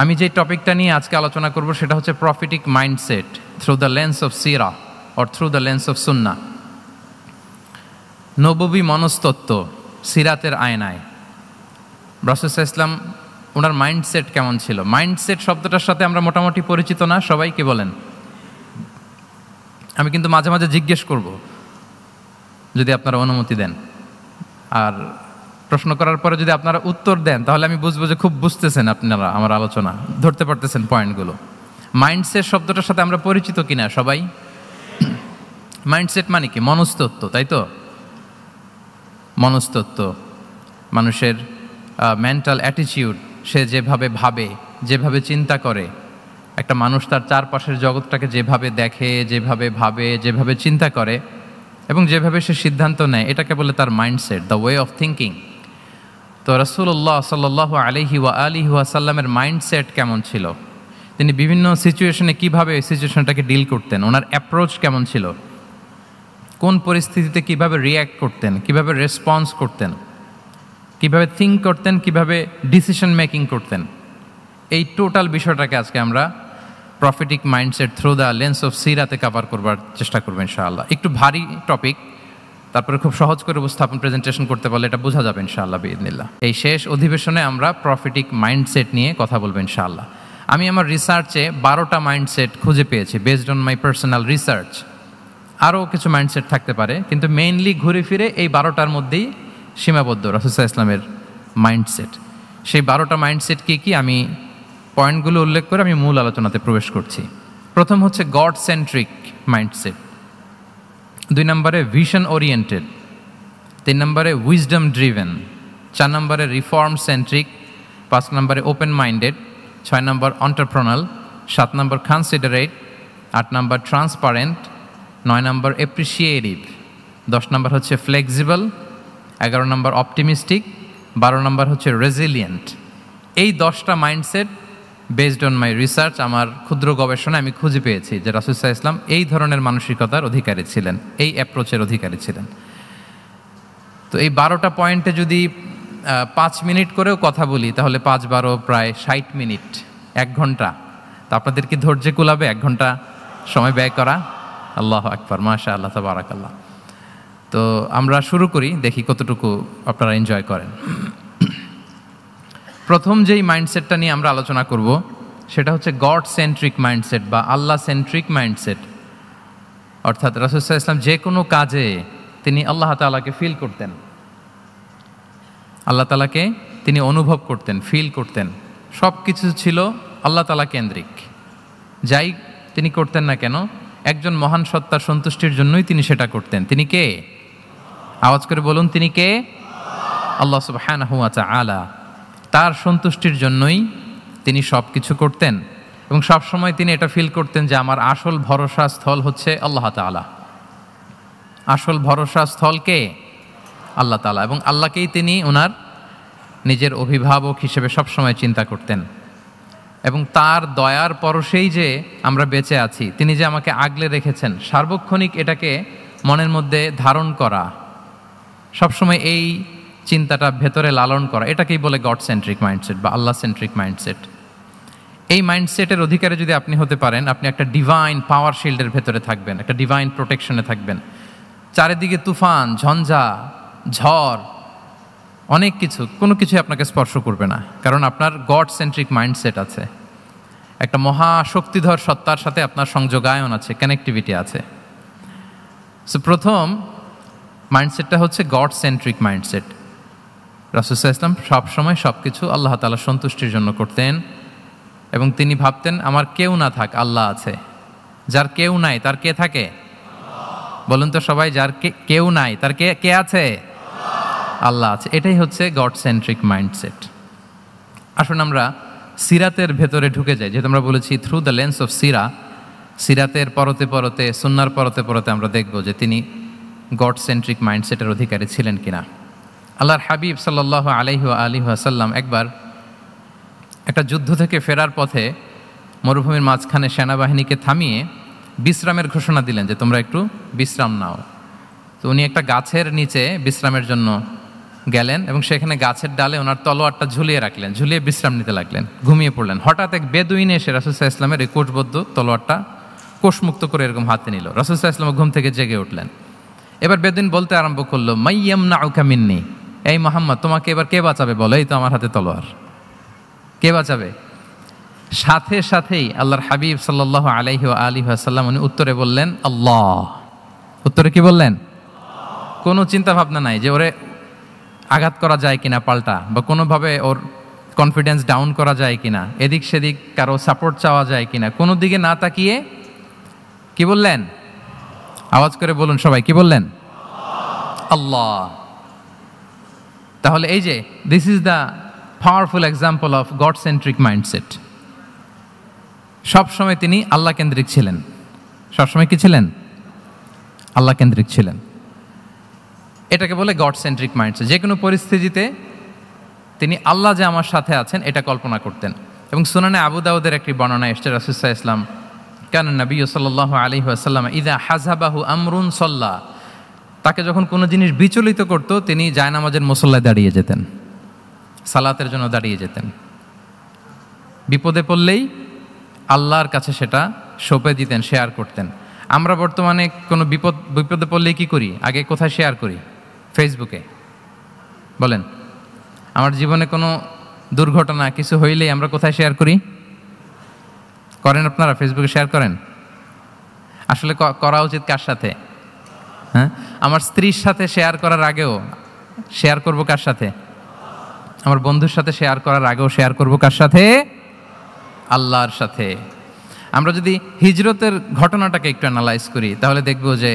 আমি যে টপিকটা নিয়ে আজকে আলোচনা করব সেটা হচ্ছে prophetic mindset through the lens of সিরা or through the lens of সুন্না। নববী মনস্তত্ত্ব সিরাতের আয়নায় রাসূল সাল্লাল্লাহু আলাইহি ওয়াসাল্লাম ওনার মাইন্ডসেট কেমন ছিল। মাইন্ডসেট শব্দটার সাথে আমরা মোটামুটি পরিচিত না, সবাইকে বলেন। আমি কিন্তু মাঝে মাঝে জিজ্ঞেস করব যদি আপনারা অনুমতি দেন, আর প্রশ্ন করার পরে যদি আপনারা উত্তর দেন তাহলে আমি বুঝবো যে খুব বুঝতেছেন আপনারা আমার আলোচনা, ধরতে পারতেছেন পয়েন্টগুলো। মাইন্ডসেট শব্দটার সাথে আমরা পরিচিত কিনা সবাই? মাইন্ডসেট মানে কি? মনস্তত্ত্ব, তাই তো? মনস্তত্ত্ব, মানুষের মেন্টাল অ্যাটিটিউড, সে যেভাবে ভাবে, যেভাবে চিন্তা করে, একটা মানুষ তার চারপাশের জগৎটাকে যেভাবে দেখে, যেভাবে ভাবে, যেভাবে চিন্তা করে এবং যেভাবে সে সিদ্ধান্ত নেয়, এটাকে বলে তার mindset, the way of thinking. তো রাসূলুল্লাহ সাল্লাল্লাহু আলাইহি ওয়া আলিহি ওয়াসাল্লামের মাইন্ডসেট কেমন ছিল, তিনি বিভিন্ন সিচুয়েশনে কিভাবে এই সিচুয়েশনটাকে ডিল করতেন, ওনার অ্যাপ্রোচ কেমন ছিল, কোন পরিস্থিতিতে কিভাবে রিয়্যাক্ট করতেন, কিভাবে রেসপন্স করতেন, কিভাবে থিঙ্ক করতেন, কিভাবে ডিসিশন মেকিং করতেন, এই টোটাল বিষয়টাকে আজকে আমরা prophetic mindset through the lens of সিরাতে কভার করবার চেষ্টা করবো ইনশাআল্লাহ। একটু ভারী টপিক, তারপরে খুব সহজ করে উপস্থাপন প্রেজেন্টেশন করতে পারলে এটা বোঝা যাবে ইনশাআল্লাহ বিইذনিল্লাহ। এই শেষ অধিবেশনে আমরা প্রফিটিক মাইন্ডসেট নিয়ে কথা বলবো ইনশাআল্লাহ। আমি আমার রিসার্চে 12টা মাইন্ডসেট খুঁজে পেয়েছি based on my personal research. আরও কিছু মাইন্ডসেট থাকতে পারে, কিন্তু মেইনলি ঘুরে ফিরে এই 12টার মধ্যেই সীমাবদ্ধ রাসূল সাল্লাল্লাহু আলাইহি ওয়াসাল্লামের মাইন্ডসেট। সেই 12টা মাইন্ডসেট কি কি আমি পয়েন্টগুলো উল্লেখ করে আমি মূল আলোচনাতে প্রবেশ করছি। প্রথম হচ্ছে গড সেন্ট্রিক মাইন্ডসেট, 2 নম্বরে ভিশন ওরিয়েন্টেড, 3 নম্বরে উইজডম ড্রিভেন, 4 নম্বরে রিফর্ম সেন্ট্রিক, 5 নম্বরে ওপেন মাইন্ডেড, 6 নম্বর এন্টারপ্রেনাল, 7 নম্বর কনসিডারেট, 8 নম্বর ট্রান্সপারেন্ট, 9 নম্বর অ্যাপ্রিসিয়েটিভ, 10 নম্বর হচ্ছে ফ্লেক্সিবল, 11 নম্বর অপটিমিস্টিক, 12 নম্বর হচ্ছে রেজিলিয়েন্ট। এই 10টা mindset based on my research, আমার ক্ষুদ্র গবেষণা আমি খুঁজে পেয়েছি যে রাসূল সাল্লাল্লাহু আলাইহি ওয়াসাল্লাম এই ধরনের মানসিকতার অধিকারী ছিলেন, এই অ্যাপ্রোচের অধিকারী ছিলেন। তো এই 12টা পয়েন্টে যদি 5 মিনিট করেও কথা বলি তাহলে 5-12 প্রায় 60 মিনিট, 1 ঘন্টা। তো আপনাদের কি ধৈর্য কুলাবে 1 ঘন্টা সময় ব্যয় করা? আল্লাহু আকবার, মাশাআল্লাহ, তাবারাকাল্লাহ। তো আমরা শুরু করি, দেখি কতটুকু আপনারা এনজয় করেন। প্রথম যেই মাইন্ডসেটটা নিয়ে আমরা আলোচনা করব সেটা হচ্ছে গড সেন্ট্রিক মাইন্ডসেট বা আল্লাহ সেন্ট্রিক মাইন্ডসেট। অর্থাৎ রাসূল সাল্লাল্লাহু আলাইহি ওয়াসাল্লাম যে কোনো কাজে তিনি আল্লাহ তাআলাকে ফিল করতেন, আল্লাহ তাআলাকে তিনি অনুভব করতেন, ফিল করতেন। সব কিছু ছিল আল্লাহ তাআলা কেন্দ্রিক। যাই তিনি করতেন না কেন, একজন মহান সত্তার সন্তুষ্টির জন্যই তিনি সেটা করতেন। তিনি কে? আওয়াজ করে বলুন, তিনি কে? আল্লাহ সুবহানাহু ওয়া তাআলা। তার সন্তুষ্টির জন্যই তিনি সব কিছু করতেন এবং সবসময় তিনি এটা ফিল করতেন যে আমার আসল ভরসা স্থল হচ্ছে আল্লাহ তাআলা। আসল ভরসা স্থল কে? আল্লাহ তাআলা। এবং আল্লাহকেই তিনি ওনার নিজের অভিভাবক হিসেবে সবসময় চিন্তা করতেন। এবং তার দয়ার পরশেই যে আমরা বেঁচে আছি, তিনি যে আমাকে আগলে রেখেছেন, সার্বক্ষণিক এটাকে মনের মধ্যে ধারণ করা, সবসময় এই চিন্তাটা ভেতরে লালন করা, এটাকেই বলে গড সেন্ট্রিক মাইন্ডসেট বা আল্লাহ সেন্ট্রিক মাইন্ডসেট। এই মাইন্ডসেটের অধিকারী যদি আপনি হতে পারেন, আপনি একটা ডিভাইন পাওয়ার শিল্ডের ভেতরে থাকবেন, একটা ডিভাইন প্রোটেকশনে থাকবেন। চারিদিকে তুফান, ঝঞ্ঝা, ঝড়, অনেক কিছু, কোনো কিছুই আপনাকে স্পর্শ করবে না, কারণ আপনার গড সেন্ট্রিক মাইন্ডসেট আছে। একটা মহাশক্তিধর সত্তার সাথে আপনার সংযোগায়ন আছে, কানেক্টিভিটি আছে। সো প্রথম মাইন্ডসেটটা হচ্ছে গড সেন্ট্রিক মাইন্ডসেট। রাসূল সাল্লাল্লাহু আলাইহি ওয়াসাল্লাম সবসময় সব কিছু আল্লাহ তাআলার সন্তুষ্টির জন্য করতেন এবং তিনি ভাবতেন আমার কেউ না থাক, আল্লাহ আছে। যার কেউ নাই তার কে থাকে? বলুন তো সবাই, যার কেউ নাই তার কে আছে? আল্লাহ আছে। এটাই হচ্ছে গড সেন্ট্রিক মাইন্ডসেট। আসুন আমরা সিরাতের ভেতরে ঢুকে যাই। যেহেতু আমরা বলেছি থ্রু দ্য লেন্স অফ সিরা, সিরাতের পরতে পরতে, সুন্নার পরতে পরতে আমরা দেখব যে তিনি গড সেন্ট্রিক মাইন্ডসেটের অধিকারী ছিলেন কিনা। আল্লাহর হাবিব সাল্লাল্লাহু আলাইহি ওয়া আলিহি ওয়াসাল্লাম একবার একটা যুদ্ধ থেকে ফেরার পথে মরুভূমির মাঝখানে সেনাবাহিনীকে থামিয়ে বিশ্রামের ঘোষণা দিলেন যে তোমরা একটু বিশ্রাম নাও। তো উনি একটা গাছের নিচে বিশ্রামের জন্য গেলেন এবং সেখানে গাছের ডালে ওনার তলোয়ারটা ঝুলিয়ে রাখলেন, ঝুলিয়ে বিশ্রাম নিতে লাগলেন, ঘুমিয়ে পড়লেন। হঠাৎ এক বেদুইন এসে রাসূল সাল্লাল্লাহু আলাইহি ওয়াসাল্লামের এই কোষবদ্ধ তলোয়ারটা কোষমুক্ত করে এরকম হাতে নিল। রাসূল সাল্লাল্লাহু আলাইহি ওয়াসাল্লাম ঘুম থেকে জেগে উঠলেন। এবার বেদুইন বলতে আরম্ভ করলো, মাইয়ামনাউকা মিন্নি, এই মুহাম্মদ তোমাকে এবার কে বাঁচাবে বলো, এই তো আমার হাতে তলোয়ার, কে বাঁচাবে? সাথে সাথেই আল্লাহর হাবিব সাল্লাল্লাহু আলাইহি ওয়া সাল্লাম উনি উত্তরে বললেন আল্লাহ। উত্তরে কি বললেন? কোনো চিন্তা ভাবনা নাই যে ওরে আঘাত করা যায় কিনা পাল্টা, বা কোনোভাবে ওর কনফিডেন্স ডাউন করা যায় কিনা, এদিক সেদিক কারো সাপোর্ট চাওয়া যায় কিনা, কোনো দিকে না তাকিয়ে কি বললেন? আওয়াজ করে বলুন সবাই, কি বললেন? আল্লাহ। তাহলে এই যে this is the powerful example of god centric mindset. সবসময় তিনি আল্লাহ কেন্দ্রিক ছিলেন। সবসময় কি ছিলেন? আল্লাহ কেন্দ্রিক ছিলেন। এটাকে বলে গড সেন্ট্রিক মাইন্ডসেট। যে কোনো পরিস্থিতিতে তিনি আল্লাহ যে আমার সাথে আছেন এটা কল্পনা করতেন। এবং সুনানে আবু দাউদের একটি বর্ণনা এসেছে, রাসূল সাল্লাল্লাহু আলাইহি ওয়াসাল্লাম কানা নবী সাল্লাল্লাহু আলাইহি ওয়াসাল্লাম ইযা হাযাবাহু আমরুন সাল্লা, তাকে যখন কোনো জিনিস বিচলিত করত তিনি জায়নামাজের মুসল্লায় দাঁড়িয়ে যেতেন, সালাতের জন্য দাঁড়িয়ে যেতেন। বিপদে পড়লেই আল্লাহর কাছে সেটা সঁপে দিতেন, শেয়ার করতেন। আমরা বর্তমানে কোনো বিপদে পড়লেই কি করি? আগে কোথায় শেয়ার করি? ফেসবুকে। বলেন, আমার জীবনে কোনো দুর্ঘটনা কিছু হইলেই আমরা কোথায় শেয়ার করি? করেন আপনারা? ফেসবুকে শেয়ার করেন? আসলে করা উচিত কার সাথে? হ্যাঁ, আমার স্ত্রীর সাথে শেয়ার করার আগেও শেয়ার করব কার সাথে? আমার বন্ধুর সাথে শেয়ার করার আগেও শেয়ার করব কার সাথে? আল্লাহর সাথে। আমরা যদি হিজরতের ঘটনাটাকে একটু অ্যানালাইজ করি তাহলে দেখব যে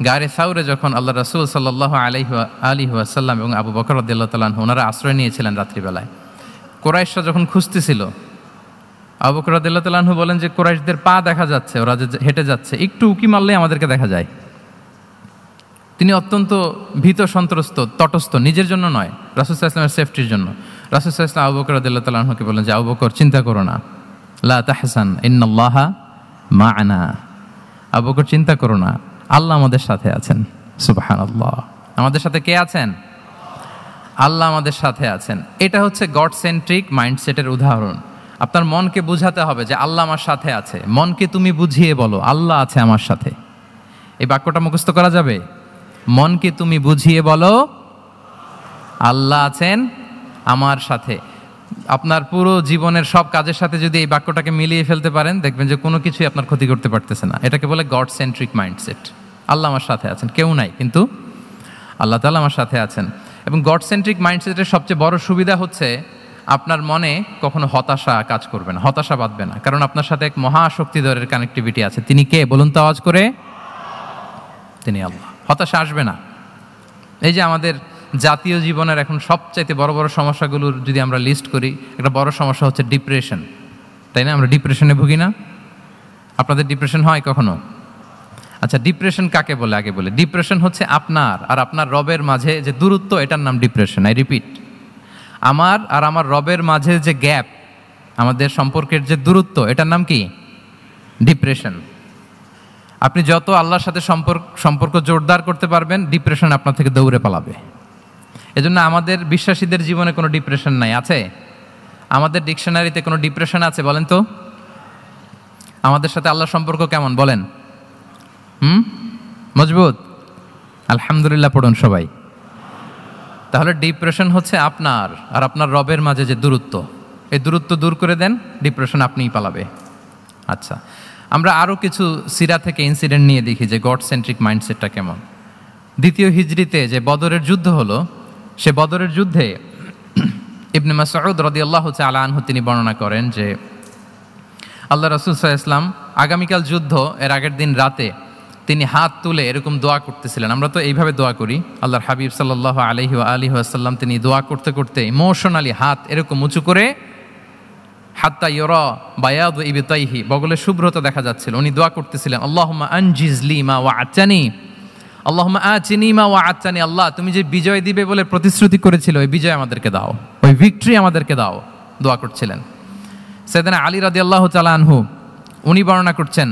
গারে সাউরে যখন আল্লাহ রাসূল সাল্লাল্লাহু আলাইহি ওয়াসাল্লাম এবং আবু বকর রাদিয়াল্লাহু তাআলা আনহু ওনারা আশ্রয় নিয়েছিলেন রাত্রিবেলায়, কুরাইশরা যখন খুঁজতেছিল, আবু বকর রাদিয়াল্লাহু তাআলা আনহু বলেন যে কুরাইশদের পা দেখা যাচ্ছে, ওরা যে হেঁটে যাচ্ছে, একটু উকি মারলেই আমাদেরকে দেখা যায়। তিনি অত্যন্ত ভীত সন্ত্রস্ত, তটস্থ, নিজের জন্য নয়, রাসূল সাল্লাল্লাহু আলাইহি ওয়াসাল্লামের সেফটির জন্য। রাসূল সাল্লাল্লাহু আলাইহি ওয়াসাল্লাম আবু বকর রাদিয়াল্লাহু তাআলা আনহুকে বলেন যে আবু বকর চিন্তা করো না, লা তাহসান ইন্নাল্লাহা মা'ানা, আবু বকর চিন্তা করো না, আল্লাহ আমাদের সাথে আছেন। সুবহানাল্লাহ। আমাদের সাথে কে আছেন? আল্লাহ আমাদের সাথে আছেন। এটা হচ্ছে গড সেন্ট্রিক মাইন্ডসেটের উদাহরণ। আপনার মনকে বুঝাতে হবে যে আল্লাহ আমার সাথে আছে। মনকে তুমি বুঝিয়ে বলো আল্লাহ আছে আমার সাথে। এই বাক্যটা মুখস্থ করা যাবে? মনকে তুমি বুঝিয়ে বলো আল্লাহ আছেন আমার সাথে। আপনার পুরো জীবনের সব কাজের সাথে যদি এই বাক্যটাকে মিলিয়ে ফেলতে পারেন দেখবেন যে কোনো কিছুই আপনার ক্ষতি করতে পারতেছে না। এটাকে বলে গড সেন্ট্রিক মাইন্ডসেট। আল্লাহ আমার সাথে আছেন, কেউ নাই কিন্তু আল্লাহ তাআলা আমার সাথে আছেন। এবং গড সেন্ট্রিক মাইন্ডসেটের সবচেয়ে বড় সুবিধা হচ্ছে আপনার মনে কখনো হতাশা কাজ করবে না, হতাশা বাঁধবে না, কারণ আপনার সাথে এক মহাশক্তিধরের কানেক্টিভিটি আছে। তিনি কে বলুন তো আওয়াজ করে? তিনি আল্লাহ। হতাশা আসবে না। এই যে আমাদের জাতীয় জীবনের এখন সবচাইতে বড় বড় সমস্যাগুলোর যদি আমরা লিস্ট করি, একটা বড় সমস্যা হচ্ছে ডিপ্রেশন, তাই না? আমরা ডিপ্রেশনে ভুগি না? আপনাদের ডিপ্রেশন হয় কখনো? আচ্ছা, ডিপ্রেশন কাকে বলে আগে বলে। ডিপ্রেশন হচ্ছে আপনার আর আপনার রবের মাঝে যে দূরত্ব, এটার নাম ডিপ্রেশন। আই রিপিট, আমার আর আমার রবের মাঝে যে গ্যাপ, আমাদের সম্পর্কের যে দূরত্ব, এটার নাম কি? ডিপ্রেশন। আপনি যত আল্লাহর সাথে সম্পর্ক জোরদার করতে পারবেন, ডিপ্রেশন আপনার থেকে দৌড়ে পালাবে। এজন্য আমাদের বিশ্বাসীদের জীবনে কোনো ডিপ্রেশন নাই। আছে? আমাদের ডিকশনারিতে কোনো ডিপ্রেশন আছে বলেন তো? আমাদের সাথে আল্লাহর সম্পর্ক কেমন বলেন? মজবুত? আলহামদুলিল্লাহ পড়ুন সবাই। তাহলে ডিপ্রেশন হচ্ছে আপনার আর আপনার রবের মাঝে যে দূরত্ব, এই দূরত্ব দূর করে দেন, ডিপ্রেশন আপনিই পালাবে। আচ্ছা, আমরা আরও কিছু সিরা থেকে ইনসিডেন্ট নিয়ে দেখি যে গড সেন্ট্রিক মাইন্ডসেটটা কেমন। দ্বিতীয় হিজরিতে যে বদরের যুদ্ধ হলো, সে বদরের যুদ্ধে ইবনে মাসউদ রাদিয়াল্লাহু তাআলা আনহু তিনি বর্ণনা করেন যে আল্লাহ রাসূল সাল্লাল্লাহু আলাইহি ওয়াসাল্লাম আগামীকাল যুদ্ধ, এর আগের দিন রাতে তিনি হাত তুলে এরকম দোয়া করতেছিলেন। আমরা তো এইভাবে দোয়া করি। আল্লাহর হাবিব সাল্লাল্লাহু আলাইহি ওয়াসাল্লাম তিনি দোয়া করতে করতে ইমোশনালি হাত এরকম উঁচু করে, হাত্তা ইউরা বায়াদু ইবতাইহি, বগলের শুভ্রতা দেখা যাচ্ছিল। উনি দোয়া করতেছিলেন, আল্লাহুম্মা আনজিজলি মা ওয়া'আতানি, আল্লাহুম্মা আতিনি মা ওয়া'আতানি, আল্লাহ তুমি যে বিজয় দিবে বলে প্রতিশ্রুতি করেছিল, ওই বিজয় আমাদেরকে দাও, ওই ভিক্টরি আমাদেরকে দাও। দোয়া করছিলেন। সাইয়েদনা আলী রাদিয়াল্লাহু তাআলা আনহু উনি বর্ণনা করছেন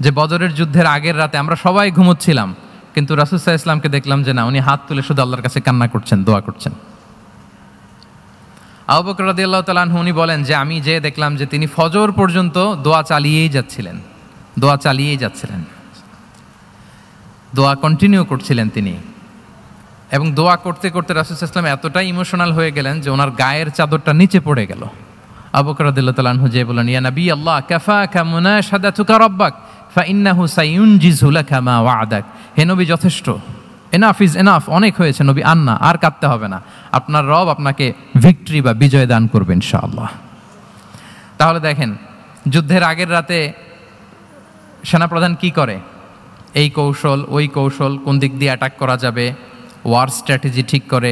যে বদরের যুদ্ধের আগের রাতে আমরা সবাই ঘুমোচ্ছিলাম, কিন্তু রাসূল সাল্লাল্লাহু আলাইহি ওয়াসাল্লামকে দেখলাম যে না, উনি হাত তুলে শুধু আল্লাহর কাছে কান্না করছেন, দোয়া করছেন। আবু বকর রাদিয়াল্লাহু তাআলা আনহু উনি বলেন যে আমি যে দেখলাম যে তিনি ফজর পর্যন্ত দোয়া চালিয়েই যাচ্ছিলেন, দোয়া কন্টিনিউ করছিলেন তিনি। এবং দোয়া করতে করতে রাসূল সাল্লাল্লাহু আলাইহি ওয়াসাল্লাম এতটাই ইমোশনাল হয়ে গেলেন যে ওনার গায়ের চাদরটা নিচে পড়ে গেল। আবু বকর রাদিয়াল্লাহু তাআলা আনহু যে বলেন, ইয়া নবী আল্লাহ, কাফাকা মুনাশাদাতুকা রাব্বাক ফাইন্নাহু সায়ুনজিজু লাকা মা ওয়া'দাক। হে নবী, যথেষ্ট, এনাফ ইজ এনাফ, অনেক হয়েছে নবী, আর কাঁদতে হবে না, আপনার রব আপনাকে ভিক্টরি বা বিজয় দান করবে ইনশাআল্লাহ। তাহলে দেখেন, যুদ্ধের আগের রাতে সেনাপ্রধান কি করে? এই কৌশল, ওই কৌশল, কোন দিক দিয়ে অ্যাটাক করা যাবে, ওয়ার স্ট্র্যাটেজি ঠিক করে,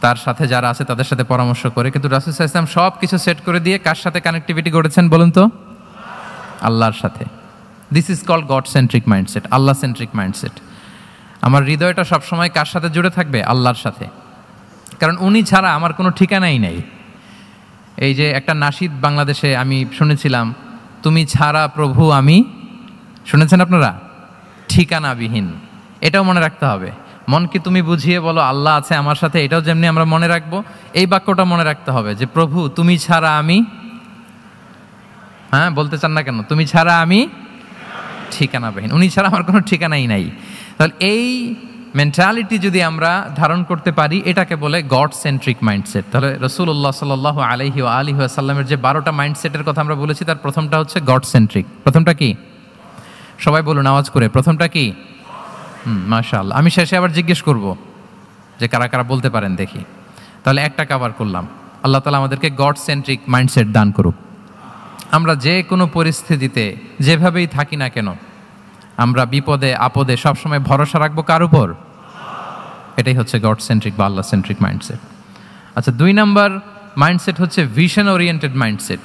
তার সাথে যারা আছে তাদের সাথে পরামর্শ করে। কিন্তু রাসূল সাল্লাল্লাহু আলাইহি ওয়াসাল্লাম সব কিছু সেট করে দিয়ে কার সাথে কানেক্টিভিটি করেছেন বলুন তো? আল্লাহর সাথে। This is called God centric mindset, Allah centric mindset. আমার হৃদয়টা সবসময় কার সাথে জুড়ে থাকবে? আল্লাহর সাথে। কারণ উনি ছাড়া আমার কোনো ঠিকানাই নাই। এই যে একটা নাশিদ বাংলাদেশে আমি শুনেছিলাম, তুমি ছাড়া প্রভু আমি, শুনেছেন আপনারা? ঠিকানাবিহীন। এটাও মনে রাখতে হবে। মনকে তুমি বুঝিয়ে বলো আল্লাহ আছে আমার সাথে, এটাও যেমনি আমরা মনে রাখবো, এই বাক্যটা মনে রাখতে হবে যে প্রভু তুমি ছাড়া আমি, হ্যাঁ বলতে চান না কেন? তুমি ছাড়া আমি ঠিকানাবিহীন, উনি ছাড়া আমার কোনো ঠিকানাই নাই। তাহলে এই মেন্টালিটি যদি আমরা ধারণ করতে পারি, এটাকে বলে গড সেন্ট্রিক মাইন্ডসেট। তাহলে রাসূলুল্লাহ সাল্লাল্লাহু আলাইহি ওয়া আলিহি ওয়াসাল্লামের যে 12টা মাইন্ডসেটের কথা আমরা বলেছি, তার প্রথমটা হচ্ছে গড সেন্ট্রিক। প্রথমটা কি? সবাই বলুন আওয়াজ করে, প্রথমটা কি? মাশাআল্লাহ। আমি শেষে আবার জিজ্ঞেস করব যে কারা কারা বলতে পারেন দেখি। তাহলে একটা কভার করলাম। আল্লাহ তাআলা আমাদেরকে গড সেন্ট্রিক মাইন্ডসেট দান করুক। আমরা যে কোনো পরিস্থিতিতে যেভাবেই থাকি না কেন, আমরা বিপদে আপদে সবসময় ভরসা রাখবো কার উপর? এটাই হচ্ছে গড সেন্ট্রিক বা আল্লাহ সেন্ট্রিক মাইন্ডসেট। আচ্ছা, 2 নাম্বার মাইন্ডসেট হচ্ছে vision oriented mindset.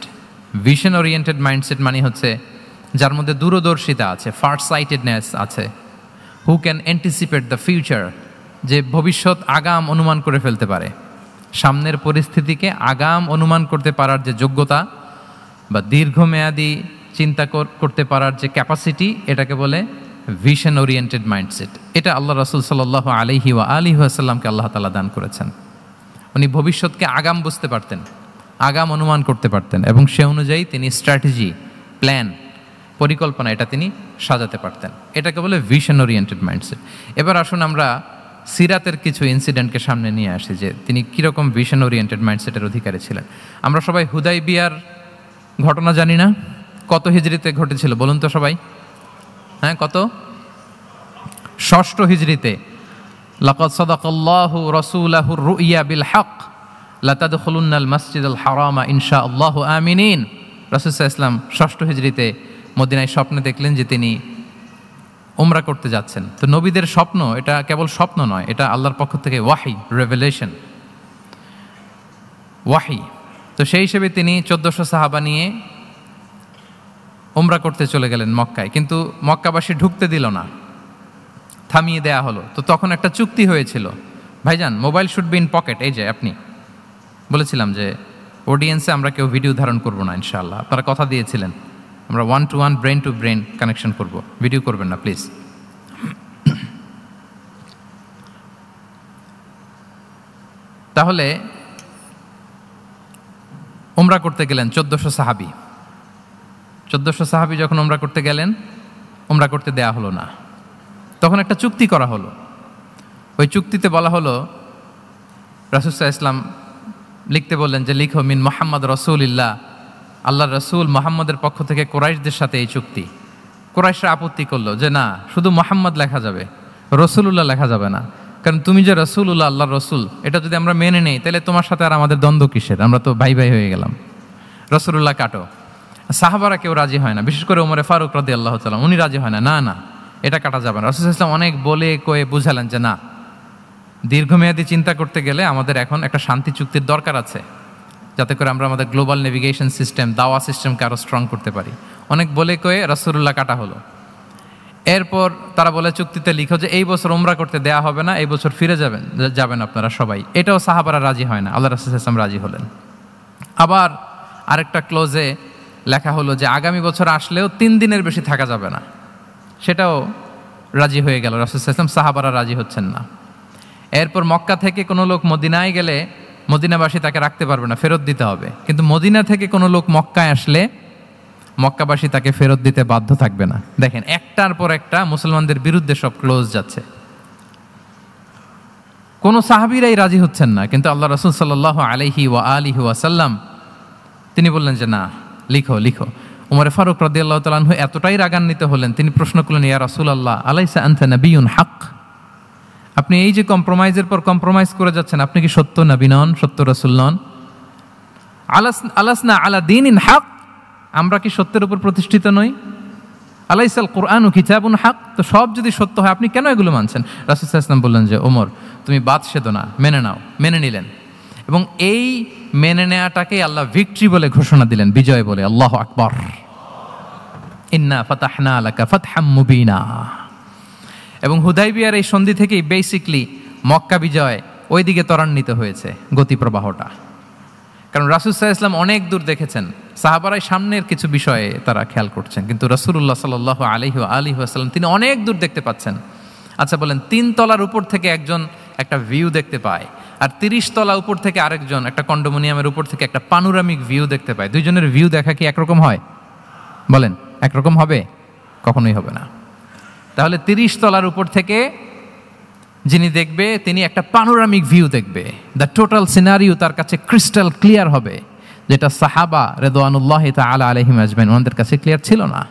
Vision oriented mindset মানে হচ্ছে যার মধ্যে দূরদর্শিতা আছে, ফার সাইটেডনেস আছে, who can anticipate the future, যে ভবিষ্যৎ আগাম অনুমান করে ফেলতে পারে, সামনের পরিস্থিতিকে আগাম অনুমান করতে পারার যে যোগ্যতা বা দীর্ঘমেয়াদী চিন্তা করতে পারার যে ক্যাপাসিটি, এটাকে বলে ভিশন ওরিয়েন্টেড মাইন্ডসেট। এটা আল্লাহ রাসূল সাল্লাল্লাহু আলাইহি ওয়া আলিহি ওয়াসাল্লামকে আল্লাহ তাআলা দান করেছেন। উনি ভবিষ্যৎকে আগাম বুঝতে পারতেন, আগাম অনুমান করতে পারতেন, এবং সে অনুযায়ী তিনি স্ট্র্যাটেজি, প্ল্যান, পরিকল্পনা এটা তিনি সাজাতে পারতেন। এটাকে বলে ভিশন ওরিয়েন্টেড মাইন্ডসেট। এবার আসুন আমরা সিরাতের কিছু ইনসিডেন্টকে সামনে নিয়ে আসি যে তিনি কীরকম ভিশন ওরিয়েন্টেড মাইন্ডসেটের অধিকারী ছিলেন। আমরা সবাই হুদাইবিয়ার ঘটনা জানি না? কত হিজরিতে ঘটেছিল বলুন তো সবাই? হ্যাঁ, কত? 6 হিজরিতে। লাকাদ সাদাকাল্লাহু রাসূলাহুর রুইয়া বিল হক লাতাদখুলুন্নাল মাসজিদাল হারামা ইনশাআল্লাহু আমিনিন। রাসূল সাল্লাল্লাহু আলাইহি ওয়াসাল্লাম 6 হিজরিতে মদিনায় স্বপ্নে দেখলেন যে তিনি উমরা করতে যাচ্ছেন। তো নবীদের স্বপ্ন এটা কেবল স্বপ্ন নয়, এটা আল্লাহর পক্ষ থেকে ওয়াহি, রেভেলেশন, ওয়াহি। তো সেই হিসেবে তিনি 1400 সাহাবা নিয়ে উমরা করতে চলে গেলেন মক্কায়, কিন্তু মক্কাবাসী ঢুকতে দিল না, থামিয়ে দেয়া হলো। তো তখন একটা চুক্তি হয়েছিল, ভাইজান mobile should be in pocket. এই যে আপনি বলেছিলাম যে অডিয়েন্সে আমরা কেউ ভিডিও ধারণ করব না ইনশাআল্লাহ, আপনারা কথা দিয়েছিলেন আমরা 1-to-1 brain to brain connection করব, ভিডিও করবেন না প্লিজ। তাহলে উমরা করতে গেলেন 1400 সাহাবী। 1400 সাহাবী যখন উমরা করতে গেলেন, উমরা করতে দেয়া হলো না। তখন একটা চুক্তি করা হলো। ওই চুক্তিতে বলা হলো, রাসূল সাল্লাল্লাহু আলাইহি ওয়াসাল্লাম লিখতে বললেন যে লিখো মিন মুহাম্মদ রাসূলুল্লাহ, আল্লাহর রাসূল মুহাম্মদের পক্ষ থেকে কুরাইশদের সাথে এই চুক্তি। কুরাইশরা আপত্তি করলো যে না, শুধু মুহাম্মদ লেখা যাবে, রাসূলুল্লাহ লেখা যাবে না। কারণ তুমি যে রাসূলুল্লাহ, আল্লাহর রাসূল, এটা যদি আমরা মেনে নেই তাহলে তোমার সাথে আর আমাদের দ্বন্দ্ব কিসের, আমরা তো ভাই ভাই হয়ে গেলাম, রাসূলুল্লাহ কাটো। সাহাবারা কেউ রাজি হয় না, বিশেষ করে ওমরে ফারুক রাদিয়াল্লাহু তাআলা উনি রাজি হয় না, না না এটা কাটা যাবে না। রাসূল সাল্লাল্লাহু আলাইহি ওয়াসাল্লাম অনেক বলে কয়ে বুঝালেন যে না, দীর্ঘমেয়াদী চিন্তা করতে গেলে আমাদের এখন একটা শান্তি চুক্তির দরকার আছে, যাতে করে আমরা আমাদের গ্লোবাল নেভিগেশন সিস্টেম, দাওয়া সিস্টেমকে আরও স্ট্রং করতে পারি। অনেক বলে কয়ে রাসূলুল্লাহ কাটা হলো। এরপর তারা বলে চুক্তিতে লিখো যে এই বছর উমরা করতে দেয়া হবে না, এই বছর ফিরে যাবেন আপনারা সবাই। এটাও সাহাবারা রাজি হয় না, আল্লাহ রাসূল সাল্লাল্লাহু আলাইহি ওয়াসাল্লাম রাজি হলেন। আবার আরেকটা ক্লোজে লেখা হলো যে আগামী বছর আসলেও 3 দিনের বেশি থাকা যাবে না, সেটাও রাজি হয়ে গেল, রাসূল সাল্লাল্লাহু আলাইহি ওয়াসাল্লাম, সাহাবারা রাজি হচ্ছেন না। এরপর মক্কা থেকে কোনো লোক মদিনায় গেলে মদিনাবাসী তাকে রাখতে পারবে না, ফেরত দিতে হবে। কিন্তু মদিনা থেকে কোনো লোক মক্কায় আসলে মক্কাবাসী তাকে ফেরত দিতে বাধ্য থাকবে না। দেখেন, একটার পর একটা মুসলমানদের বিরুদ্ধে সব ক্লোজ যাচ্ছে। কোনো সাহাবীরাই রাজি হচ্ছেন না, কিন্তু আল্লাহ রাসূল সাল্লাল্লাহু আলাইহি ওয়া আলিহি ওয়াসাল্লাম তিনি বললেন যে না, লিখো লিখো। উমর ফারুক রাদিয়াল্লাহু তাআলা আনহু এতটাই রাগান্বিত হলেন, তিনি প্রশ্ন করলেন, ইয়া রাসূলুল্লাহ, আলাইসা আনতা নাবিয়্যুন হক? আপনি এই যে কম্প্রোমাইজের পর কম্প্রোমাইজ করে যাচ্ছেন, আপনি কি সত্য নবী নন, সত্য রাসূল নন? আলাসনা আলা দীনিন হক, আমরা কি সত্যের উপর প্রতিষ্ঠিত নই? আলাইসাল কুরআনু কিতাবুন হক, তো সব যদি সত্য হয় আপনি কেন এগুলো মানছেন? রাসূল সাল্লাল্লাহু আলাইহি ওয়াসাল্লাম বললেন যে ওমর, তুমি বাদ সেদো না, মেনে নাও। মেনে নিলেন, এবং এই মেনে নেওয়াটাকে আল্লাহ ভিক্টরি বলে ঘোষণা দিলেন, বিজয় বলে। আল্লাহু আকবার। ইন্না ফাতাহনা লাকা ফাতহাম মুবিনা। এবং হুদাইবিয়ার এই সন্ধি থেকেই বেসিকলি মক্কা বিজয় ওইদিকে ত্বরান্বিত হয়েছে গতি প্রবাহটা। কারণ রাসূল সাল্লাল্লাহু আলাইহি ওয়াসাল্লাম অনেক দূর দেখেছেন, সাহাবারাই সামনের কিছু বিষয়ে তারা খেয়াল করছেন, কিন্তু রাসূলুল্লাহ সাল্লাল্লাহু আলাইহি ওয়া আলিহি ওয়াসাল্লাম তিনি অনেক দূর দেখতে পাচ্ছেন। আচ্ছা বলেন, 3 তলার উপর থেকে একজন একটা ভিউ দেখতে পায়, আর 30 তলা উপর থেকে আরেকজন একটা কন্ডোমিনিয়ামের উপর থেকে একটা পানোরামিক ভিউ দেখতে পায়, দুইজনের ভিউ দেখা কি একরকম হয়? বলেন, একরকম হবে? কখনোই হবে না। তাহলে 30 তলার উপর থেকে যিনি দেখবে তিনি একটা পানোরামিক ভিউ দেখবে, দ্য টোটাল সিনারিও তার কাছে ক্রিস্টাল ক্লিয়ার হবে, যেটা সাহাবা রিদওয়ানুল্লাহি তাআলা আলাইহিম আজমাইন ওনাদের কাছে ক্লিয়ার ছিল না।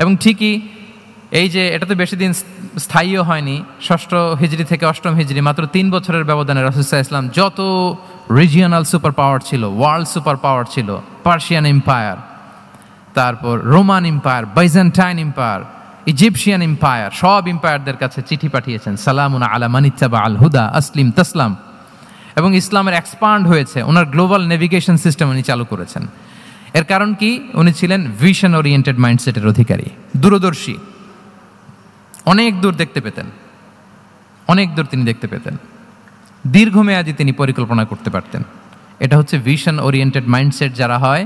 এবং ঠিকই এই যে এটা তো বেশি দিন স্থায়ীও হয়নি, 6ষ্ঠ হিজরি থেকে 8ম হিজরি, মাত্র 3 বছরের ব্যবধানে রাসূল সাল্লাল্লাহু আলাইহি ওয়াসাল্লাম যত রিজিওনাল সুপার পাওয়ার ছিল, ওয়ার্ল্ড সুপার পাওয়ার ছিল, পার্সিয়ান এম্পায়ার, তারপর Roman empire, Byzantine empire, Egyptian empire, সব এম্পায়ারদের কাছে চিঠি পাঠিয়েছেন, সালামুন আলা মান ইত্তাবা আল হুদা আসলিম তাসলাম। এবং ইসলামের এক্সপান্ড হয়েছে, ওনার গ্লোবাল নেভিগেশন সিস্টেম উনি চালু করেছেন। এর কারণ কি? উনি ছিলেন ভিশন ওরিয়েন্টেড মাইন্ডসেটের অধিকারী, দূরদর্শী, অনেক দূর দেখতে পেতেন, অনেক দূর তিনি দেখতে পেতেন, দীর্ঘমেয়াদী তিনি পরিকল্পনা করতে পারতেন। এটা হচ্ছে ভিশন ওরিয়েন্টেড মাইন্ডসেট যারা হয়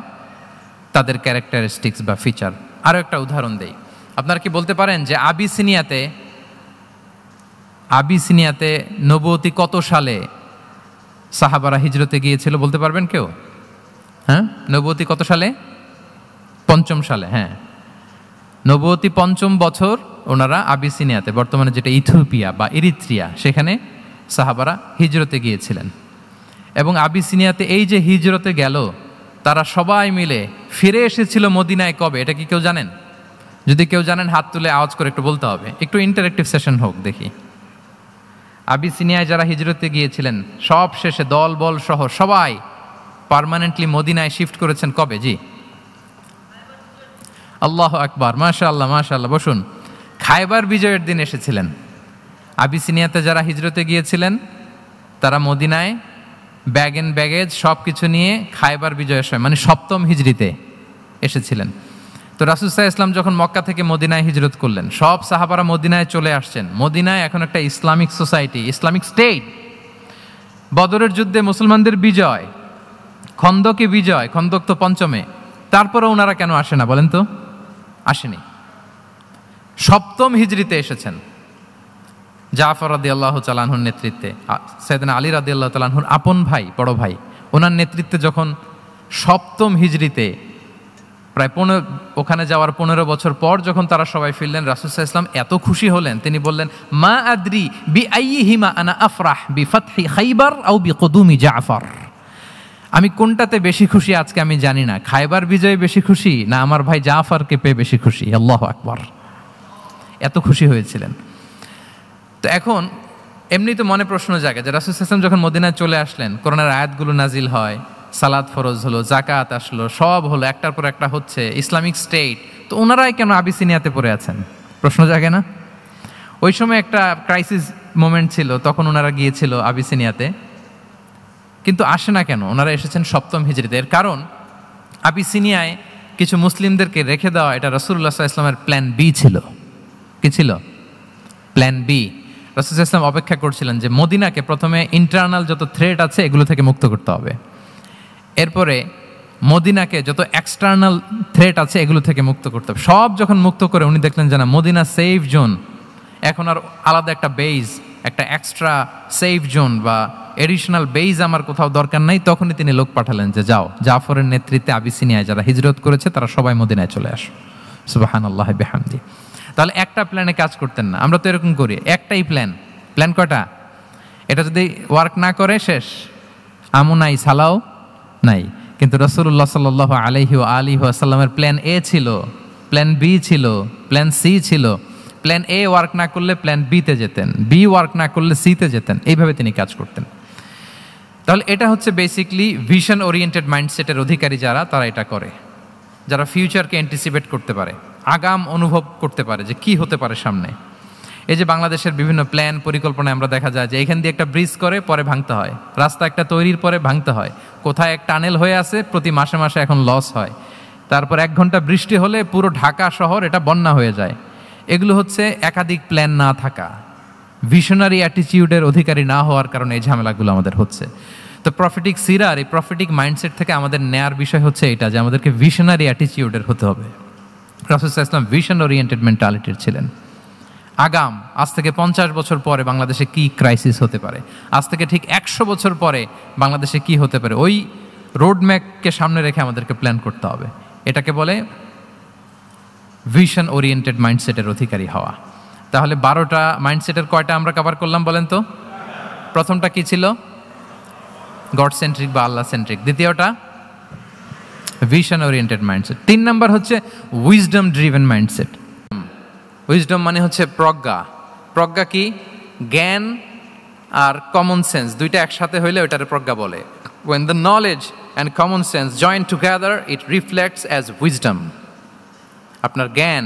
তাদের ক্যারেক্টারিস্টিক্স বা ফিচার। আরও একটা উদাহরণ দেই, আপনারা কি বলতে পারেন যে আবিসিনিয়াতে নবুয়তি কত সালে সাহাবারা হিজরতে গিয়েছিল বলতে পারবেন কেউ? হ্যাঁ, নবুয়তি কত সালে? 5ম সালে। হ্যাঁ, নবুয়তি 5ম বছর ওনারা আবিসিনিয়াতে, বর্তমানে যেটা ইথিওপিয়া বা ইরিত্রিয়া, সেখানে সাহাবারা হিজরতে গিয়েছিলেন। এবং আবিসিনিয়াতে এই যে হিজরতে গেল, তারা সবাই মিলে ফিরে এসেছিল মদিনায় কবে? এটা কি কেউ জানেন? যদি কেউ জানেন হাত তুলে আওয়াজ করে একটু বলতে হবে, একটু ইন্টারেক্টিভ সেশন হোক দেখি। আবিসিনিয়ায় যারা হিজরতে গিয়েছিলেন সব শেষে দল বল সহ সবাই পার্মানেন্টলি মদিনায় শিফট করেছেন কবে? জি, আল্লাহু আকবার, মাশাআল্লাহ মাশাআল্লাহ। বসুন। খায়বার বিজয়ের দিন এসেছিলেন। আবিসিনিয়াতে যারা হিজরতে গিয়েছিলেন তারা মদিনায় ব্যাগ এন্ড ব্যাগেজ সব কিছু নিয়ে খায়বার বিজয়ের সময়, মানে 7ম হিজরিতে এসেছিলেন। তো রাসূল সাল্লাল্লাহু আলাইহি ওয়াসাল্লাম যখন মক্কা থেকে মদিনায় হিজরত করলেন, সব সাহাবারা মদিনায় চলে আসছেন। মদিনায় এখন একটা ইসলামিক সোসাইটি, ইসলামিক স্টেট। বদরের যুদ্ধে মুসলমানদের বিজয়, খন্দকে বিজয়, খন্দক তো 5মে, তারপরে ওনারা কেন আসে না বলেন তো? আসেনি। 7ম হিজরিতে এসেছেন, জাফর রাদিয়াল্লাহু তাআলা আনহুর নেতৃত্বে, সাইয়েদনা আলী রাদিয়াল্লাহু তাআলা আনহুর আপন ভাই, বড় ভাই, ওনার নেতৃত্বে যখন 7ম হিজরিতে প্রায় ওখানে যাওয়ার 15 বছর পর যখন তারা সবাই ফিরলেন, রাসূল সাল্লাল্লাহু আলাইহি ওয়াসাল্লাম এত খুশি হলেন, তিনি বললেন, মা আদরি বি আইয়িহিমা আনা আফরাহ বি ফাতহি খাইবার আও বি কুদুমি জাফর। আমি কোনটাতে বেশি খুশি আজকে আমি জানি না, খায়বার বিজয়ে বেশি খুশি না আমার ভাই জাফরকে পেয়ে বেশি খুশি। আল্লাহু আকবার, এত খুশি হয়েছিলেন। তো এখন এমনি তো মনে প্রশ্ন জাগে যে রাসূল সাল্লাল্লাহু আলাইহি ওয়াসাল্লাম যখন মদিনায় চলে আসলেন, কোরআনের আয়াতগুলো নাজিল হয়, সালাত ফরজ হলো, জাকাত আসলো, সব হলো, একটার পর একটা হচ্ছে, ইসলামিক স্টেট, তো ওনারাই কেন আবিসিনিয়াতে পড়ে আছেন? প্রশ্ন জাগে না? ওই সময় একটা ক্রাইসিস মোমেন্ট ছিল, তখন ওনারা গিয়েছিল আবিসিনিয়াতে, কিন্তু আসে না কেন? ওনারা এসেছেন 7ম হিজরিতে। এর কারণ আবিসিনিয়ায় কিছু মুসলিমদেরকে রেখে দেওয়া, এটা রাসূলুল্লাহ সাল্লাল্লাহু আলাইহি ওয়াসাল্লামের প্ল্যান বি ছিল। কি ছিল? Plan B. রাসূল সাল্লাল্লাহু আলাইহি ওয়াসাল্লাম অপেক্ষা করছিলেন যে মদিনাকে প্রথমে ইন্টারনাল যত থ্রেট আছে এগুলো থেকে মুক্ত করতে হবে, এরপরে মদিনাকে যত এক্সটার্নাল থ্রেট আছে এগুলো থেকে মুক্ত করতে হবে। সব যখন মুক্ত করে উনি দেখলেন যে না, মদিনা সেফ জোন, এখন আর আলাদা একটা বেজ, একটা এক্সট্রা সেফ জোন বা এডিশনাল বেজ আমার কোথাও দরকার নাই। তখনই তিনি লোক পাঠালেন যে যাও, জাফরের নেতৃত্বে আবিসিনিয়ায় যারা হিজরত করেছে তারা সবাই মদিনায় চলে আসো। সুবহানাল্লাহ বিহামদি। তাহলে একটা প্ল্যানে কাজ করতেন না। আমরা তো এরকম করি, একটাই প্ল্যান। প্ল্যান কয়টা? এটা যদি ওয়ার্ক না করে শেষ, আমু নাই, সালাও নাই। কিন্তু রাসূলুল্লাহ সাল্লাল্লাহু আলাইহি ওয়া আলিহি ওয়াসাল্লামের প্ল্যান এ ছিল, প্ল্যান বি ছিল, প্ল্যান সি ছিল। প্ল্যান এ ওয়ার্ক না করলে প্ল্যান বিতে যেতেন, বি ওয়ার্ক না করলে সিতে যেতেন। এইভাবে তিনি কাজ করতেন। তাহলে এটা হচ্ছে বেসিকলি ভিশন ওরিয়েন্টেড মাইন্ডসেটের অধিকারী যারা, তারা এটা করে। যারা ফিউচারকে অ্যান্টিসিপেট করতে পারে, আগাম অনুভব করতে পারে যে কি হতে পারে সামনে। এই যে বাংলাদেশের বিভিন্ন প্ল্যান পরিকল্পনায় আমরা দেখা যায় যে এখান দিয়ে একটা ব্রিজ করে পরে ভাঙতে হয়, রাস্তা একটা তৈরির পরে ভাঙতে হয়, কোথায় এক টানেল হয়ে আছে প্রতি মাসে মাসে এখন লস হয়, তারপর 1 ঘন্টা বৃষ্টি হলে পুরো ঢাকা শহর এটা বন্যা হয়ে যায়। এগুলো হচ্ছে একাধিক প্ল্যান না থাকা, ভিশনারি অ্যাটিটিউডের অধিকারী না হওয়ার কারণে এই ঝামেলাগুলো আমাদের হচ্ছে। তো প্রফেটিক সিরার এই প্রফেটিক মাইন্ডসেট থেকে আমাদের নেয়ার বিষয় হচ্ছে এটা যে আমাদেরকে ভিশনারি অ্যাটিটিউডের হতে হবে। রাসূল সাল্লাল্লাহু আলাইহি ওয়াসাল্লাম ভিশন ওরিয়েন্টেড মেন্টালিটির ছিলেন। আগাম, আজ থেকে 50 বছর পরে বাংলাদেশে কি ক্রাইসিস হতে পারে, আজ থেকে ঠিক 100 বছর পরে বাংলাদেশে কি হতে পারে, ওই রোডম্যাপকে সামনে রেখে আমাদেরকে প্ল্যান করতে হবে। এটাকে বলে ভিশন ওরিয়েন্টেড মাইন্ডসেটের অধিকারী হওয়া। তাহলে 12টা মাইন্ডসেটের কয়টা আমরা কভার করলাম বলেন তো? প্রথমটা কি ছিল? গড সেন্ট্রিক বা আল্লাহ সেন্ট্রিক। দ্বিতীয়টা ভিশন ওরিয়েন্টেড মাইন্ডসেট। 3 নাম্বার হচ্ছে উইজডম ড্রিভেন মাইন্ডসেট। উইজডম মানে হচ্ছে প্রজ্ঞা। প্রজ্ঞা কি? জ্ঞান আর কমন সেন্স দুইটা একসাথে হইলে ওইটারে প্রজ্ঞা বলে। When the knowledge and common sense join together, it reflects as wisdom. আপনার জ্ঞান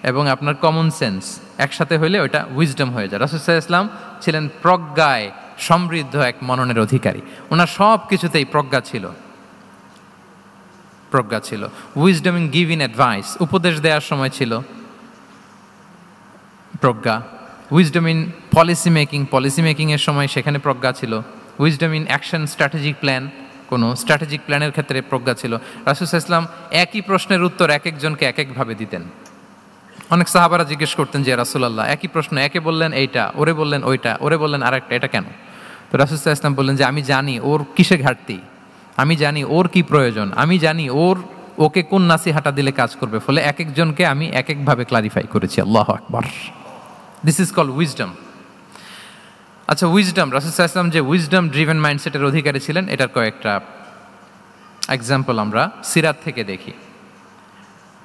এবং আপনার কমন সেন্স একসাথে হইলে ওইটা উইজডম হয়ে যায়। রাসূল সাল্লাল্লাহু আলাইহি ওয়াসাল্লাম ছিলেন প্রজ্ঞায় সমৃদ্ধ এক মননের অধিকারী। ওনার সব কিছুতেই প্রজ্ঞা ছিল, প্রজ্ঞা ছিল। উইজডম ইন গিভিং অ্যাডভাইস, উপদেশ দেওয়ার সময় ছিল প্রজ্ঞা। Wisdom in policy making, policy মেকিংয়ের সময় সেখানে প্রজ্ঞা ছিল। Wisdom in action strategic plan, কোনো স্ট্র্যাটেজিক প্ল্যানের ক্ষেত্রে প্রজ্ঞা ছিল। রাসূল সাল্লাল্লাহু আলাইহি ওয়াসাল্লাম একই প্রশ্নের উত্তর এক একজনকে এক একভাবে দিতেন। অনেক সাহাবারা জিজ্ঞেস করতেন যে রাসূলুল্লাহ একই প্রশ্ন, একে বললেন এইটা, ওরে বললেন ওইটা, ওরে বললেন আরেকটা, এটা কেন? তো রাসূল সাল্লাল্লাহু আলাইহি ওয়াসাল্লাম বললেন যে আমি জানি ওর কিসে ঘাটতি, আমি জানি ওর কি প্রয়োজন, আমি জানি ওকে কোন নাসিহাটা দিলে কাজ করবে, ফলে এক একজনকে আমি এক একভাবে ক্লারিফাই করেছি। আল্লাহু আকবার। This is called wisdom. আচ্ছা, উইজডম, রাসূল সাল্লাল্লাহু আলাইহি ওয়াসাল্লাম যে উইজডম ড্রিভেন মাইন্ডসেটের অধিকারী ছিলেন, এটার কয়েকটা এক্সাম্পল আমরা সিরাত থেকে দেখি।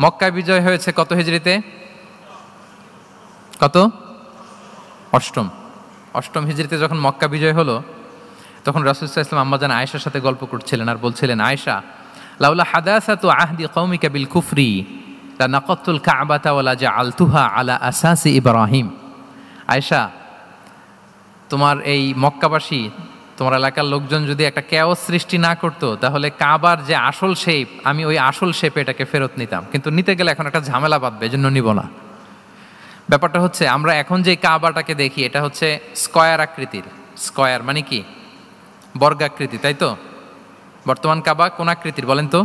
মক্কায় বিজয় হয়েছে কত হিজরিতে? কত? অষ্টম হিজরিতে যখন মক্কা বিজয় হলো, তখন রাসূল সাল্লাল্লাহু আলাইহি ওয়াসাল্লাম আম্মাজান আয়েশার সাথে গল্প করছিলেন আর বলছিলেন, আয়েশা, লাউলা হাদাসাতু আহদি কওমিকা বিল কুফরি লা নাকাতুল কাবাতা ওয়া লা জাআলতুহা আলা আসাসি ইব্রাহিম। আয়েশা, তোমার এই মক্কাবাসী, তোমার এলাকার লোকজন যদি একটা কেওস সৃষ্টি না করতো, তাহলে কাবার যে আসল শেপ, আমি ওই আসল শেপে এটাকে ফেরত নিতাম, কিন্তু নিতে গেলে এখন একটা ঝামেলা বাঁধবে, এজন্য নিব না। ব্যাপারটা হচ্ছে আমরা এখন যে কাবাটাকে দেখি এটা হচ্ছে স্কয়ার আকৃতির। স্কয়ার মানে কি? বর্গাকৃতি, তাই তো? বর্তমান কাবা কোন আকৃতির বলেন তো?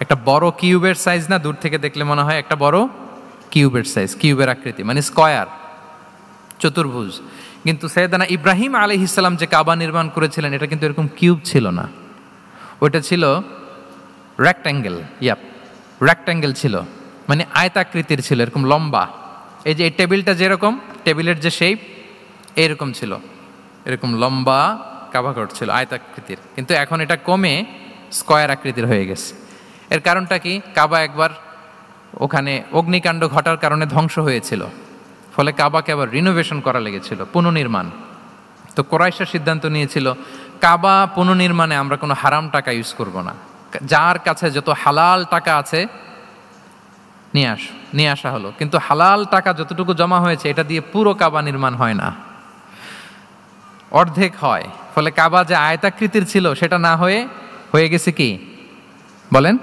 একটা বড় কিউবের সাইজ না? দূর থেকে দেখলে মনে হয় একটা বড় কিউবের সাইজ, কিউবের আকৃতি মানে স্কয়ার, চতুর্ভুজ। কিন্তু সাইয়েদনা ইব্রাহিম আলাইহিস সালাম যে কাবা নির্মাণ করেছিলেন এটা কিন্তু এরকম কিউব ছিল না, ওটা ছিল রেক্ট্যাঙ্গেল। রেক্ট্যাঙ্গেল ছিল, মানে আয়তাকৃতির ছিল, এরকম লম্বা। এই যে এই টেবিলটা যেরকম, টেবিলের যে শেপ এইরকম ছিল, এরকম লম্বা কাবাঘর ছিল আয়তাকৃতির। কিন্তু এখন এটা কমে স্কয়ার আকৃতির হয়ে গেছে। এর কারণটা কি? কাবা একবার ওখানে অগ্নিকাণ্ড ঘটার কারণে ধ্বংস হয়েছিল, ফলে কাবাকে আবার রিনোভেশন করা লেগেছিল, পুনর্নির্মাণ। তো কুরাইশরা সিদ্ধান্ত নিয়েছিল কাবা পুনর্নির্মাণে আমরা কোনো হারাম টাকা ইউজ করব না, যার কাছে যত হালাল টাকা আছে নিয়ে আসা হলো। কিন্তু হালাল টাকা যতটুকু জমা হয়েছে এটা দিয়ে পুরো কাবা নির্মাণ হয় না, অর্ধেক হয়। ফলে কাবা যে আয়তাকৃতির ছিল সেটা না হয়ে গেছে কি বলেন?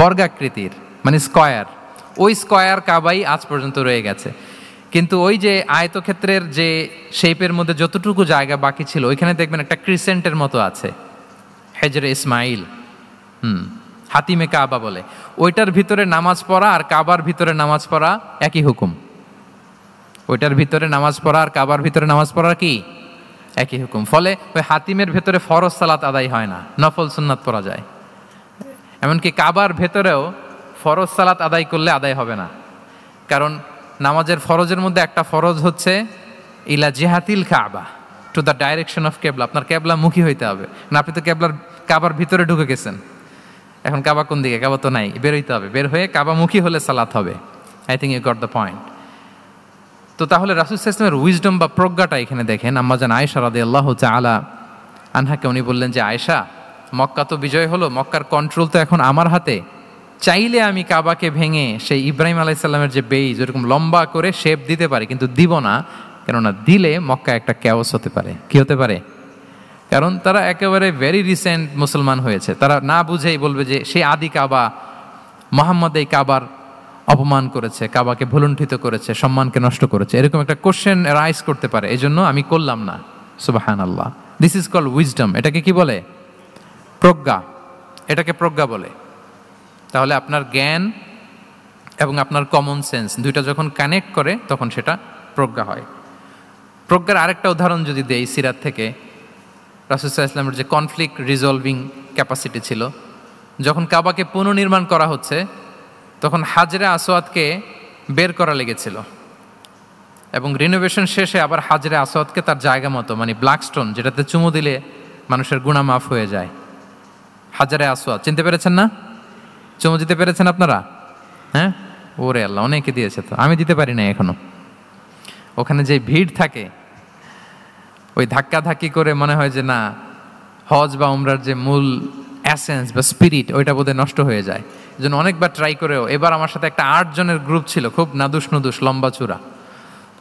বর্গাকৃতির, মানে স্কয়ার। ওই স্কয়ার কাবাই আজ পর্যন্ত রয়ে গেছে। কিন্তু ওই যে আয়তক্ষেত্রের যে শেপের মধ্যে যতটুকু জায়গা বাকি ছিল, ওইখানে দেখবেন একটা ক্রিসেন্টের মতো আছে, হেজরে ইসমাইল, হাতিমে কাবা বলে। ওইটার ভিতরে নামাজ পড়া আর কাবার ভিতরে নামাজ পড়া একই হুকুম, ওইটার ভিতরে নামাজ পড়া আর কাবার ভিতরে নামাজ পড়ার কি একই হুকুম। ফলে ওই হাতিমের ভেতরে ফরজ সালাত আদায় হয় না, নফল সুন্নাত পড়া যায়। এমনকি কাবার ভেতরেও ফরজ সালাত আদায় করলে আদায় হবে না, কারণ নামাজের ফরজের মধ্যে একটা ফরজ হচ্ছে ইলা জিহাতিল কাবা, টু দ্য ডাইরেকশন অফ কেবলা। আপনার কেবলা মুখী হইতে হবে না, আপনি তো কাবার ভিতরে ঢুকে গেছেন, এখন কাবা কোন দিকে? কাবা তো নাই, বের হইতে হবে, বের হয়ে কাবামুখী হলে সালাত হবে। I think you got the point. তো তাহলে রাসূল সাল্লাল্লাহু আলাইহি ওয়াসাল্লামের উইজডম বা প্রজ্ঞাটা এখানে দেখেন। আম্মাজান আয়েশা রাদিয়াল্লাহু তাআলা আনহাকে উনি বললেন যে, আয়েশা, মক্কা তো বিজয় হলো, মক্কার কন্ট্রোল তো এখন আমার হাতে, চাইলে আমি কাবাকে ভেঙে সেই ইব্রাহিম আলাইহিস সালামের যে বেইজ ওরকম লম্বা করে শেপ দিতে পারি, কিন্তু দিব না, কেননা দিলে মক্কা একটা ক্যাওস হতে পারে। কি হতে পারে? কারণ তারা একেবারে ভেরি রিসেন্ট মুসলমান হয়েছে, তারা না বুঝেই বলবে যে সেই আদি কাবা, মুহাম্মদ এই কাবার অপমান করেছে, কাবাকে ভুলুণ্ঠিত করেছে, সম্মানকে নষ্ট করেছে, এরকম একটা কোশ্চেন রাইজ করতে পারে। এই জন্য আমি করলাম না। সুবহানাল্লাহ, দিস ইজ কল্ড উইজডম। এটাকে কি বলে? প্রজ্ঞা। এটাকে প্রজ্ঞা বলে। তাহলে আপনার জ্ঞান এবং আপনার কমন সেন্স দুইটা যখন কানেক্ট করে তখন সেটা প্রজ্ঞা হয়। প্রজ্ঞার আরেকটা উদাহরণ যদি দেই সিরাত থেকে, রাসূল সাল্লাল্লাহু আলাইহি ওয়াসাল্লামের যে কনফ্লিক্ট রিজলভিং ক্যাপাসিটি ছিল, যখন কাবাকে পুনর্নির্মাণ করা হচ্ছে তখন হাজরে আসওয়াদকে বের করা লেগেছিল, এবং রিনোভেশন শেষে আবার হাজরে আসওয়াদকে তার জায়গা মতো, মানে ব্ল্যাক স্টোন যেটাতে চুমু দিলে মানুষের গুনাহ মাফ হয়ে যায়, হাজরে আসওয়াদ চিনতে পেরেছেন না? চুমু দিতে পেরেছেন আপনারা? হ্যাঁ, ওরে আল্লাহ, অনেকে দিয়েছে, তো আমি দিতে পারি না এখনো। ওখানে যে ভিড় থাকে, ওই ধাক্কা ধাক্কি করে মনে হয় যে না, হজ বা উমরার যে মূল অ্যাসেন্স বা স্পিরিট ওইটা বোধহয় নষ্ট হয়ে যায়। এই জন্য অনেকবার ট্রাই করেও, এবার আমার সাথে একটা 8 জনের গ্রুপ ছিল, খুব নাদুস নুদুস লম্বা চূড়া,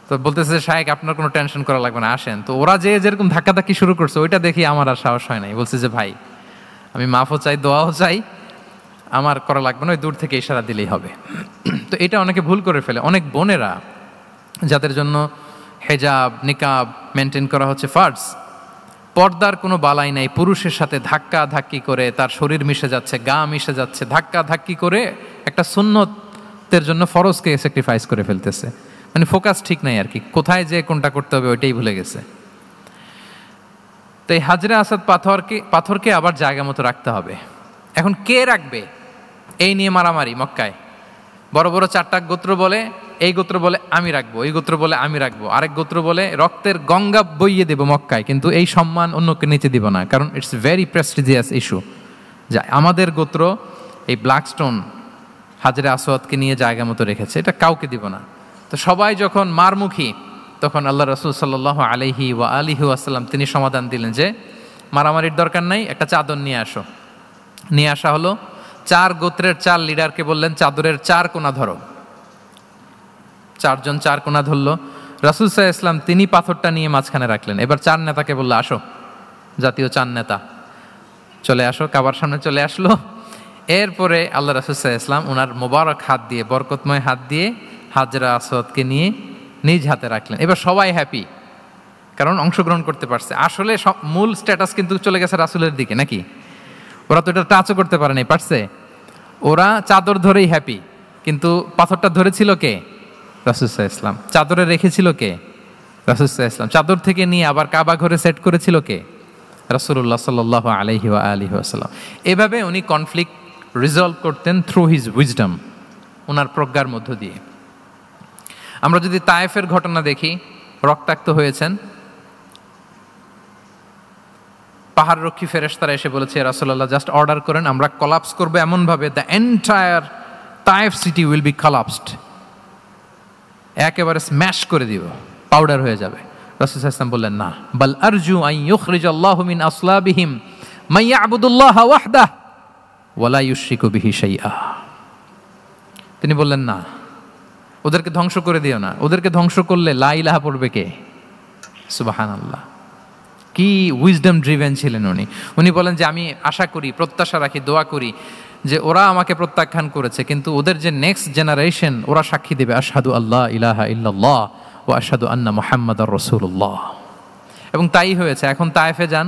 তো বলতেছে শায়েক আপনার কোনো টেনশন করা লাগবে না, আসেন। তো ওরা যে যেরকম ধাক্কা ধাক্কি শুরু করছে ওইটা দেখি আমার আর সাহস হয় নাই। বলছে যে ভাই, আমি মাফও চাই, দোয়াও চাই, আমার করা লাগবে না, ওই দূর থেকে ইশারা দিলেই হবে। তো এটা অনেকে ভুল করে ফেলে। অনেক বোনেরা যাদের জন্য হেজাব নিকাব মেনটেন করা হচ্ছে ফার্জ, পর্দার কোনো বালাই নাই, পুরুষের সাথে ধাক্কা ধাক্কি করে তার শরীর মিশে যাচ্ছে, গা মিশে যাচ্ছে, ধাক্কা ধাক্কি করে একটা সুন্নতের জন্য ফরজকে স্যাক্রিফাইস করে ফেলতেছে। মানে ফোকাস ঠিক নাই আর কি, কোথায় যে কোনটা করতে হবে ওইটাই ভুলে গেছে। তো এই হাজরে আসাদ পাথরকে আবার জায়গা মতো রাখতে হবে। এখন কে রাখবে এই নিয়ে মারামারি মক্কায়। বড় বড় 4টা গোত্র বলে, এই গোত্র বলে আমি রাখবো, এই গোত্র বলে আমি রাখবো, আরেক গোত্র বলে রক্তের গঙ্গা বইয়ে দেব মক্কায়, কিন্তু এই সম্মান অন্যকে নিতে দিব না, কারণ ইটস ভেরি প্রেস্টিজিয়াস ইস্যু। যে আমাদের গোত্র এই ব্ল্যাক স্টোন হাজরে আসওয়াদকে নিয়ে জায়গা মতো রেখেছে, এটা কাউকে দিব না। তো সবাই যখন মারমুখী, তখন আল্লাহ রাসূল সাল্লাল্লাহু আলাইহি ওয়া আলিহি ওয়াসাল্লাম তিনি সমাধান দিলেন যে মারামারির দরকার নাই, একটা চাদর নিয়ে আসো। নিয়ে আসা হলো। 4 গোত্রের 4 লিডারকে বললেন চাদরের 4 কোণা ধরো। 4 জন 4 কোণা ধরলো। রাসূল সাল্লাল্লাহু আলাইহি ওয়াসাল্লাম তিনি পাথরটা নিয়ে মাঝখানে রাখলেন। এবার 4 নেতাকে বললো আসো, জাতীয় 4 নেতা চলে আসো, কাবার সামনে চলে আসলো। এরপরে আল্লাহ রাসূল সাল্লাল্লাহু আলাইহি ওয়াসাল্লাম ওনার মোবারক হাত দিয়ে, বরকতময় হাত দিয়ে হাজরা আসওয়াদকে নিয়ে নিজ হাতে রাখলেন। এবার সবাই হ্যাপি, কারণ অংশগ্রহণ করতে পারছে। আসলে মূল স্ট্যাটাস কিন্তু চলে গেছে রাসূলের দিকে, নাকি? ওরা তো এটা টাচও করতে পারে নাই, পারছে? ওরা চাদর ধরেই হ্যাপি, কিন্তু পাথরটা ধরেছিল কে? রাসূল সাল্লাল্লাহু আলাইহি ওয়াসাল্লাম। চাদরে রেখেছিল কে? রাসূল সাল্লাল্লাহু আলাইহি ওয়াসাল্লাম। চাদর থেকে নিয়ে আবার কাবা ঘরে সেট করেছিল কে? রাসূলুল্লাহ সাল্লাল্লাহু আলাইহি ওয়া আলিহি ওয়াসাল্লাম। এভাবে উনি কনফ্লিক্ট রিজলভ করতেন থ্রু হিজ উইজডম, ওনার প্রজ্ঞার মধ্য দিয়ে। আমরা যদি তায়েফের ঘটনা দেখি, রক্তাক্ত হয়েছেন, পাহাড়রক্ষী ফেরেশতারা এসে বলেছে রাসূলুল্লাহ জাস্ট অর্ডার করেন, আমরা কলাপস করবো এমনভাবে the entire Taif city will be collapsed, একেবারে স্ম্যাশ করে দিব, পাউডার হয়ে যাবে। রাসূল সাল্লাল্লাহু আলাইহি ওয়াসাল্লাম বললেন না, বাল আরজু আন ইউখরিজাল্লাহু মিন আসলাবিহিম মান ইয়াবুদুল্লাহা ওয়াহদাহু ওয়া লা ইউশরিকু বিহি শাইআ। তিনি বললেন না, ওদেরকে ধ্বংস করে দিও না, ওদেরকে ধ্বংস করলে লা ইলাহা পড়বে কে? সুবহানাল্লাহ। কি উইজডম ড্রিভেন ছিলেন উনি। উনি বলেন যে আমি আশা করি, প্রত্যাশা রাখি, দোয়া করি যে ওরা আমাকে প্রত্যাখ্যান করেছে, কিন্তু ওদের যে নেক্সট জেনারেশন ওরা সাক্ষী দেবে আশহাদু আল্লাহ ইলাহা ইল্লাল্লাহ ওয়া আশহাদু আন্না মুহাম্মাদার রাসূলুল্লাহ। এবং তাই হয়েছে। এখন তায়েফে যান,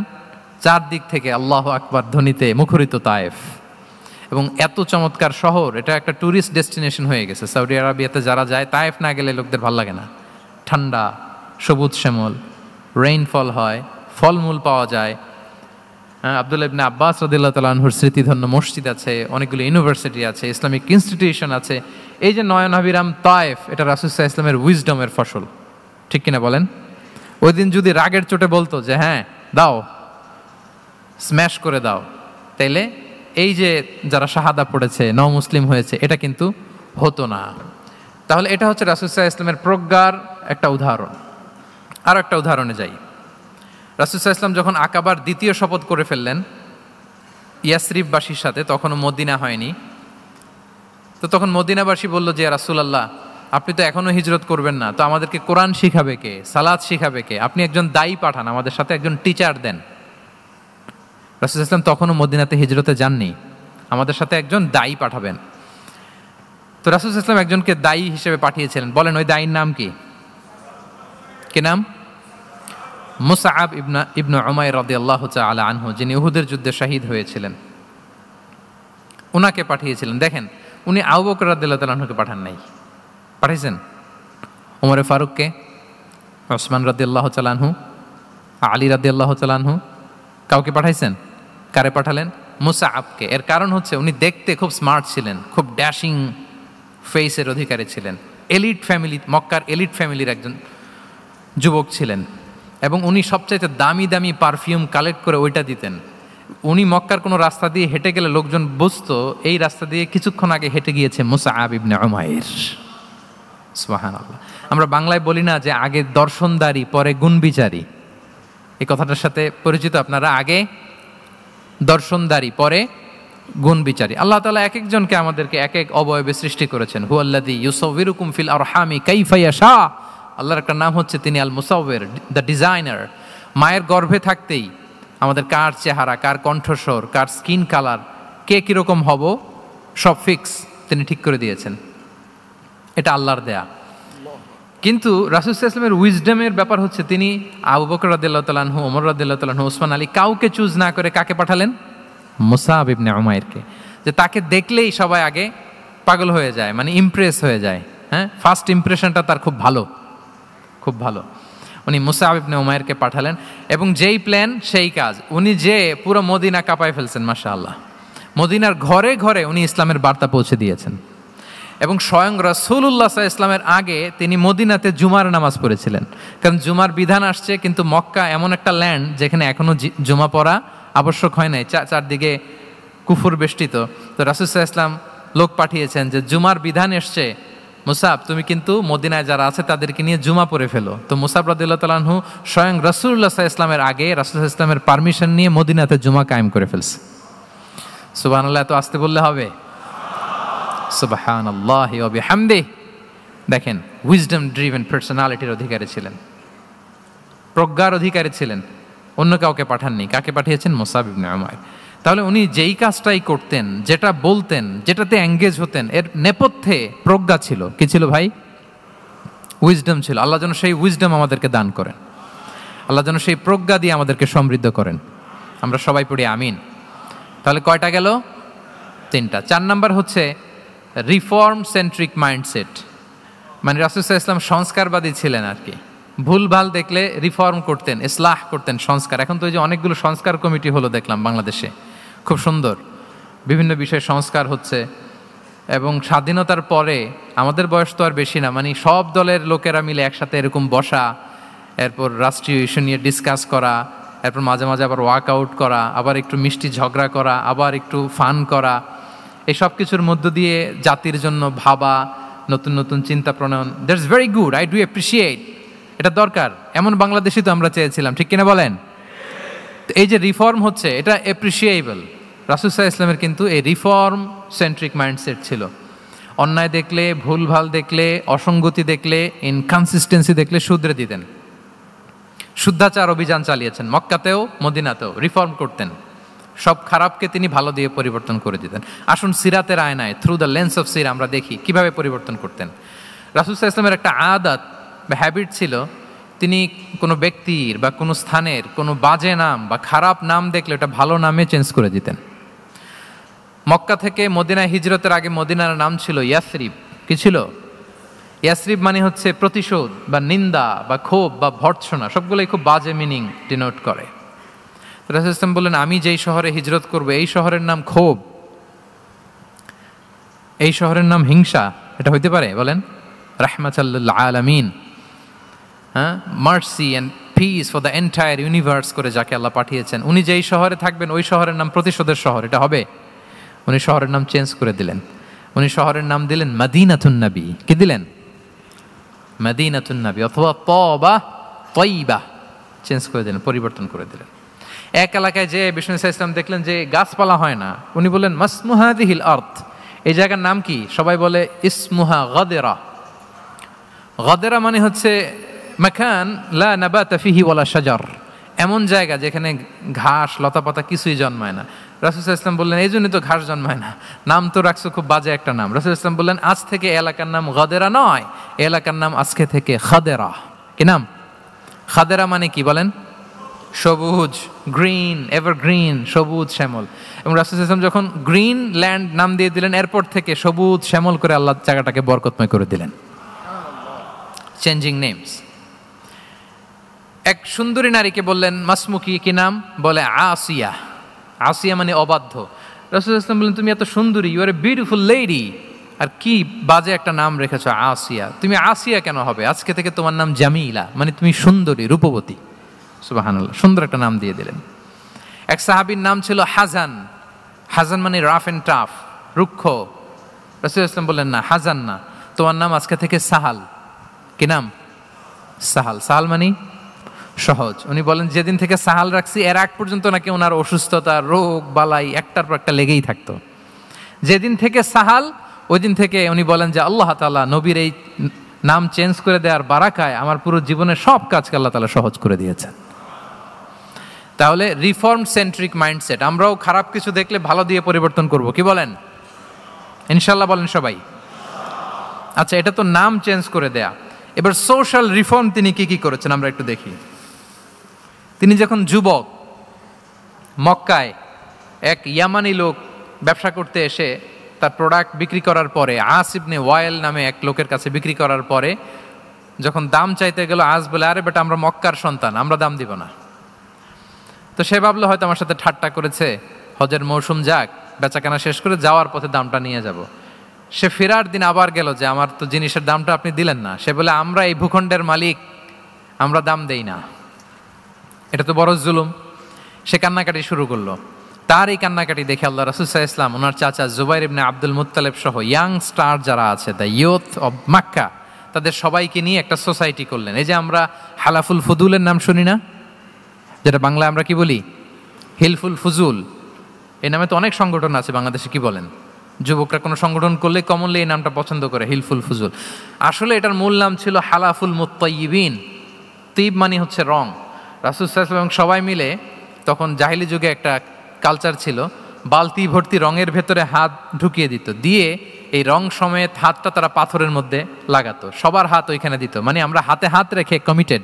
4 দিক থেকে আল্লাহু আকবার ধ্বনিতে মুখরিত তায়েফ, এবং এত চমৎকার শহর, এটা একটা ট্যুরিস্ট ডেস্টিনেশন হয়ে গেছে। সৌদি আরবিয়াতে যারা যায়, তায়েফ না গেলে লোকদের ভালো লাগে না, ঠান্ডা, সবুজ শ্যামল, রেইনফল হয়, ফলমূল পাওয়া যায়। আব্দুল্লাহ ইবনে আব্বাস রাদিয়াল্লাহু তাআলা আনহুর স্মৃতিধন্য মসজিদ আছে, অনেকগুলো ইউনিভার্সিটি আছে, ইসলামিক ইনস্টিটিউশন আছে। এই যে নয়নাভিরাম তায়েফ, এটা রাসূল সাল্লাল্লাহু আলাইহি ওয়াসাল্লামের উইজডমের ফসল, ঠিক কিনা বলেন? ওই দিন যদি রাগের চোটে বলতো যে হ্যাঁ দাও, স্ম্যাশ করে দাও, তাইলে এই যে যারা শাহাদা পড়েছে, নও মুসলিম হয়েছে, এটা কিন্তু হতো না। তাহলে এটা হচ্ছে রাসূল সাল্লাল্লাহু আলাইহি ওয়াসাল্লামের প্রজ্ঞার একটা উদাহরণ। আরও একটা উদাহরণে যাই। রাসূল সাল্লাল্লাহু আলাইহি ওয়াসাল্লাম যখন আকাবার দ্বিতীয় শপথ করে ফেললেন ইয়াসরিববাসীর সাথে, তখনও মদিনা হয়নি, তো তখন মদিনাবাসী বলল যে রাসূলুল্লাহ, আপনি তো এখনো হিজরত করবেন না, তো আমাদেরকে কোরআন শিখাবে কে, সালাত শিখাবে কে? আপনি একজন দায়ী পাঠান, আমাদের সাথে একজন টিচার দেন। রাসূল সাল্লাল্লাহু আলাইহি ওয়াসাল্লাম তখনও মদিনাতে হিজরতে যাননি, আমাদের সাথে একজন দায়ী পাঠাবেন। তো রাসূল সাল্লাল্লাহু আলাইহি ওয়াসাল্লাম একজনকে দায়ী হিসেবে পাঠিয়েছিলেন। বলেন ওই দায়ীর নাম কি? কি নাম? মুসআব ইবনে উমাইর রাদিয়াল্লাহু তাআলা আনহু, যিনি উহুদের যুদ্ধে শহীদ হয়েছিলেন, উনাকে পাঠিয়েছিলেন। দেখেন, উনি আবু বকর রাদিয়াল্লাহু তাআলা আনহুকে পাঠান নাই, পাঠিয়েছেন ওমর ফারুককে, ওসমান রাদিয়াল্লাহু তাআলা আনহু, আলী রাদিয়াল্লাহু তাআলা আনহু, কাউকে পাঠাইছেন? কারে পাঠালেন? মুসআবকে। এর কারণ হচ্ছে উনি দেখতে খুব স্মার্ট ছিলেন, খুব ড্যাশিং ফেসের অধিকারী ছিলেন, এলিট ফ্যামিলি, মক্কার এলিট ফ্যামিলির একজন যুবক ছিলেন, এবং উনি সবচাইতে দামি দামি পারফিউম কালেক্ট করে ওইটা দিতেন। উনি মক্কার কোনো রাস্তা দিয়ে হেঁটে গেলে লোকজন বুঝতো এই রাস্তা দিয়ে কিছুক্ষণ আগে হেঁটে গিয়েছে মুসআব ইবনে উমাইর। সুবহানাল্লাহ। আমরা বাংলায় বলি না যে আগে দর্শনদারি পরে গুণবিচারী? এই কথাটার সাথে পরিচিত আপনারা? আগে দর্শনদারি পরে গুণবিচারী। আল্লাহ তাআলা এক একজনকে আমাদেরকে এক এক অবয়বে সৃষ্টি করেছেন। হুয়াল্লাযী ইউসাউবিরুকুম ফিল আরহামি কাইফা ইয়াশা। আল্লাহর একটা নাম হচ্ছে তিনি আল মুসাউবির, দ্য ডিজাইনার। মায়ের গর্ভে থাকতেই আমাদের কার চেহারা, কার কণ্ঠস্বর, কার স্কিন কালার, কে কীরকম হব, সব ফিক্স তিনি ঠিক করে দিয়েছেন। এটা আল্লাহর দেয়া। কিন্তু রাসূল সাল্লাল্লাহু আলাইহি ওয়াসাল্লামের উইজডমের ব্যাপার হচ্ছে তিনি আবু বকর রাদিয়াল্লাহু তাআলা আনহু, ওমর রাদিয়াল্লাহু তাআলা আনহু, ওসমান আলী, কাউকে চুজ না করে কাকে পাঠালেন? মুসআব ইবনে উমাইরকে। যে তাকে দেখলেই সবাই আগে পাগল হয়ে যায়, মানে ইমপ্রেস হয়ে যায়। হ্যাঁ, ফার্স্ট ইমপ্রেশনটা তার খুব ভালো, খুব ভালো। উনি মুসআব ইবনে উমাইরকে পাঠালেন, এবং যেই প্ল্যান সেই কাজ। উনি যে পুরো মদিনা কাঁপায় ফেলছেন, মাশাআল্লাহ। মদিনার ঘরে ঘরে উনি ইসলামের বার্তা পৌঁছে দিয়েছেন, এবং স্বয়ং রাসূলুল্লাহ সাল্লাল্লাহু আলাইহি ওয়াসাল্লামের আগে তিনি মদিনাতে জুমার নামাজ পড়েছিলেন। কারণ জুমার বিধান আসছে, কিন্তু মক্কা এমন একটা ল্যান্ড যেখানে এখনো জুমা পড়া আবশ্যক হয় নাই, চারদিকে কুফর বেষ্টিত। তো রাসূল সাল্লাল্লাহু আলাইহি ওয়াসাল্লাম লোক পাঠিয়েছেন যে জুমার বিধান এসছে, মুসাব তুমি কিন্তু মদিনায় যারা আছে তাদেরকে নিয়ে জুমা পড়ে ফেলো। তো মুসাব রাদিয়াল্লাহু তাআলা আনহু স্বয়ং রাসূলুল্লাহ সাল্লাল্লাহু আলাইহি ওয়াসাল্লামের আগে রাসূল সাল্লাল্লাহু আলাইহি ওয়াসাল্লামের পারমিশন নিয়ে মদিনাতে জুমা কায়েম করে ফেলছে। সুবহানাল্লাহ। এত আসতে বললে হবে? সুবহানাল্লাহি ওয়া বিহামদিহি। দেখেন, উইজডম ড্রিভেন পার্সোনালিটির অধিকারী ছিলেন, প্রজ্ঞার অধিকারী ছিলেন, অন্য কাউকে পাঠাননি। কাকে পাঠিয়েছেন? মুসআব ইবনে উমাইর। তাহলে উনি যেই কাজটাই করতেন, যেটা বলতেন, যেটাতে এঙ্গেজ হতেন, এর নেপথ্যে প্রজ্ঞা ছিল। কি ছিল ভাই? উইজডম ছিল। আল্লাহ যেন সেই উইজডম আমাদেরকে দান করেন, আল্লাহ যেন সেই প্রজ্ঞা দিয়ে আমাদেরকে সমৃদ্ধ করেন। আমরা সবাই পড়ি আমিন। তাহলে কয়টা গেল? 3টা। 4 নাম্বার হচ্ছে রিফর্ম সেন্ট্রিক মাইন্ডসেট। মানে রাসূল সাল্লাল্লাহু আলাইহি ওয়াসাল্লাম সংস্কারবাদী ছিলেন আর কি। ভুলভাল দেখলে রিফর্ম করতেন, ইসলাহ করতেন, সংস্কার। এখন তো ওই যে অনেকগুলো সংস্কার কমিটি হলো দেখলাম বাংলাদেশে, খুব সুন্দর, বিভিন্ন বিষয়ে সংস্কার হচ্ছে। এবং স্বাধীনতার পরে আমাদের বয়স তো আর বেশি না, মানে সব দলের লোকেরা মিলে একসাথে এরকম বসা, এরপর রাষ্ট্রীয় ইস্যু নিয়ে ডিসকাস করা, এরপর মাঝে মাঝে আবার ওয়ার্কআউট করা, আবার একটু মিষ্টি ঝগড়া করা, আবার একটু ফান করা, এই সব কিছুর মধ্য দিয়ে জাতির জন্য ভাবা, নতুন নতুন চিন্তা প্রণয়ন। That's very good, I do appreciate. এটা দরকার। এমন বাংলাদেশই তো আমরা চেয়েছিলাম, ঠিক কিনা বলেন? এই যে রিফর্ম হচ্ছে, এটা অ্যাপ্রিসিয়েবল। রাসূল সাল্লাল্লাহু আলাইহি ওয়াসাল্লামের কিন্তু এই রিফর্ম সেন্ট্রিক মাইন্ডসেট ছিল। অন্যায় দেখলে, ভুলভাল দেখলে, অসঙ্গতি দেখলে, ইনকনসিস্টেন্সি দেখলে শুধরে দিতেন। শুদ্ধাচার অভিযান চালিয়েছেন মক্কাতেও মদিনাতেও, রিফর্ম করতেন। সব খারাপকে তিনি ভালো দিয়ে পরিবর্তন করে দিতেন। আসুন সিরাতের আয়নায়, থ্রু দ্য লেন্স অফ সিরা, আমরা দেখি কিভাবে পরিবর্তন করতেন। রাসূল সাল্লাল্লাহু আলাইহি ওয়াসাল্লামের একটা আদত বা হ্যাবিট ছিল, তিনি কোনো ব্যক্তির বা কোনো স্থানের কোনো বাজে নাম বা খারাপ নাম দেখলে ওটা ভালো নামে চেঞ্জ করে দিতেন। মক্কা থেকে মদিনায় হিজরতের আগে মদিনার নাম ছিল ইয়াসরিব। কি ছিল? ইয়াসরিব মানে হচ্ছে প্রতিশোধ বা নিন্দা বা ক্ষোভ বা ভর্ৎসনা, সবগুলোই খুব বাজে মিনিং ডিনোট করে। রাসূল ইসলাম বললেন, আমি যেই শহরে হিজরত করব এই শহরের নাম ক্ষোভ, এই শহরের নাম হিংসা, এটা হইতে পারে বলেন? রাহমাতাল লিল আলামিন, হ্যাঁ, mercy and peace for the entire universe করে যাকে আল্লাহ পাঠিয়েছেন, উনি যেই শহরে থাকবেন ওই শহরের নাম প্রতিশোধের শহর, এটা হবে? উনি শহরের নাম চেঞ্জ করে দিলেন। উনি শহরের নাম দিলেন মদিনাতুন নবী। কি দিলেন? মদিনাতুন নবী, অথবা তবা তয়্যিবা, চেঞ্জ করে দিলেন, পরিবর্তন করে দিলেন। এক এলাকায় যে বিষ্ণু ইসলাম দেখলেন যে গাছপালা হয় না, উনি বললেন মাসমু হাযিহিল আরদ, এই জায়গার নাম কি? সবাই বলে ইসমুহা গাদেরা। গাদেরা মানে হচ্ছে মাকান লা নাবাতা ফিহি ওয়ালা শাজার, এমন জায়গা যেখানে ঘাস লতাপাতা কিছুই জন্মায় না। রাসূল সাল্লাল্লাহু আলাইহি ওয়াসাল্লাম বললেন, এই জন্যই তো ঘাস জন্মায় না, নাম তো রাখছো খুব বাজে একটা নাম। রাসূল সাল্লাল্লাহু আলাইহি ওয়াসাল্লাম বললেন, আজ থেকে এলাকার নাম গাদেরা নয়, এলাকার নাম আজকে থেকে খাদেরা। কি নাম? খাদেরা মানে কি বলেন? সবুজ, গ্রিন, এভারগ্রিন, সবুজ শ্যামল। এবং রাসূল সাল্লাল্লাহু আলাইহি ওয়াসাল্লাম যখন গ্রিন ল্যান্ড নাম দিয়ে দিলেন, এরপর থেকে সবুজ শ্যামল করে আল্লাহ জায়গাটাকে বরকতময় করে দিলেন। Changing names. এক সুন্দরী নারীকে বললেন মাসমুকি, কি নাম? বলে আসিয়া। আসিয়া মানে অবাধ্য। রাসূল সাল্লাল্লাহু আলাইহি ওয়াসাল্লাম বললেন, তুমি এত সুন্দরী, you are a beautiful lady, আর কি বাজে একটা নাম রেখেছো আসিয়া। তুমি আসিয়া কেন হবে? আজকে থেকে তোমার নাম জামিলা, মানে তুমি সুন্দরী, রূপবতী। সুবহানাল্লাহ, সুন্দর একটা নাম দিয়ে দিলেন। এক সাহাবীর নাম ছিল হাজান। হাজান মানে রাফ এন্ড টাফ, রুক্ষ। রাসূল সাল্লাল্লাহু আলাইহি ওয়াসাল্লাম বললেন, না, হাজান না, তোমার নাম আজকে থেকে সাহাল। কি নাম? সাহাল। সাহাল মানে সহজ। উনি বলেন, যেদিন থেকে সাহাল রাখছি এর আগ পর্যন্ত নাকি ওনার অসুস্থতা, রোগ বালাই একটার পর একটা লেগেই থাকতো। যেদিন থেকে সাহাল, ওই দিন থেকে উনি বলেন যে আল্লাহ তাআলা নবীর এই নাম চেঞ্জ করে দেওয়ার বারাকায় আমার পুরো জীবনের সব কাজকে আল্লাহ তাআলা সহজ করে দিয়েছেন। তাহলে রিফর্ম সেন্ট্রিক মাইন্ডসেট, আমরাও খারাপ কিছু দেখলে ভালো দিয়ে পরিবর্তন করব। কি বলেন? ইনশাআল্লাহ বলেন সবাই। আচ্ছা, এটা তো নাম চেঞ্জ করে দেয়া। এবার সোশ্যাল রিফর্ম তিনি কি কি করেছেন আমরা একটু দেখি। তিনি যখন যুবক, মক্কায় এক ইয়ামানি লোক ব্যবসা করতে এসে তার প্রোডাক্ট বিক্রি করার পরে, আস ইবনে ওয়াইল নামে এক লোকের কাছে বিক্রি করার পরে যখন দাম চাইতে গেল, আস বলে, আরে বেটা, আমরা মক্কার সন্তান, আমরা দাম দিব না। তো সে ভাবলো হয়তো আমার সাথে ঠাট্টা করেছে, হজের মৌসুম যাক, বেচাকেনা শেষ করে যাওয়ার পথে দামটা নিয়ে যাব। সে ফেরার দিন আবার গেল যে আমার তো জিনিসের দামটা আপনি দিলেন না। সে বলে, আমরা এই ভূখণ্ডের মালিক, আমরা দাম দেই না। এটা তো বড় জুলুম। সে কান্নাকাটি শুরু করলো। তার এই কান্নাকাটি দেখে আল্লাহ রাসূল সাল্লাল্লাহু আলাইহি ওয়াসাল্লাম ওনার চাচা জুবাইর ইবনে আব্দুল মুত্তালিব সহ ইয়াং স্টার যারা আছে, দ্য ইয়ুথ অব মক্কা, তাদের সবাইকে নিয়ে একটা সোসাইটি করলেন। এই যে আমরা হালাফুল ফুদুলের নাম শুনি না, যেটা বাংলায় আমরা কি বলি? হিলফুল ফুজুল। এই নামে তো অনেক সংগঠন আছে বাংলাদেশে। কি বলেন? যুবকরা কোনো সংগঠন করলে কমনলি এই নামটা পছন্দ করে, হিলফুল ফুজুল। আসলে এটার মূল নাম ছিল হালাফুল মুত্তাইয়িবিন। তিব মানে হচ্ছে রং। রাসূল সাল্লাল্লাহু আলাইহি ওয়াসাল্লাম সবাই মিলে, তখন জাহিলি যুগে একটা কালচার ছিল, বালতি ভর্তি রঙের ভেতরে হাত ঢুকিয়ে দিত, দিয়ে এই রং সমেত হাতটা তারা পাথরের মধ্যে লাগাতো, সবার হাত ওইখানে দিত। মানে আমরা হাতে হাত রেখে কমিটেড,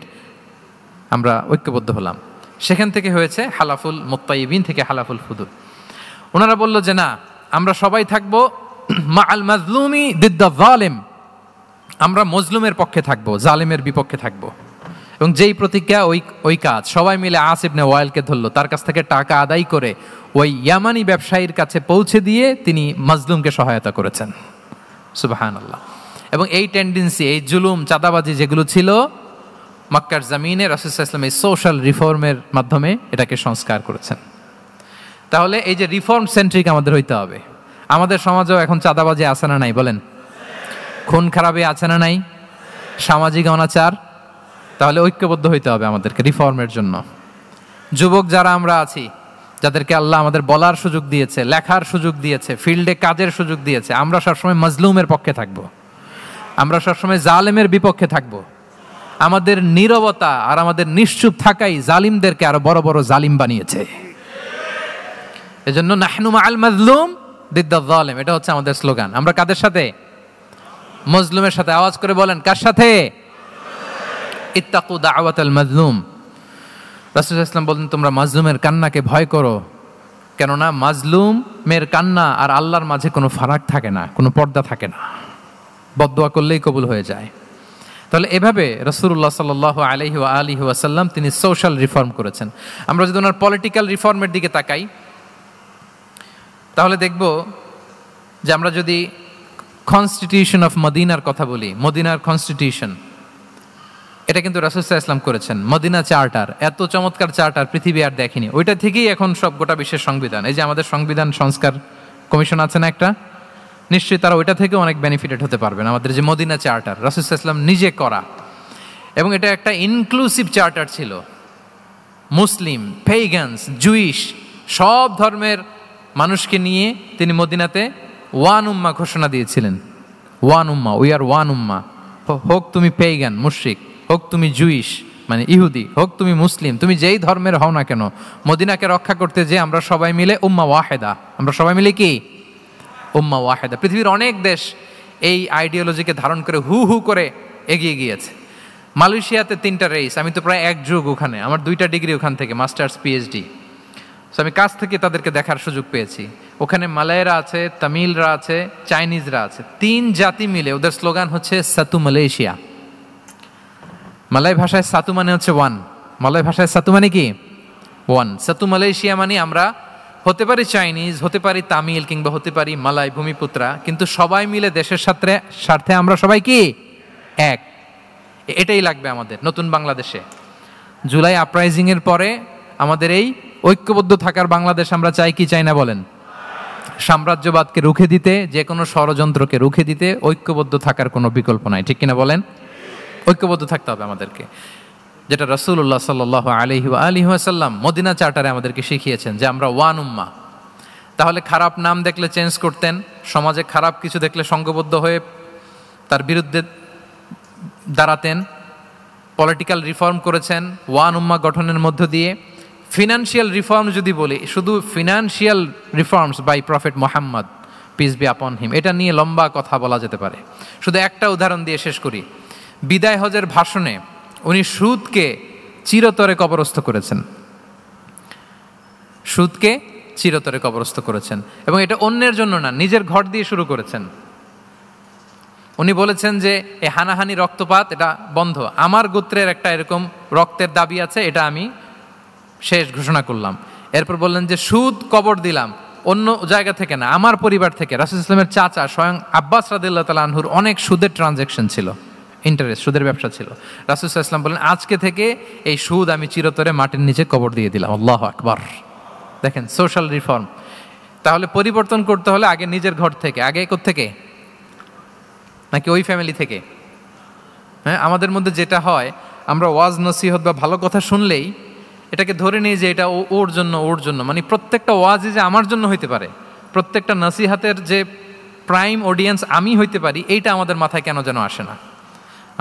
আমরা ঐক্যবদ্ধ হলাম। সেখান থেকে হয়েছে হালাফুল মুত্তাইয়িবিন, থেকে হালাফুল ফুদুল। ওনারা বলল যে না, আমরা সবাই থাকবো মাআল মাজলুমি দিদ্দা যালিম, আমরা মজলুমের পক্ষে থাকবো, জালিমের বিপক্ষে থাকবো। এবং যেই প্রতিজ্ঞা ওই কাজ। সবাই মিলে আস ইবনে ওয়াইলকে ধরলো, তার কাছ থেকে টাকা আদায় করে ওই ইয়ামানি ব্যবসায়ীর কাছে পৌঁছে দিয়ে তিনি মাজলুমকে সহায়তা করেছেন। সুবহানাল্লাহ। এবং এই টেন্ডেন্সি, এই জুলুম, চাঁদাবাজি যেগুলো ছিল মক্কার জমিনে, রাসূল সাল্লাল্লাহু আলাইহি ওয়াসাল্লাম এই সোশ্যাল রিফর্মের মাধ্যমে এটাকে সংস্কার করেছেন। তাহলে এই যে রিফর্ম সেন্ট্রিক আমাদের হইতে হবে। আমাদের সমাজেও এখন চাঁদাবাজি আছে না নাই বলেন? খুন খারাপি আছে না নাই? সামাজিক অনাচার। তাহলে ঐক্যবদ্ধ হইতে হবে আমাদেরকে রিফর্মের জন্য। যুবক যারা আমরা আছি, যাদেরকে আল্লাহ আমাদের বলার সুযোগ দিয়েছে, লেখার সুযোগ দিয়েছে, ফিল্ডে কাজের সুযোগ দিয়েছে, আমরা সবসময় মজলুমের পক্ষে থাকব, আমরা সবসময় জালেমের বিপক্ষে থাকব। আমাদের নীরবতা আর আমাদের নিশ্চুপ থাকাই জালিমদেরকে আরো বড় বড় জালিম বানিয়েছে। এজন্য নাহনু মাআল মাজলুম দিদ্দা যালিম, এটা হচ্ছে আমাদের স্লোগান। আমরা কাদের সাথে? মজলুমের সাথে। আওয়াজ করে বলেন, কার সাথে? ইত্তাকু দাওয়াতাল মাজলুম। রাসূল সাল্লাল্লাহু আলাইহি ওয়াসাল্লাম বলেন, তোমরা মাজলুমের কান্নাকে ভয় করো, কেননা মাজলুমের কান্না আর আল্লাহর মাঝে কোনো ফারাক থাকে না, কোনো পর্দা থাকে না। বদদোয়া করলেই কবুল হয়ে যায়। তাহলে এভাবে রাসূলুল্লাহ সাল্লাল্লাহু আলাইহি ওয়া আলিহি ওয়াসাল্লাম তিনি সোশ্যাল রিফর্ম করেছেন। আমরা যদি ওনার পলিটিক্যাল রিফর্মের দিকে তাকাই তাহলে দেখব যে আমরা যদি কনস্টিটিউশন অফ মদিনার কথা বলি, মদিনার কনস্টিটিউশন, এটা কিন্তু রাসূল সাল্লাল্লাহু আলাইহি ওয়াসাল্লাম করেছেন। মদিনা চার্টার, এত চমৎকার চার্টার পৃথিবী আর দেখেনি। ওইটা থেকেই এখন সব গোটা বিশ্বের সংবিধান। এই যে আমাদের সংবিধান সংস্কার কমিশন আছে না একটা, নিশ্চয়ই তারা ওইটা থেকে অনেক বেনিফিটেড হতে পারবেন। আমাদের যে মদিনা চার্টার রাসূল সাল্লাল্লাহু আলাইহি ওয়াসাল্লাম নিজে করা, এবং এটা একটা ইনক্লুসিভ চার্টার ছিল। মুসলিম, পেগানস, জুইশ সব ধর্মের মানুষকে নিয়ে তিনি মদিনাতে ওয়ান উম্মা ঘোষণা দিয়েছিলেন। One Umma, we are one উম্মা। হোক তুমি পেগান মুশরিক, হোক তুমি জুইশ মানে ইহুদি, হোক তুমি মুসলিম, তুমি যেই ধর্মের হও না কেন, মদিনাকে রক্ষা করতে যে আমরা সবাই মিলে উম্মা ওয়াহেদা, আমরা সবাই মিলে কি উম্মা ওয়াহেদা। পৃথিবীর অনেক দেশ এই আইডিওলজিকে ধারণ করে হু হু করে এগিয়ে গিয়েছে। মালয়েশিয়াতে 3টা রেস, আমি তো প্রায় 1 যুগ ওখানে, আমার 2টা ডিগ্রি ওখান থেকে, মাস্টার্স পিএইচডি। সো আমি কাছ থেকে তাদেরকে দেখার সুযোগ পেয়েছি। ওখানে মালয়েরা আছে, তামিলরা আছে, চাইনিজরা আছে, 3 জাতি মিলে ওদের স্লোগান হচ্ছে সাতু মালয়েশিয়া। মালয় ভাষায় সাতু মানে হচ্ছে ওয়ান, মালয় ভাষায় সাতু মানে কি ওয়ান। সাতু মালয়েশিয়া মানে আমরা হতে পারি চাইনিজ, হতে পারি তামিল, কিংবা হতে পারি মালয় ভূমিপুত্রা, কিন্তু সবাই মিলে দেশের স্বার্থে আমরা সবাই কি এক। এটাই লাগবে আমাদের নতুন বাংলাদেশে। জুলাই আপরাইজিং এর পরে আমাদের এই ঐক্যবদ্ধ থাকার বাংলাদেশ আমরা চাই কি চাই না বলেন? সাম্রাজ্যবাদকে রুখে দিতে, যে কোনো ষড়যন্ত্রকে রুখে দিতে ঐক্যবদ্ধ থাকার কোনো বিকল্প নাই, ঠিক কিনা বলেন? ঐক্যবদ্ধ থাকতে হবে আমাদেরকে, যেটা রাসূলুল্লাহ সাল্লাল্লাহু আলাইহি ওয়া আলিহি ওয়াসাল্লাম মদিনা চার্টারে আমাদেরকে শিখিয়েছেন যে আমরা ওয়ান উম্মা। তাহলে খারাপ নাম দেখলে চেঞ্জ করতেন, সমাজে খারাপ কিছু দেখলে সংঘবদ্ধ হয়ে তার বিরুদ্ধে দাঁড়াতেন। পলিটিক্যাল রিফর্ম করেছেন ওয়ান উম্মা গঠনের মধ্য দিয়ে। ফিনান্সিয়াল রিফর্ম যদি বলি, শুধু financial reforms by prophet Muhammad peace be upon him, এটা নিয়ে লম্বা কথা বলা যেতে পারে। শুধু একটা উদাহরণ দিয়ে শেষ করি। বিদায় হজের ভাষণে উনি সুদকে চিরতরে কবরস্থ করেছেন, সুদকে চিরতরে কবরস্থ করেছেন, এবং এটা অন্যের জন্য না, নিজের ঘর দিয়ে শুরু করেছেন। উনি বলেছেন যে এই হানাহানি রক্তপাত এটা বন্ধ, আমার গোত্রের একটা এরকম রক্তের দাবি আছে, এটা আমি শেষ ঘোষণা করলাম। এরপর বললেন যে সুদ কবর দিলাম, অন্য জায়গা থেকে না, আমার পরিবার থেকে। রাসূল সাল্লাল্লাহু আলাইহি ওয়াসাল্লামের চাচা স্বয়ং আব্বাস রাদিয়াল্লাহু তাআলা আনহুর অনেক সুদের ট্রানজ্যাকশন ছিল, ইন্টারেস্ট, সুদের ব্যবসা ছিল। রাসূল সাল্লাল্লাহু আলাইহি ওয়াসাল্লাম বলেন আজকে থেকে এই সুদ আমি চিরতরে মাটির নিচে কবর দিয়ে দিলাম। আল্লাহু আকবার। দেখেন সোশ্যাল রিফর্ম। তাহলে পরিবর্তন করতে হলে আগে নিজের ঘর থেকে, আগে কোত্থেকে? নাকি ওই ফ্যামিলি থেকে? হ্যাঁ, আমাদের মধ্যে যেটা হয়, আমরা ওয়াজ নসিহত বা ভালো কথা শুনলেই এটাকে ধরে নিই যে এটা ওর জন্য, ওর জন্য, মানে প্রত্যেকটা ওয়াজই যে আমার জন্য হইতে পারে, প্রত্যেকটা নসিহাতের যে প্রাইম অডিয়েন্স আমি হইতে পারি, এইটা আমাদের মাথায় কেন যেন আসে না।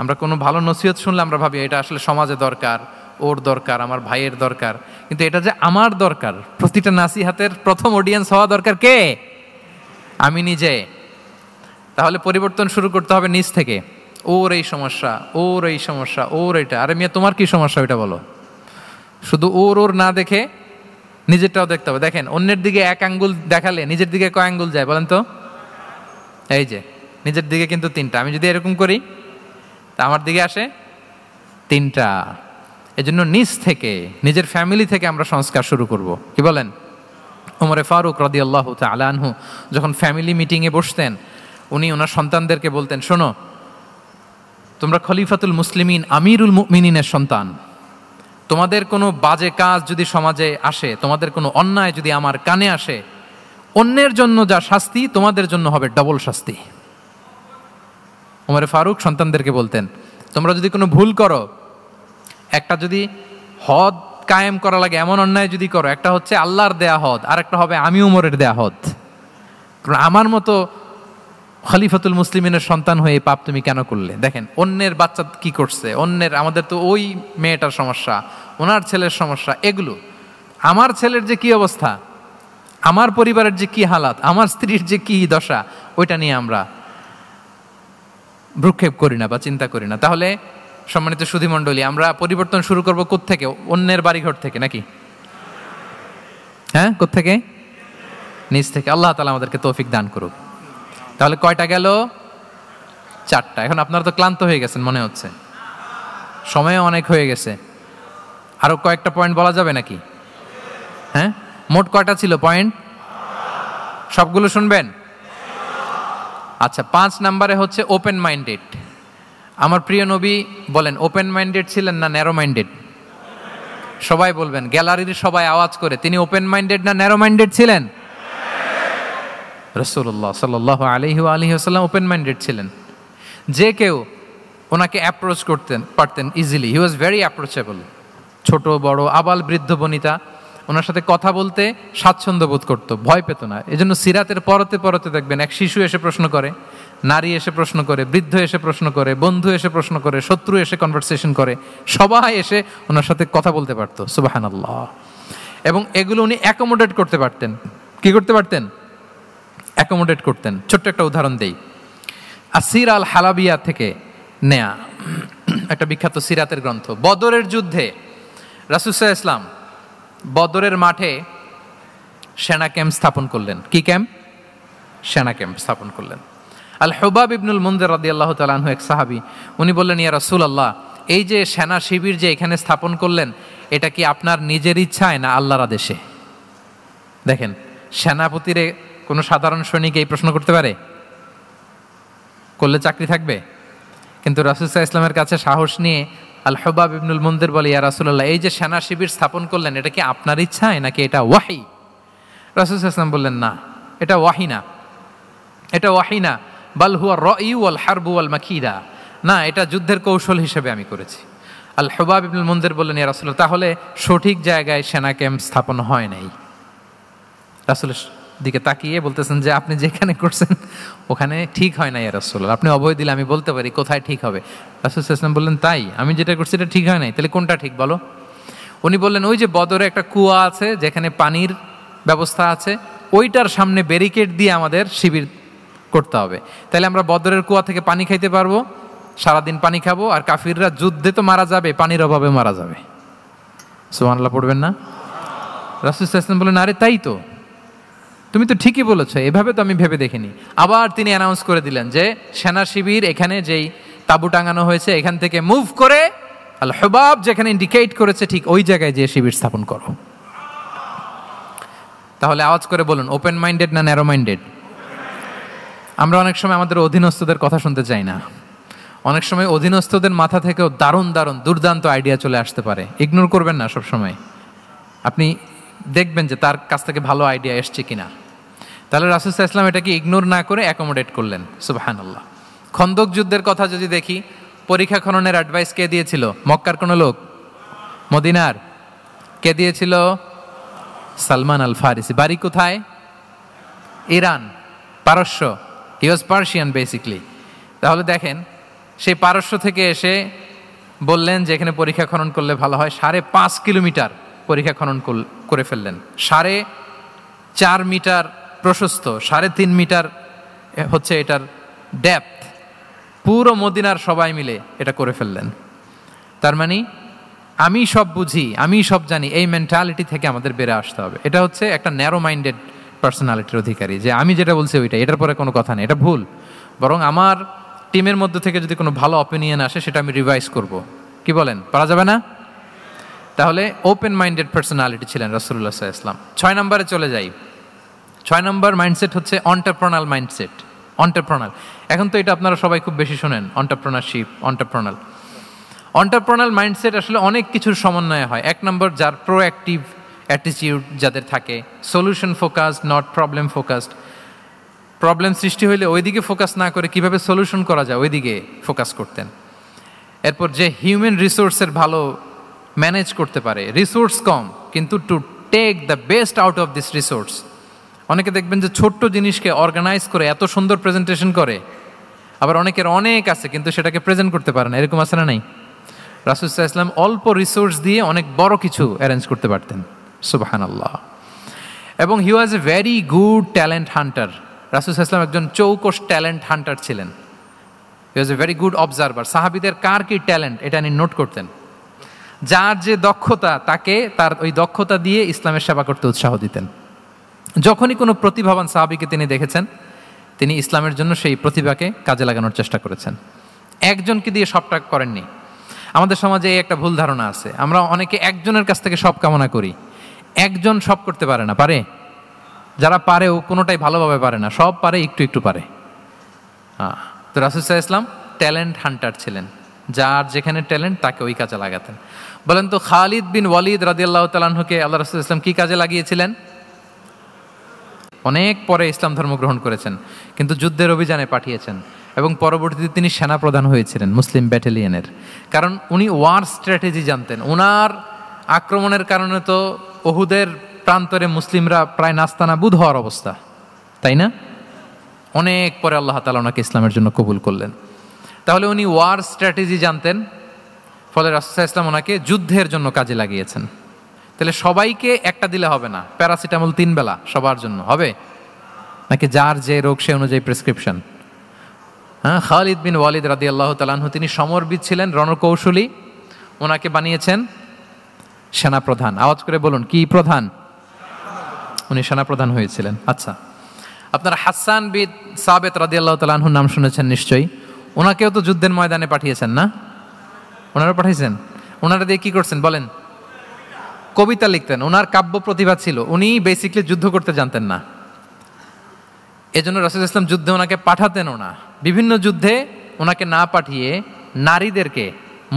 আমরা কোনো ভালো নসিহত শুনলে আমরা ভাবি এটা আসলে সমাজে দরকার, ওর দরকার, আমার ভাইয়ের দরকার, কিন্তু এটা যে আমার দরকার, প্রতিটা নাসিহাতের প্রথম অডিয়েন্স হওয়া দরকার কে? আমি নিজে। তাহলে পরিবর্তন শুরু করতে হবে নিজ থেকে। ওর এই সমস্যা, ওর এই সমস্যা, ওর এটা, আরে মিয়া তোমার কি সমস্যা ওইটা বলো। শুধু ওর ওর না দেখে নিজেরটাও দেখতে হবে। দেখেন অন্যের দিকে 1 আঙ্গুল দেখালে নিজের দিকে কয় আঙ্গুল যায় বলেন তো? এই যে নিজের দিকে কিন্তু 3টা। আমি যদি এরকম করি তা আমার দিকে আসে 3টা। এজন্য নিজ থেকে, নিজের ফ্যামিলি থেকে আমরা সংস্কার শুরু করব, কি বলেন? ওমরে ফারুক রাদিয়াল্লাহু তাআলা আনহু যখন ফ্যামিলি মিটিংয়ে বসতেন, উনি ওনার সন্তানদেরকে বলতেন, শোনো, তোমরা খলিফাতুল মুসলিমিন, আমিরুল মুমিনিনের সন্তান, তোমাদের কোনো বাজে কাজ যদি সমাজে আসে, তোমাদের কোনো অন্যায় যদি আমার কানে আসে, অন্যের জন্য যা শাস্তি তোমাদের জন্য হবে ডবল শাস্তি। ওমরে ফারুক সন্তানদেরকে বলতেন, তোমরা যদি কোনো ভুল করো, একটা যদি হদ কায়েম করা লাগে এমন অন্যায় যদি করো, একটা হচ্ছে আল্লাহর দেয়া হদ, আর একটা হবে আমি উমরের দেয়া হদ। কারণ আমার মতো খলিফাতুল মুসলিমিনের সন্তান হয়ে এই পাপ তুমি কেন করলে? দেখেন অন্যের বাচ্চা কি করছে, অন্যের, আমাদের তো ওই মেয়েটার সমস্যা, ওনার ছেলের সমস্যা, এগুলো আমার ছেলের যে কি অবস্থা, আমার পরিবারের যে কি হালাত, আমার স্ত্রীর যে কি দশা, ওইটা নিয়ে আমরা ভ্রুক্ষেপ করি না বা চিন্তা করি না। তাহলে সম্মানিত সুধীমণ্ডলী, আমরা পরিবর্তন শুরু করবো কোত্থেকে? অন্যের বাড়িঘর থেকে নাকি? হ্যাঁ, কোত্থেকে? নিজ থেকে। আল্লাহ তাআলা আমাদেরকে তৌফিক দান করুক। তাহলে কয়টা গেল? 4টা। এখন আপনারা তো ক্লান্ত হয়ে গেছেন মনে হচ্ছে, সময়ও অনেক হয়ে গেছে। আরো কয়েকটা পয়েন্ট বলা যাবে নাকি? হ্যাঁ, মোট কয়টা ছিল পয়েন্ট? সবগুলো শুনবেন? আচ্ছা, 5 নম্বরে হচ্ছে ওপেন মাইন্ডেড। আমার প্রিয় নবী বলেন ওপেন মাইন্ডেড ছিলেন না ন্যারো মাইন্ডেড? সবাই বলবেন, গ্যালারির সবাই আওয়াজ করে, তিনি ওপেন মাইন্ডেড না ন্যারো মাইন্ডেড ছিলেন? রাসূলুল্লাহ সাল্লাল্লাহু আলাইহি ওয়া আলিহি ওয়াসাল্লাম ওপেন মাইন্ডেড ছিলেন। যে কেউ ওনাকে অ্যাপ্রোচ করতেন পারতেন easily, he was very approachable. ছোট বড় আবাল বৃদ্ধ বনিতা ওনার সাথে কথা বলতে স্বাচ্ছন্দ্য বোধ করতো, ভয় পেত না। এজন্য সিরাতের পরতে পরতে দেখবেন এক শিশু এসে প্রশ্ন করে, নারী এসে প্রশ্ন করে, বৃদ্ধ এসে প্রশ্ন করে, বন্ধু এসে প্রশ্ন করে, শত্রু এসে কনভারসেশন করে, সবাই এসে ওনার সাথে কথা বলতে পারতো। সুবহানাল্লাহ। এবং এগুলো উনি অ্যাকোমোডেট করতে পারতেন। কি করতে পারতেন? অ্যাকোমোডেট করতেন। ছোট্ট একটা উদাহরণ দেই, আসির আল হালাবিয়া থেকে নেয়া একটা বিখ্যাত সিরাতের গ্রন্থ। বদরের যুদ্ধে রাসূল সাল্লাল্লাহু আলাইহি ওয়াসাল্লাম বদরের মাঠে সেনা ক্যাম্প স্থাপন করলেন। কি ক্যাম্প? সেনা ক্যাম্প স্থাপন করলেন। আল হুবাব ইবনুল মুনজির রাদিয়াল্লাহু তাআলা আনহু এক সাহাবী, উনি বললেন, ইয়া রাসূলুল্লাহ, এই যে সেনা শিবির যে এখানে স্থাপন করলেন, এটা কি আপনার নিজের ইচ্ছায় না আল্লাহর আদেশে? দেখেন, সেনাপতিরে কোনো সাধারণ সৈনিক এই প্রশ্ন করতে পারে? করলে চাকরি থাকবে? কিন্তু রাসূল সাল্লাল্লাহু আলাইহি ওয়াসাল্লামের কাছে সাহস নিয়ে আল হুবাব ইবনুল মুনজির বলে, ইয়া রাসূলুল্লাহ, এই যে সেনা শিবির স্থাপন করলেন, এটা কি আপনার ইচ্ছায় নাকি এটা ওয়াহি? রাসূল সাল্লাল্লাহু আলাইহি ওয়াসাল্লাম বললেন, না, এটা ওয়াহি না, এটা ওয়াহি না, বাল হুয়া রাই ওয়াল হারবু ওয়াল মাকিদা, না, এটা যুদ্ধের কৌশল হিসেবে আমি করেছি। আল হুবাব ইবনুল মুনজির বললেন, ইয়া রাসূলুল্লাহ, তাহলে সঠিক জায়গায় সেনা ক্যাম্প স্থাপন হয় নাই। রাসূলের দিকে তাকিয়ে বলতেছেন যে আপনি যেখানে করছেন ওখানে ঠিক হয় না ইয়া রাসূলুল্লাহ, আপনি অভয় দিলে আমি বলতে পারি কোথায় ঠিক হবে। রাসূল সাল্লাল্লাহু আলাইহি ওয়াসাল্লাম বললেন, তাই? আমি যেটা করছি এটা ঠিক হয় নাই, তাহলে কোনটা ঠিক বলো? উনি বললেন, ওই যে বদরে একটা কুয়া আছে যেখানে পানির ব্যবস্থা আছে, ওইটার সামনে ব্যারিকেড দিয়ে আমাদের শিবির করতে হবে। তাহলে আমরা বদরের কুয়া থেকে পানি খাইতে পারবো, সারাদিন পানি খাবো, আর কাফিররা যুদ্ধে তো মারা যাবে, পানির অভাবে মারা যাবে। সুবহানাল্লাহ পড়বেন না? রাসূল সাল্লাল্লাহু আলাইহি ওয়াসাল্লাম বললেন, আরে তাই তো, তুমি তো ঠিকই বলেছো, এভাবে তো আমি ভেবে দেখিনি। আবার তিনি অ্যানাউন্স করে দিলেন যে সেনা শিবির এখানে যেই তাঁবু টাঙানো হয়েছে এখান থেকে মুভ করে আল হুবাব যেখানে ইন্ডিকেট করেছে ঠিক ওই জায়গায় যে শিবির স্থাপন করো। তাহলে আওয়াজ করে বলুন, ওপেন মাইন্ডেড না ন্যারো মাইন্ডেড? আমরা অনেক সময় আমাদের অধীনস্থদের কথা শুনতে চাই না। অনেক সময় অধীনস্থদের মাথা থেকেও দারুণ দারুণ দুর্দান্ত আইডিয়া চলে আসতে পারে। ইগনোর করবেন না সব সময়, আপনি দেখবেন যে তার কাছ থেকে ভালো আইডিয়া এসছে কিনা। তাহলে রাসূল সাল্লাল্লাহু আলাইহি ওয়াসাল্লাম এটাকে ইগনোর না করে অ্যাকোমোডেট করলেন। সুবহানাল্লাহ। খন্দক যুদ্ধের কথা যদি দেখি, পরীক্ষা খননের অ্যাডভাইস কে দিয়েছিল? মক্কার কোনো লোক? মদিনার? কে দিয়েছিল? সালমান আল ফারিসি। বাড়ি কোথায়? ইরান, পারস্য। হি ওয়াজ পার্সিয়ান বেসিকলি। তাহলে দেখেন, সেই পারস্য থেকে এসে বললেন যে এখানে পরীক্ষা খনন করলে ভালো হয়। 5.5 কিলোমিটার পরীক্ষা খনন করে ফেললেন। 4.5 মিটার প্রশস্ত, 3.5 মিটার হচ্ছে এটার ডেপথ। পুরো মদিনার সবাই মিলে এটা করে ফেললেন। তার মানে আমি সব বুঝি, আমি সব জানি, এই মেন্টালিটি থেকে আমাদের বেড়ে আসতে হবে। এটা হচ্ছে একটা ন্যারো মাইন্ডেড পার্সোনালিটির অধিকারী, যে আমি যেটা বলছি ওইটা, এটার পরে কোনো কথা নেই, এটা ভুল। বরং আমার টিমের মধ্যে থেকে যদি কোনো ভালো অপিনিয়ন আসে সেটা আমি রিভাইজ করব। কি বলেন, পারা যাবে না? তাহলে ওপেন মাইন্ডেড পার্সোনালিটি ছিলেন রাসূলুল্লাহ সাল্লাল্লাহু আলাইহি ওয়াসাল্লাম। 6 নম্বরে চলে যাই। 6 নম্বর মাইন্ডসেট হচ্ছে এন্টারপ্রেনাল মাইন্ডসেট। এন্টারপ্রেনাল, এখন তো এটা আপনারা সবাই খুব বেশি শোনেন, এন্টারপ্রেনারশিপ, এন্টারপ্রেনাল। এন্টারপ্রেনাল মাইন্ডসেট আসলে অনেক কিছুর সমন্বয় হয়। 1 নম্বর, যার প্রোঅ্যাক্টিভ অ্যাটিটিউড যাদের থাকে, solution focused, not problem focused. Problem সৃষ্টি হইলে ওইদিকে ফোকাস না করে কিভাবে সলিউশন করা যায় ওইদিকে ফোকাস করতেন। এরপর যে হিউম্যান রিসোর্সের ভালো ম্যানেজ করতে পারে, রিসোর্স কম কিন্তু to take the best out of this resource. অনেকে দেখবেন যে ছোট্ট জিনিসকে অর্গানাইজ করে এত সুন্দর প্রেজেন্টেশন করে, আবার অনেকের অনেক আছে কিন্তু সেটাকে প্রেজেন্ট করতে পারে না, এরকম আছে না নাই? রাসূল সাল্লাল্লাহু আলাইহি ওয়াসাল্লাম অল্প রিসোর্স দিয়ে অনেক বড় কিছু অ্যারেঞ্জ করতে পারতেন। সুবহানাল্লাহ। এবং he was a very good talent hunter. রাসূল সাল্লাল্লাহু আলাইহি ওয়াসাল্লাম একজন চৌকস ট্যালেন্ট হান্টার ছিলেন। He was a very good observer. সাহাবীদের কার কি ট্যালেন্ট এটা তিনি নোট করতেন। যার যে দক্ষতা, তাকে তার ওই দক্ষতা দিয়ে ইসলামের সেবা করতে উৎসাহ দিতেন। যখনই কোনো প্রতিভাবান সাহাবীকে তিনি দেখেছেন, তিনি ইসলামের জন্য সেই প্রতিভাকে কাজে লাগানোর চেষ্টা করেছেন। একজনকে দিয়ে সবটা করেননি। আমাদের সমাজে এই একটা ভুল ধারণা আছে, আমরা অনেকে একজনের কাছ থেকে সব কামনা করি। একজন সব করতে পারে না, পারে? যারা পারেও কোনোটাই ভালোভাবে পারে না, সব পারে একটু একটু পারে। তো রাসূল সাল্লাল্লাহু আলাইহি ওয়াসাল্লাম ট্যালেন্ট হান্টার ছিলেন, যার যেখানে ট্যালেন্ট তাকে ওই কাজে লাগাতেন। বলেন তো খালিদ বিন ওয়ালিদ রাদিয়াল্লাহু তাআলা আনহুকে আল্লাহ রাসূল সাল্লাল্লাহু আলাইহি ওয়াসাল্লাম কি কাজে লাগিয়েছিলেন? অনেক পরে ইসলাম ধর্ম গ্রহণ করেছেন, কিন্তু যুদ্ধের অভিযানে পাঠিয়েছেন এবং পরবর্তীতে তিনি সেনাপ্রধান হয়েছিলেন মুসলিম ব্যাটালিয়নের। কারণ উনি ওয়ার স্ট্র্যাটেজি জানতেন। ওনার আক্রমণের কারণে তো উহুদের প্রান্তরে মুসলিমরা প্রায় নাস্তানাবুদ হওয়ার অবস্থা, তাই না? অনেক পরে আল্লাহ তাআলা ওনাকে ইসলামের জন্য কবুল করলেন। তাহলে উনি ওয়ার স্ট্র্যাটেজি জানতেন, ফলে রাসূল সাল্লাল্লাহু আলাইহি ওয়াসাল্লাম ওনাকে যুদ্ধের জন্য কাজে লাগিয়েছেন। তাহলে সবাইকে একটা দিলে হবে না, প্যারাসিটামল 3 বেলা সবার জন্য হবে নাকি যার যে রোগ সে অনুযায়ী প্রেসক্রিপশন? হ্যাঁ, খালিদ বিন ওয়ালিদ রাদিয়াল্লাহু তাআলা আনহু তিনি সমরবিদ ছিলেন, রণকৌশলী। ওনাকে বানিয়েছেন সেনাপ্রধান। আওয়াজ করে বলুন, কি প্রধান? উনি সেনাপ্রধান হয়েছিলেন। আচ্ছা, আপনারা হাসান বিন সাবিত রাদিয়াল্লাহু তাআলা আনহুর নাম শুনেছেন নিশ্চয়ই। ওনাকেও তো যুদ্ধের ময়দানে পাঠিয়েছেন না? ওনারা পাঠিয়েছেন। ওনারা দিয়ে কি করছেন বলেন? কবিতা লিখতেন। ওনার কাব্য প্রতিভা ছিল। উনি বেসিক্যালি যুদ্ধ করতে জানতেন না, এজন্য রাসূল সাল্লাল্লাহু আলাইহি ওয়াসাল্লাম যুদ্ধে ওনাকে পাঠাতেনও না। বিভিন্ন যুদ্ধে ওনাকে না পাঠিয়ে নারীদেরকে,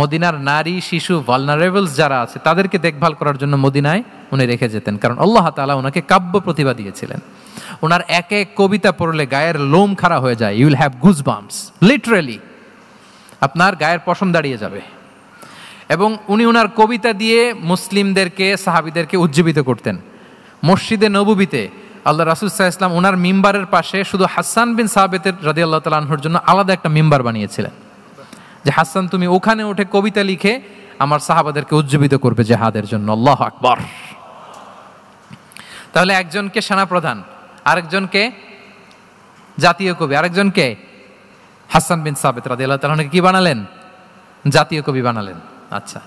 মদিনার নারী শিশু ভালনারেবলস যারা আছে তাদেরকে দেখভাল করার জন্য মদিনায় উনি রেখে যেতেন, কারণ আল্লাহ তাআলা ওনাকে কাব্য প্রতিভা দিয়েছিলেন। ওনার এক এক কবিতা পড়লে গায়ের লোম খাড়া হয়ে যায়। You will have goosebumps, literally আপনার গায়ের পশম দাঁড়িয়ে যাবে। এবং উনি ওনার কবিতা দিয়ে মুসলিমদেরকে, সাহাবীদেরকে উজ্জীবিত করতেন। মসজিদে নববীতে আল্লাহ রাসূল সাল্লাল্লাহু আলাইহি ওয়াসাল্লাম ওনার মিম্বারের পাশে শুধু হাসান বিন সাবিতের রাদিয়াল্লাহু তাআলা আনহুর জন্য আলাদা একটা মিম্বার বানিয়েছিলেন, যে হাসান তুমি ওখানে উঠে কবিতা লিখে আমার সাহাবাদেরকে উজ্জীবিত করবে জিহাদের জন্য। আল্লাহু আকবার। তাহলে একজনকে সেনাপ্রধান, আরেকজনকে জাতীয় কবি, আরেকজনকে হাসান বিন সাবিত রাদিয়াল্লাহু তাআলা আনহুকে কি বানালেন? জাতীয় কবি বানালেন। আচ্ছা,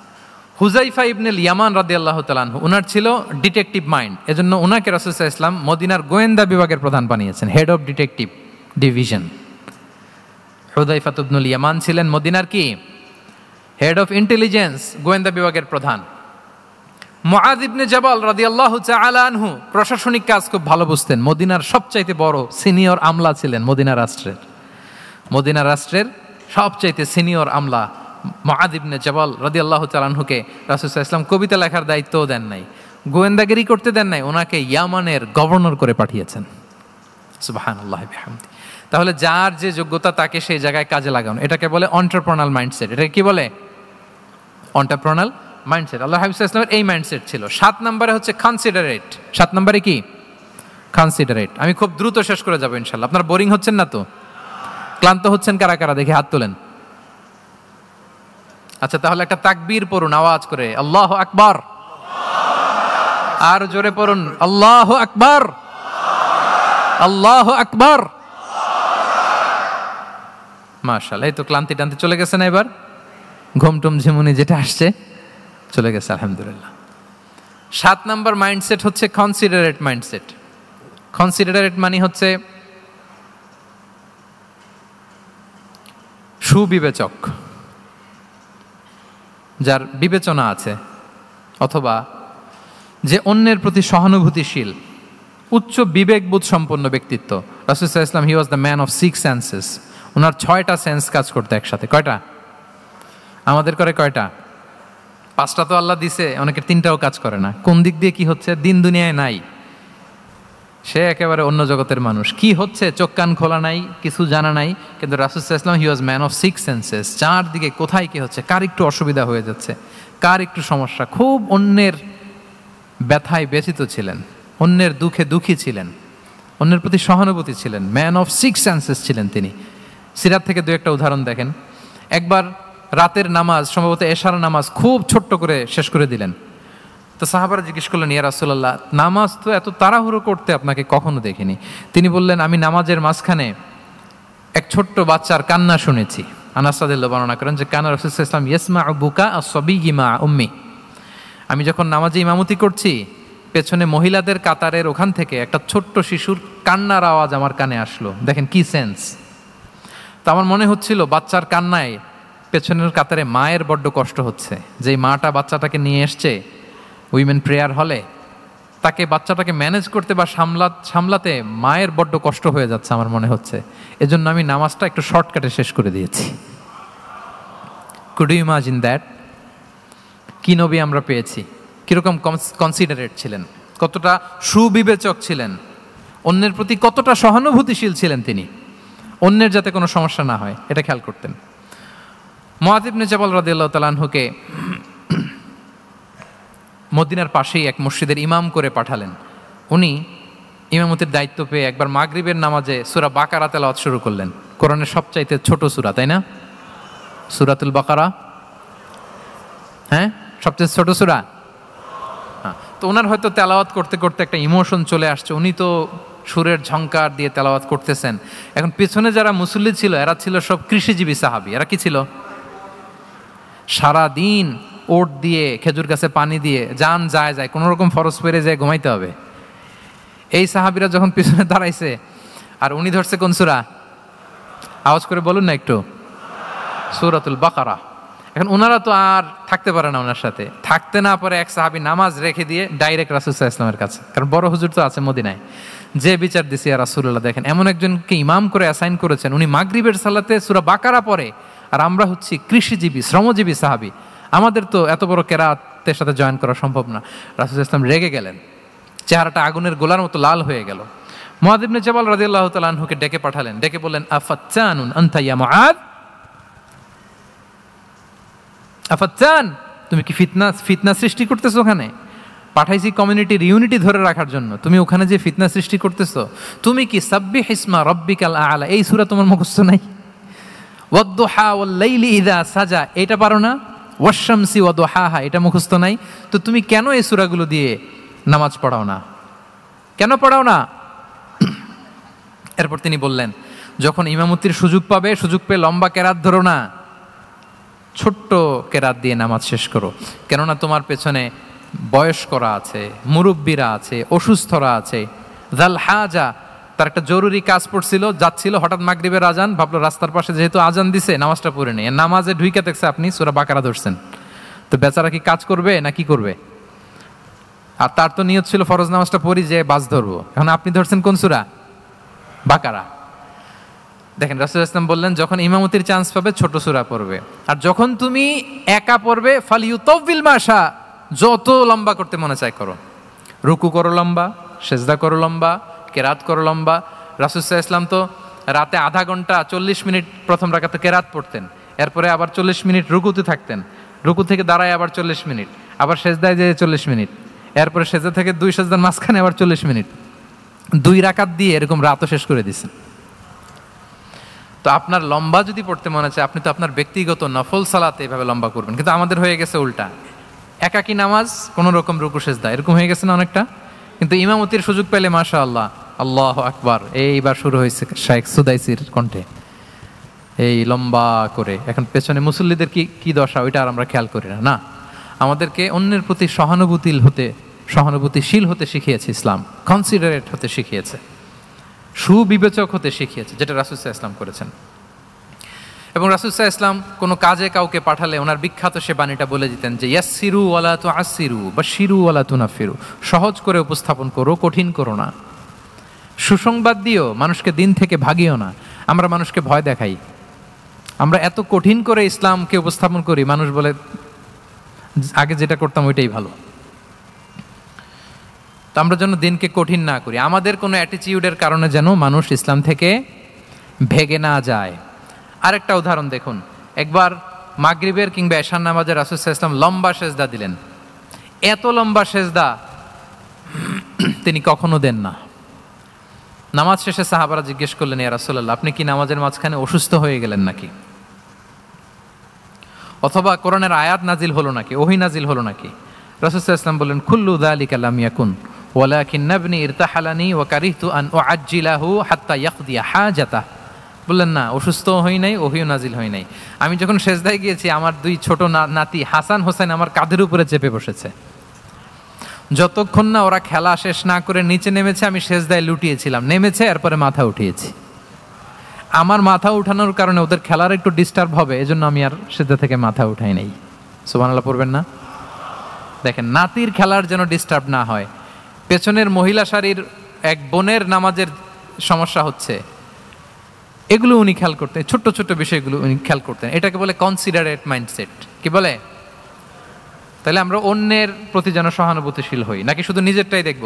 হুযাইফা ইবনুল ইয়ামান রাদিয়াল্লাহু তাআলা আনহু, ওনার ছিল ডিটেকটিভ মাইন্ড, এজন্য ওনাকে রাসূল সাল্লাল্লাহু আলাইহি ওয়াসাল্লাম মদিনার গোয়েন্দা বিভাগের প্রধান বানিয়েছেন, হেড অফ ডিটেকটিভ ডিভিশন। হুযাইফা ইবনুল ইয়ামান ছিলেন মদিনার কি? হেড অফ ইন্টেলিজেন্স, গোয়েন্দা বিভাগের প্রধান। মুআয ইবনে জাবাল রাদিয়াল্লাহু তাআলা আনহু প্রশাসনিক কাজ খুব ভালো বুঝতেন। মদিনার সবচাইতে বড় সিনিয়র আমলা ছিলেন মদিনা রাষ্ট্রের। মদিনা রাষ্ট্রের সবচাইতে সিনিয়র আমলা মুআয ইবনে জাবাল রাদিয়াল্লাহু তাআলা আনহুকে রাসূল সাল্লাল্লাহু আলাইহি ওয়াসাল্লাম কবিতা লেখার দায়িত্বও দেন নাই, গোয়েন্দাগিরি করতে দেন নাই, ওনাকে ইয়ামানের গভর্নর করে পাঠিয়েছেন। সুবহানাল্লাহ বিহামদি। তাহলে যার যে যোগ্যতা তাকে সেই জায়গায় কাজে লাগানো, এটাকে বলে এন্টারপ্রেনাল মাইন্ডসেট। এটাকে কি বলে? এন্টারপ্রেনাল মাইন্ডসেট। আল্লাহ হাবিব সাল্লাল্লাহু আলাইহি ওয়াসাল্লামের এই মাইন্ডসেট ছিল। 7 নম্বরে হচ্ছে কনসিডারেট। 7 নম্বরে কি? কনসিডারেট। আমি খুব দ্রুত শেষ করে যাব ইনশাআল্লাহ। আপনারা বোরিং হচ্ছেন না তো? ক্লান্ত হচ্ছেন কারা কারা দেখি হাত তোলেন। আচ্ছা, তাহলে একটা তাকবীর পড়ুন আওয়াজ করে, আল্লাহু আকবার। আর জোরে পড়ুন, আল্লাহু আকবার, আল্লাহু আকবার। মাশাআল্লাহ, এই তো ক্লান্তি টান্তি চলে গেছে না? এবার ঘুমটুম ঝিমুনি যেটা আসছে চলে গেছে আলহামদুলিল্লাহ। 7 নম্বর মাইন্ডসেট হচ্ছে কনসিডারেট মাইন্ডসেট। কনসিডারেট মানে হচ্ছে সুবিবেচক, যার বিবেচনা আছে, অথবা যে অন্যের প্রতি সহানুভূতিশীল, উচ্চ বিবেকবোধ সম্পন্ন ব্যক্তিত্ব। রাসূল সাল্লাল্লাহু আলাইহি ওয়াসাল্লাম he was the man of 6 senses. ওনার 6টা সেন্স কাজ করতে একসাথে। কয়টা? আমাদের করে কয়টা? 5টা তো আল্লাহ দিছে, অনেকের 3টাও কাজ করে না। কোন দিক দিয়ে কি হচ্ছে দিন দুনিয়ায় নাই, সে একেবারে অন্য জগতের মানুষ। কি হচ্ছে চোখ কান খোলা নাই, কিছু জানা নাই। কিন্তু রাসূল সাল্লাল্লাহু আলাইহি ওয়াসাল্লাম he was man of 6 senses. চারদিকে কোথায় কি হচ্ছে, কার একটু অসুবিধা হয়ে যাচ্ছে, কার একটু সমস্যা, খুব অন্যের ব্যথায় ব্যথিত ছিলেন, অন্যের দুঃখে দুঃখী ছিলেন, অন্যের প্রতি সহানুভূতি ছিলেন, ম্যান অফ 6 সেন্সেস ছিলেন তিনি। সিরাত থেকে 2-একটা উদাহরণ দেখেন। একবার রাতের নামাজ, সম্ভবত এশার নামাজ, খুব ছোট্ট করে শেষ করে দিলেন। তো সাহাবারা জিজ্ঞেস করলেন, ইয়া রাসূলুল্লাহ, নামাজ তো এত তাড়াহুড়ো করতে আপনাকে কখনো দেখিনি। তিনি বললেন, আমি নামাজের মাঝখানে এক ছোট্ট বাচ্চার কান্না শুনেছি। আনাস রাদিয়াল্লাহু বর্ণনা করেন যে কানা রাসূলুল্লাহ সাল্লাল্লাহু আলাইহি ওয়াসাল্লাম ইয়াসমাউ বুকা আস-সাবিয়্যি মা উম্মি। আমি যখন নামাজে ইমামতি করছি, পেছনে মহিলাদের কাতারের ওখান থেকে একটা ছোট্ট শিশুর কান্নার আওয়াজ আমার কানে আসলো। দেখেন কি সেন্স। তো আমার মনে হচ্ছিল বাচ্চার কান্নায় পেছনের কাতারে মায়ের বড্ড কষ্ট হচ্ছে, যেই মাটা বাচ্চাটাকে নিয়ে এসছে উইমেন প্রেয়ার হলে, তাকে বাচ্চাটাকে ম্যানেজ করতে বা সামলাতে মায়ের বড্ড কষ্ট হয়ে যাচ্ছে আমার মনে হচ্ছে। এজন্য আমি নামাজটা একটু শর্টকাটে শেষ করে দিয়েছি। Could you imagine that? কি নবী আমরা পেয়েছি, কিরকম কনসিডারেট ছিলেন, কতটা সুবিবেচক ছিলেন, অন্যের প্রতি কতটা সহানুভূতিশীল ছিলেন তিনি, অন্যের যাতে কোনো সমস্যা না হয় এটা খেয়াল করতেন। মুআয ইবনে জাবাল রাদিয়াল্লাহু তাআলা আনহুকে মদিনার পাশেই এক মসজিদের ইমাম করে পাঠালেন। উনি ইমামতির দায়িত্ব পেয়ে একবার মাগরিবের নামাজে সূরা বাকারা তেলাওয়াত শুরু করলেন। কোরআনের সবচাইতে ছোট সূরা, তাই না? সূরাতুল বাকারা, হ্যাঁ, সবচেয়ে ছোট সূরা। হ্যাঁ, তো ওনার হয়তো তেলাওয়াত করতে করতে একটা ইমোশন চলে আসছে, উনি তো সুরের ঝংকার দিয়ে তেলাওয়াত করতেছেন। এখন পেছনে যারা মুসল্লি ছিল এরা ছিল সব কৃষিজীবী সাহাবী। এরা কি ছিল? সারা দিন ওট দিয়ে, খেজুর গাছে পানি দিয়ে যান যায় কোনো রকম ফরজ পেরে যায় ঘুমাইতে হবে। এই সাহাবীরা যখন পিছনে দাঁড়াইছে আর উনি ধরছে কোন সূরা? আওয়াজ করে বলুন না একটু, সূরাতুল বাকারা। এখন ওনারা তো আর থাকতে পারে না, ওনার সাথে থাকতে না পারে এক সাহাবী নামাজ রেখে দিয়ে ডাইরেক্ট রাসূল সাল্লাল্লাহু আলাইহি ওয়াসাল্লামের কাছে, কারণ বড় হুজুর তো আছে মদিনায়। যে বিচার দিছে ইয়া রাসূলুল্লাহ, দেখেন এমন একজনকে ইমাম করে অ্যাসাইন করেছেন, উনি মাগরিবের সালাতে সূরা বাকারা পড়ে, আর আমরা হচ্ছি কৃষিজীবী শ্রমজীবী সাহাবী, আমাদের তো এত বড় কেরাতের সাথে জয়েন করা সম্ভব না। রাসূল সাল্লাল্লাহু আলাইহি ওয়াসাল্লাম রেগে গেলেন, চেহারাটা আগুনের গোলার মতো লাল হয়ে গেল। মুআয ইবনে জাবাল রাদিয়াল্লাহু তাআলা আনহুকে ডেকে পাঠালেন, ডেকে বললেন, আফাত্তানুন আনতা ইয়া মুআয, আফাত্তান, তুমি কি ফিতনা সৃষ্টি করতেছো? ওখানে পাঠাইছি কমিউনিটির ইউনিটি ধরে রাখার জন্য, তুমি ওখানে যে ফিতনা সৃষ্টি করতেছো। তুমি কি সাব্বিহ ইসমা রাব্বিকাল আ'লা এই সূরা তোমার মুখস্থ নাই? ওয়াদ-দুহা ওয়াল-লাইলি ইযা সাজা এটা পারো না? ওয়াশ-শামসি ওয়া দুহাহা এটা মুখস্থ নাই? তো তুমি কেন এই সূরাগুলো দিয়ে নামাজ পড়াও না? কেন পড়াও না? এরপর তিনি বললেন, যখন ইমামতির সুযোগ পাবে, সুযোগ পেয়ে লম্বা কেরাত ধরো না, ছোট্ট কেরাত দিয়ে নামাজ শেষ করো। কেননা তোমার পেছনে বয়স্করা আছে, মুরব্বীরা আছে, অসুস্থরা আছে। জাল হাজা, তার একটা জরুরি কাজ পড়ছিল, যাচ্ছিল, হঠাৎ মাগরিবের আজান, ভাবলো রাস্তার পাশে যেহেতু আজান দিছে নামাজটা পড়ে নেই। নামাজে ঢুইকা দেখছে আপনি সূরা বাকারা ধরছেন, তো বেচারা কি কাজ করবে না কি করবে? আর তার তো নিয়ত ছিল ফরজ নামাজটা পড়ি যে বাস ধরবো, এখন আপনি ধরছেন কোন সূরা? বাকারা। দেখেন রাসূল সাল্লাল্লাহু আলাইহি ওয়াসাল্লাম বললেন, যখন ইমামতির চান্স পাবে ছোট সূরা পড়বে, আর যখন তুমি একা পড়বে ফালিউতাউবিল মাশা, যত লম্বা করতে মনে চায় করো, রুকু করো লম্বা, সেজদা করো লম্বা, কেরাত করো লম্বা। রাসূল সাল্লাল্লাহু আলাইহি ওয়াসাল্লাম তো রাতে আধা ঘন্টা 40 মিনিট প্রথম রাকাতে কেরাত পড়তেন, এরপরে আবার 40 মিনিট রুকুতে থাকতেন, রুকু থেকে দাঁড়ায় আবার 40 মিনিট, আবার সেজদায় যেয়ে 40 মিনিট, এরপরে সেজদা থেকে 2 সেজদার মাঝখানে আবার 40 মিনিট, 2 রাকাত দিয়ে এরকম রাতও শেষ করে দিয়েছেন। তো আপনার লম্বা যদি পড়তে মনে চায়, আপনি তো আপনার ব্যক্তিগত নফল সালাতে এভাবে লম্বা করবেন। কিন্তু আমাদের হয়ে গেছে উল্টা, একাকী নামাজ, কোনো রকম রুকু সেজদা, এরকম হয়ে গেছে না অনেকটা। কিন্তু ইমামতির সুযোগ পেলে মাশাআল্লাহ, আল্লাহু আকবার, এইবার শুরু হয়েছে শাইখ সুদাইসির কণ্ঠে এই লম্বা করে। এখন পেছনে মুসল্লিদের কি দশা ওইটা আর আমরা খেয়াল করি না। না, আমাদেরকে অন্যের প্রতি সহানুভূতিশীল হতে শিখিয়েছে ইসলাম, কনসিডারেট হতে শিখিয়েছে, সুবিবেচক হতে শিখিয়েছে, যেটা রাসূল সাল্লাল্লাহু আলাইহি ওয়াসাল্লাম করেছেন। এবং রাসূল সাল্লাল্লাহু আলাইহি ওয়াসাল্লাম কোনো কাজে কাউকে পাঠালে ওনার বিখ্যাত সে বাণীটা বলে দিতেন যে ইয়াসসিরু ওয়ালা তুআসসিরু বাশশিরু ওয়ালা তুনাফিরু, সহজ করে উপস্থাপন করো, কঠিন করো না। সুসংবাদ দিও, মানুষকে দিন থেকে ভাগিও না। আমরা মানুষকে ভয় দেখাই, আমরা এত কঠিন করে ইসলামকে উপস্থাপন করি, মানুষ বলে আগে যেটা করতাম ওইটাই ভালো। তো আমরা যেন দিনকে কঠিন না করি, আমাদের কোনো অ্যাটিটিউডের কারণে যেন মানুষ ইসলাম থেকে ভেগে না যায়। আরেকটা উদাহরণ দেখুন, একবার মাগরিবের কিংবা এশার নামাজে রাসূল সাল্লাল্লাহু আলাইহি ওয়াসাল্লাম লম্বা সেজদা দিলেন। এত লম্বা সেজদা তিনি কখনো দেন না। নামাজ শেষে সাহাবারা জিজ্ঞেস করলেন, ইয়া রাসূলুল্লাহ, আপনি কি নামাজের মাঝখানে অসুস্থ হয়ে গেলেন নাকি? অথবা কোরআনের আয়াত নাজিল হলো নাকি, ওহী নাজিল হলো নাকি? রাসূল সাল্লাল্লাহু আলাইহি ওয়াসাল্লাম বললেন, কুল্লু যালিকা লাম ইয়াকুন ওয়ালাকিন্নাবনি ইরতাহালানি ওয়া কারিহতু আন উআজ্জিলাহু হাত্তা ইয়াকদিয়া হাজাতাহ। বললেন না, অসুস্থ হই নাই, ওহীও নাজিল হয় নাই। আমি যখন সেজদায় গিয়েছি, আমার 2 ছোট নাতি হাসান হোসেন আমার কাঁধের উপরে চেপে বসেছে। যতক্ষণ না ওরা খেলা শেষ না করে নিচে নেমেছে আমি সেজদায় লুটিয়েছিলাম, নেমেছে এরপরে মাথা উঠিয়েছি। আমার মাথা উঠানোর কারণে ওদের খেলার একটু ডিস্টার্ব হবে, এজন্য আমি আর সেজদা থেকে মাথা উঠাই নাই। সুবহানাল্লাহ পড়বেন না? দেখেন, নাতির খেলার যেন ডিস্টার্ব না হয়। পেছনের মহিলা সারির এক বোনের নামাজের সমস্যা হচ্ছে, এগুলো উনি খেয়াল করতেন, ছোট্ট ছোট্ট বিষয়গুলো উনি খেয়াল করতেন। এটাকে বলে কনসিডারেট মাইন্ডসেট। কি বলে? তাহলে আমরা অন্যের প্রতি যেন সহানুভূতিশীল হই, নাকি শুধু নিজেরটাই দেখব?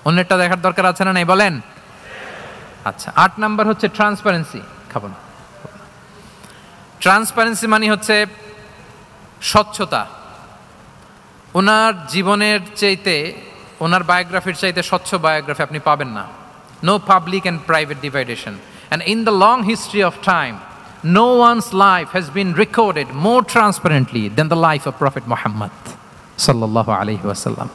অন্যেরটা দেখার দরকার আছে না নাই বলেন? আচ্ছা, 8 নাম্বার হচ্ছে ট্রান্সপারেন্সি। খাবো না। ট্রান্সপারেন্সি মানে হচ্ছে স্বচ্ছতা। ওনার জীবনের চাইতে, ওনার বায়োগ্রাফির চাইতে স্বচ্ছ বায়োগ্রাফি আপনি পাবেন না। No public and private divideation, and in the long history of time no one's life has been recorded more transparently than the life of Prophet Muhammad sallallahu alaihi wasallam.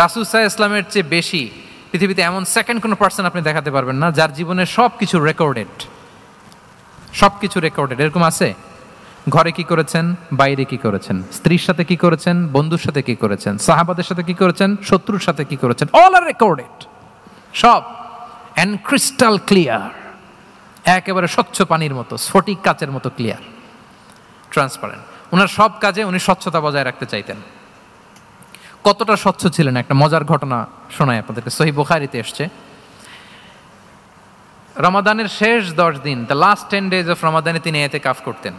রাসূল সাল্লাল্লাহু আলাইহি ওয়াসাল্লামের চেয়ে বেশি পৃথিবীতে এমন সেকেন্ড কোনো পার্সন আপনি দেখাতে পারবেন না যার জীবনের সবকিছু রেকর্ডেড। সবকিছু রেকর্ডেড। এরকম আছে? ঘরে কি করেছেন, বাইরে কি করেছেন, স্ত্রীর সাথে কি করেছেন, বন্ধুর সাথে কি করেছেন, সাহাবাদের সাথে কি করেছেন, শত্রুর সাথে কি করেছেন, অল আর রেকর্ডেড। সব এন্ড ক্রিস্টাল ক্লিয়ার, একেবারে স্বচ্ছ পানির মতো, স্ফটিক কাচের মতো ক্লিয়ার, ট্রান্সপারেন্ট। ওনার সব কাজে উনি স্বচ্ছতা বজায় রাখতে চাইতেন। কতটা স্বচ্ছ ছিলেন একটা মজার ঘটনা শোনাই আপনাদেরকে। সহিহ বুখারীতে এসছে, রমাদানের শেষ 10 দিন, দ্য লাস্ট 10 days অফ রমাদানে তিনি এতেকাফ করতেন।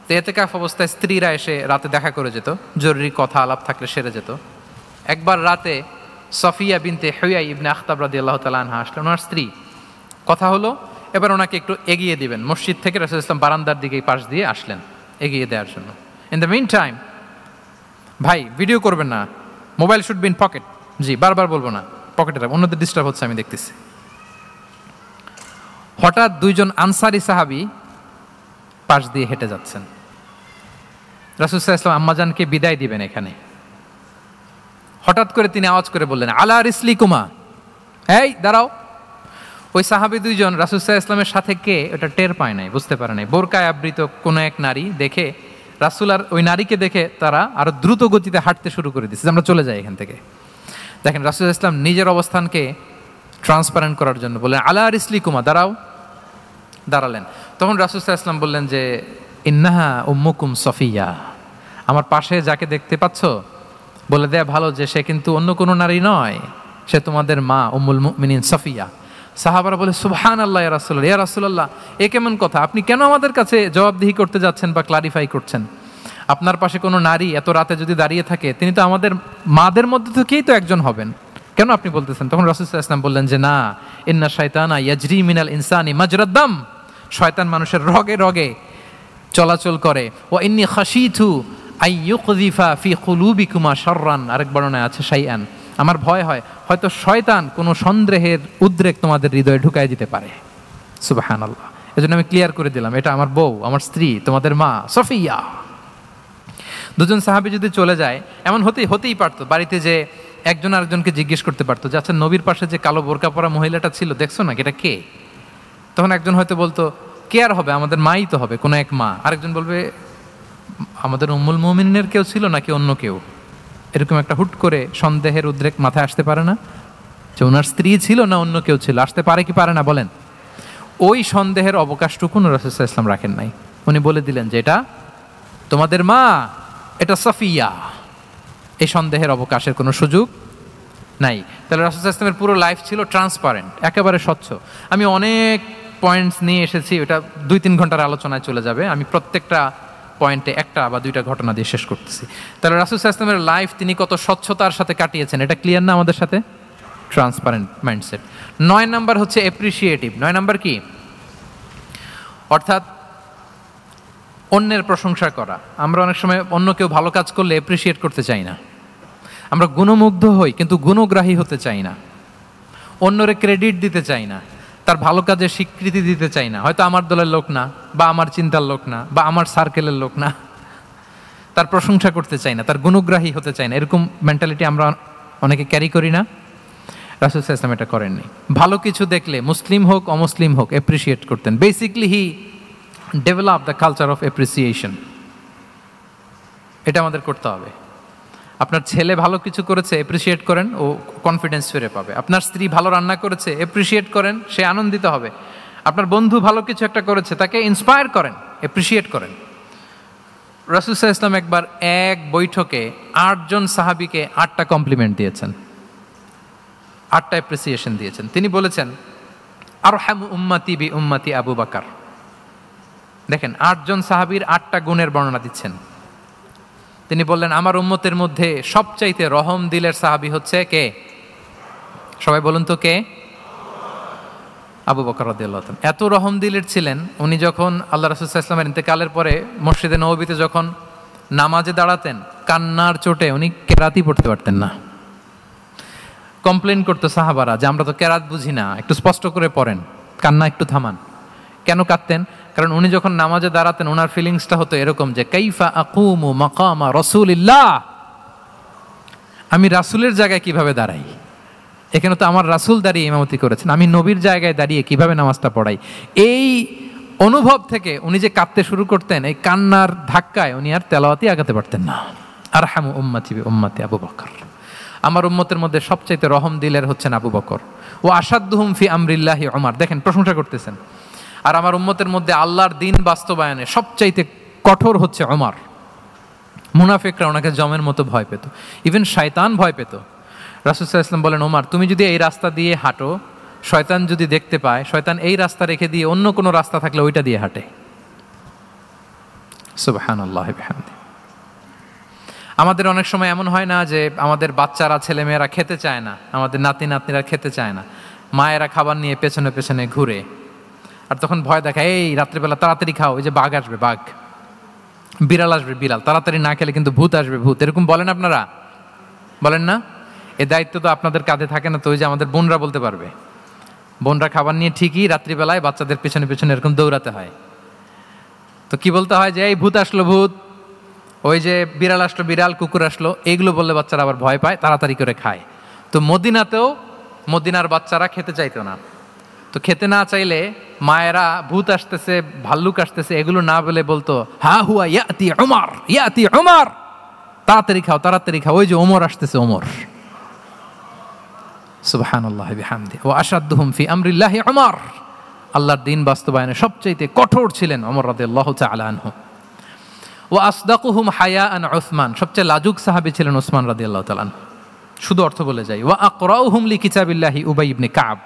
তো এতেকাফ অবস্থায় স্ত্রীরা এসে রাতে দেখা করে যেত, জরুরি কথা আলাপ থাকলে সেরে যেত। একবার রাতে সফিয়া বিনতে হুয়াই ইবনে আখতাব রাদিয়াল্লাহু তাআলা আনহা আসলেন, ওনার স্ত্রী। কথা হলো এবার ওনাকে একটু এগিয়ে দিবেন। মসজিদ থেকে রাসূলুল্লাহ সাল্লাল্লাহু আলাইহি ওয়াসাল্লাম বারান্দার দিকে পাশ দিয়ে আসলেন এগিয়ে দেওয়ার জন্য। ইন দ্য মিন টাইম, ভাই ভিডিও করবেন না, mobile should be in pocket. জি, বারবার বলবো না, পকেটে রাখবেন, অন্যদের ডিস্টার্ব হচ্ছে আমি দেখতেছি। হঠাৎ 2 জন আনসারী সাহাবী পাশ দিয়ে হেঁটে যাচ্ছেন। রাসূল সাল্লাল্লাহু আলাইহি ওয়াসাল্লাম আম্মাজানকে বিদায় দিবেন এখানে। হঠাৎ করে তিনি আওয়াজ করে বললেন, আলা রিসলিকুমা, এই দাঁড়াও। ওই সাহাবী 2 জন রাসূল সাল্লাল্লাহু আলাইহি ওয়াসাল্লামের সাথে কে ওটা টের পায় নাই, বুঝতে পারে নাই। বোরকায় আবৃত কোনো এক নারী দেখে রাসূল আর ওই নারীকে দেখে তারা আরো দ্রুত গতিতে হাঁটতে শুরু করে দিচ্ছে, আমরা চলে যাই এখান থেকে। দেখেন, রাসূল সাল্লাল্লাহু আলাইহি ওয়াসাল্লাম নিজের অবস্থানকে ট্রান্সপারেন্ট করার জন্য বললেন, আলা রিসলিকুমা, দাঁড়াও। দাঁড়ালেন। তখন রাসূল সাল্লাল্লাহু আলাইহি ওয়াসাল্লাম বললেন যে, ইন্নাহা উম্মুকুম সফিয়া, আমার পাশে যাকে দেখতে পাচ্ছ বলে দেয়া ভালো যে সে কিন্তু অন্য কোনো নারী নয়, সে তোমাদের মা উম্মুল মুমিনিন সফিয়া। সাহাবারা বলে, সুবহানাল্লাহ ইয়া রাসূলুল্লাহ, ইয়া রাসূলুল্লাহ, এ কেমন কথা? আপনি কেন আমাদের কাছে জবাবদিহি করতে যাচ্ছেন বা ক্লারিফাই করছেন? আপনার পাশে কোনো নারী এত রাতে যদি দাঁড়িয়ে থাকে, তিনি তো আমাদের মাদের মধ্যে থেকেই তো একজন হবেন, কেন আপনি বলতেছেন? তখন রাসূল সাল্লাল্লাহু আলাইহি ওয়াসাল্লাম বললেন যে, না, ইন্না শাইতানা ইয়াজরি মিনাল ইনসানি মাজরাদ দাম, শয়তান মানুষের রগে রগে চলাচল করে। ওয়া ইন্নী খাশিতু আইয়ুকযিফা ফি কুলুবিকুমা শাররান, আরেক বর্ণনায় আছে শাইআন, আমার ভয় হয় হয়তো শয়তান কোনো সন্দেহের উদ্রেক তোমাদের হৃদয়ে ঢুকায় দিতে পারে। সুবহানাল্লাহ। এজন্য আমি ক্লিয়ার করে দিলাম, এটা আমার বউ, আমার স্ত্রী, তোমাদের মা সফিয়া। 2 জন সাহাবী যদি চলে যায়, এমন হতেই পারতো বাড়িতে যে একজন আরেকজনকে জিজ্ঞেস করতে পারতো যে, আচ্ছা নবীর পাশে যে কালো বোরকা পরা মহিলাটা ছিল দেখছো না, এটা কে? তখন একজন হয়তো বলতো, কে আর হবে, আমাদের মাই তো হবে, কোনো এক মা। আরেকজন বলবে, আমাদের উম্মুল মুমিনিনের কেউ ছিল নাকি অন্য কেউ? এরকম একটা হুট করে সন্দেহের উদ্রেক মাথায় আসতে পারে না যে ওনার স্ত্রী ছিল না অন্য কেউ ছিল? আসতে পারে কি পারে না বলেন? ওই সন্দেহের অবকাশটুকু রাসূল সাল্লাল্লাহু আলাইহি ওয়াসাল্লাম রাখেন নাই। উনি বলে দিলেন যে, এটা তোমাদের মা, এটা সফিয়া। এই সন্দেহের অবকাশের কোনো সুযোগ নাই। তাহলে রাসূল সাল্লাল্লাহু আলাইহি ওয়াসাল্লামের পুরো লাইফ ছিল ট্রান্সপারেন্ট, একেবারে স্বচ্ছ। আমি অনেক পয়েন্টস নিয়ে এসেছি, এটা 2-3 ঘন্টার আলোচনায় চলে যাবে। আমি প্রত্যেকটা পয়েন্টে 1টা বা 2টা ঘটনা দিয়ে শেষ করতেছি। তাহলে রাসূল সাল্লাল্লাহু আলাইহি ওয়াসাল্লামের লাইফ তিনি কত স্বচ্ছতার সাথে কাটিয়েছেন, এটা ক্লিয়ার না আমাদের সাথে? Transparent mindset. 9 নাম্বার হচ্ছে অ্যাপ্রিসিয়েটিভ। 9 নাম্বার কি? অর্থাৎ অন্যের প্রশংসা করা। আমরা অনেক সময় অন্য কেউ ভালো কাজ করলে অ্যাপ্রিসিয়েট করতে চাই না। আমরা গুণমুগ্ধ হই কিন্তু গুণগ্রাহী হতে চাই না। অন্যরে ক্রেডিট দিতে চাই না, তার ভালো কাজে স্বীকৃতি দিতে চাই না। হয়তো আমার দলের লোক না, বা আমার চিন্তার লোক না, বা আমার সার্কেলের লোক না, তার প্রশংসা করতে চাই না, তার গুণগ্রাহী হতে চাই না। এরকম মেন্টালিটি আমরা অনেকে ক্যারি করি না? রাসূল সাল্লাল্লাহু আলাইহি ওয়াসাল্লাম এটা করেননি। ভালো কিছু দেখলে মুসলিম হোক অমুসলিম হোক অ্যাপ্রিসিয়েট করতেন। Basically he develop the culture of appreciation. এটা আমাদের করতে হবে। আপনার ছেলে ভালো কিছু করেছে, এপ্রিসিয়েট করেন, ও কনফিডেন্স ফিরে পাবে। আপনার স্ত্রী ভালো রান্না করেছে, এপ্রিসিয়েট করেন, সে আনন্দিত হবে। আপনার বন্ধু ভালো কিছু একটা করেছে, তাকে ইন্সপায়ার করেন, এপ্রিসিয়েট করেন। রাসূল সাল্লাল্লাহু আলাইহি ওয়াসাল্লাম একবার এক বৈঠকে 8 জন সাহাবীকে 8টা কমপ্লিমেন্ট দিয়েছেন, 8টা অ্যাপ্রিসিয়েশন দিয়েছেন। তিনি বলেছেন, আরহামু উম্মতি বি উম্মতি আবু বকর। দেখেন, 8 জন সাহাবীর 8টা গুণের বর্ণনা দিচ্ছেন। তিনি বললেন, আমার উম্মতের মধ্যে সবচাইতে রহম দিলের সাহাবী হচ্ছে কে? সবাই বলুন তো কে? আবু বকর রাদিয়াল্লাহু তাআলা। এত রহম দিলের ছিলেন, উনি যখন আল্লাহ রাসূল সাল্লাল্লাহু আলাইহি ওয়াসাল্লামের ইন্তেকালের পরে মসজিদে নববীতে যখন নামাজে দাঁড়াতেন, কান্নার চোটে উনি কেরাতই পড়তে পারতেন না। কমপ্লেন করতো সাহাবারা যে আমরা তো কেরাত বুঝি না, একটু স্পষ্ট করে পড়েন, কান্না একটু থামান। কেন কাঁদতেন? কারণ উনি যখন নামাজে দাঁড়াতেন, ওনার ফিলিংসটা হতো এরকম যে কাইফা আকুমু মাকামা রাসূলিল্লাহ, আমি রাসূলের জায়গায় কিভাবে দাঁড়াই? এখানে তো আমার রাসূল দাঁড়িয়ে ইমামতি করেছেন, আমি নবীর জায়গায় দাঁড়িয়ে কিভাবে নামাজটা পড়াই? এই অনুভব থেকে উনি যে কাঁদতে শুরু করতেন, এই কান্নার ধাক্কায় উনি আর তেলাওয়াতই আগাতে পারতেন না। আরহামু উম্মতি বি উম্মতি আবু বকর। আমার উম্মতের মধ্যে সবচাইতে রহম দিলের হচ্ছেন আবু বকর। ও আসাদ্দুহুম ফি আমরিল্লাহি ওমর। দেখেন, প্রশংসা করতেছেন। আর আমার উম্মতের মধ্যে আল্লাহর দিন বাস্তবায়নে সবচাইতে কঠোর হচ্ছে ওমর। মুনাফিকরা ওনাকে জমের মতো ভয় পেত, ইভেন শয়তান ভয় পেত। রাসূল সাল্লাল্লাহু আলাইহি ওয়াসাল্লাম বলেন, ওমর তুমি যদি এই রাস্তা দিয়ে হাঁটো, শয়তান যদি দেখতে পায়, শয়তান এই রাস্তা রেখে দিয়ে অন্য কোনো রাস্তা থাকলে ওইটা দিয়ে হাঁটে। সুবহানাল্লাহি বিহামদি। আমাদের অনেক সময় এমন হয় না যে আমাদের বাচ্চারা, ছেলেমেয়েরা খেতে চায় না, আমাদের নাতি নাতনিরা খেতে চায় না, মায়েরা খাবার নিয়ে পেছনে পেছনে ঘুরে, আর তখন ভয় দেখায়, এই রাত্রিবেলা তাড়াতাড়ি খাও, ওই যে বাঘ আসবে বাঘ, বিড়াল আসবে বিড়াল, তাড়াতাড়ি না খেলে কিন্তু ভূত আসবে ভূত। এরকম বলেন আপনারা? বলেন না? এই দায়িত্ব তো আপনাদের কাঁধে থাকে না? তো ওই যে আমাদের বোনরা বলতে পারবে, বোনরা খাবার নিয়ে ঠিকই রাত্রিবেলায় বাচ্চাদের পেছনে পেছনে এরকম দৌড়াতে হয়। তো কি বলতে হয় যে এই ভূত আসলো ভূত, ওই যে বিড়াল আসলো বিড়াল, কুকুর আসলো, এইগুলো বললে বাচ্চারা আবার ভয় পায়, তাড়াতাড়ি করে খায়। তো মদিনাতেও মদিনার বাচ্চারা খেতে চাইতো না। তো খেতে না চাইলে মায়েরা ভূত আসতেছে, ভাল্লুক আসতেছে, এগুলো না বলে বলতো, হা হুয়া ইয়াতি উমর, ইয়াতি উমর, তাড়াতাড়ি খাও তাড়াতাড়ি খাও, ওই যে ওমর আসতেছে ওমর। সুবহানাল্লাহি বিহামদি। ওয়া আশাদ্দুহুম ফি আমরিল্লাহি উমর। আল্লাহর দিন বাস্তবায়নে সবচাইতে কঠোর ছিলেন ওমর রাদিয়াল্লাহু তাআলা আনহু। ওয়া আসদাকুহুম হায়াআন উসমান। সবচেয়ে লাজুক সাহাবী ছিলেন উসমান রাদিয়াল্লাহু তাআলা আনহু। শুধু অর্থ বলে যাই। ওয়া আকরাউহুম লিকিতাবিল্লাহি উবাই ইবনে কাব।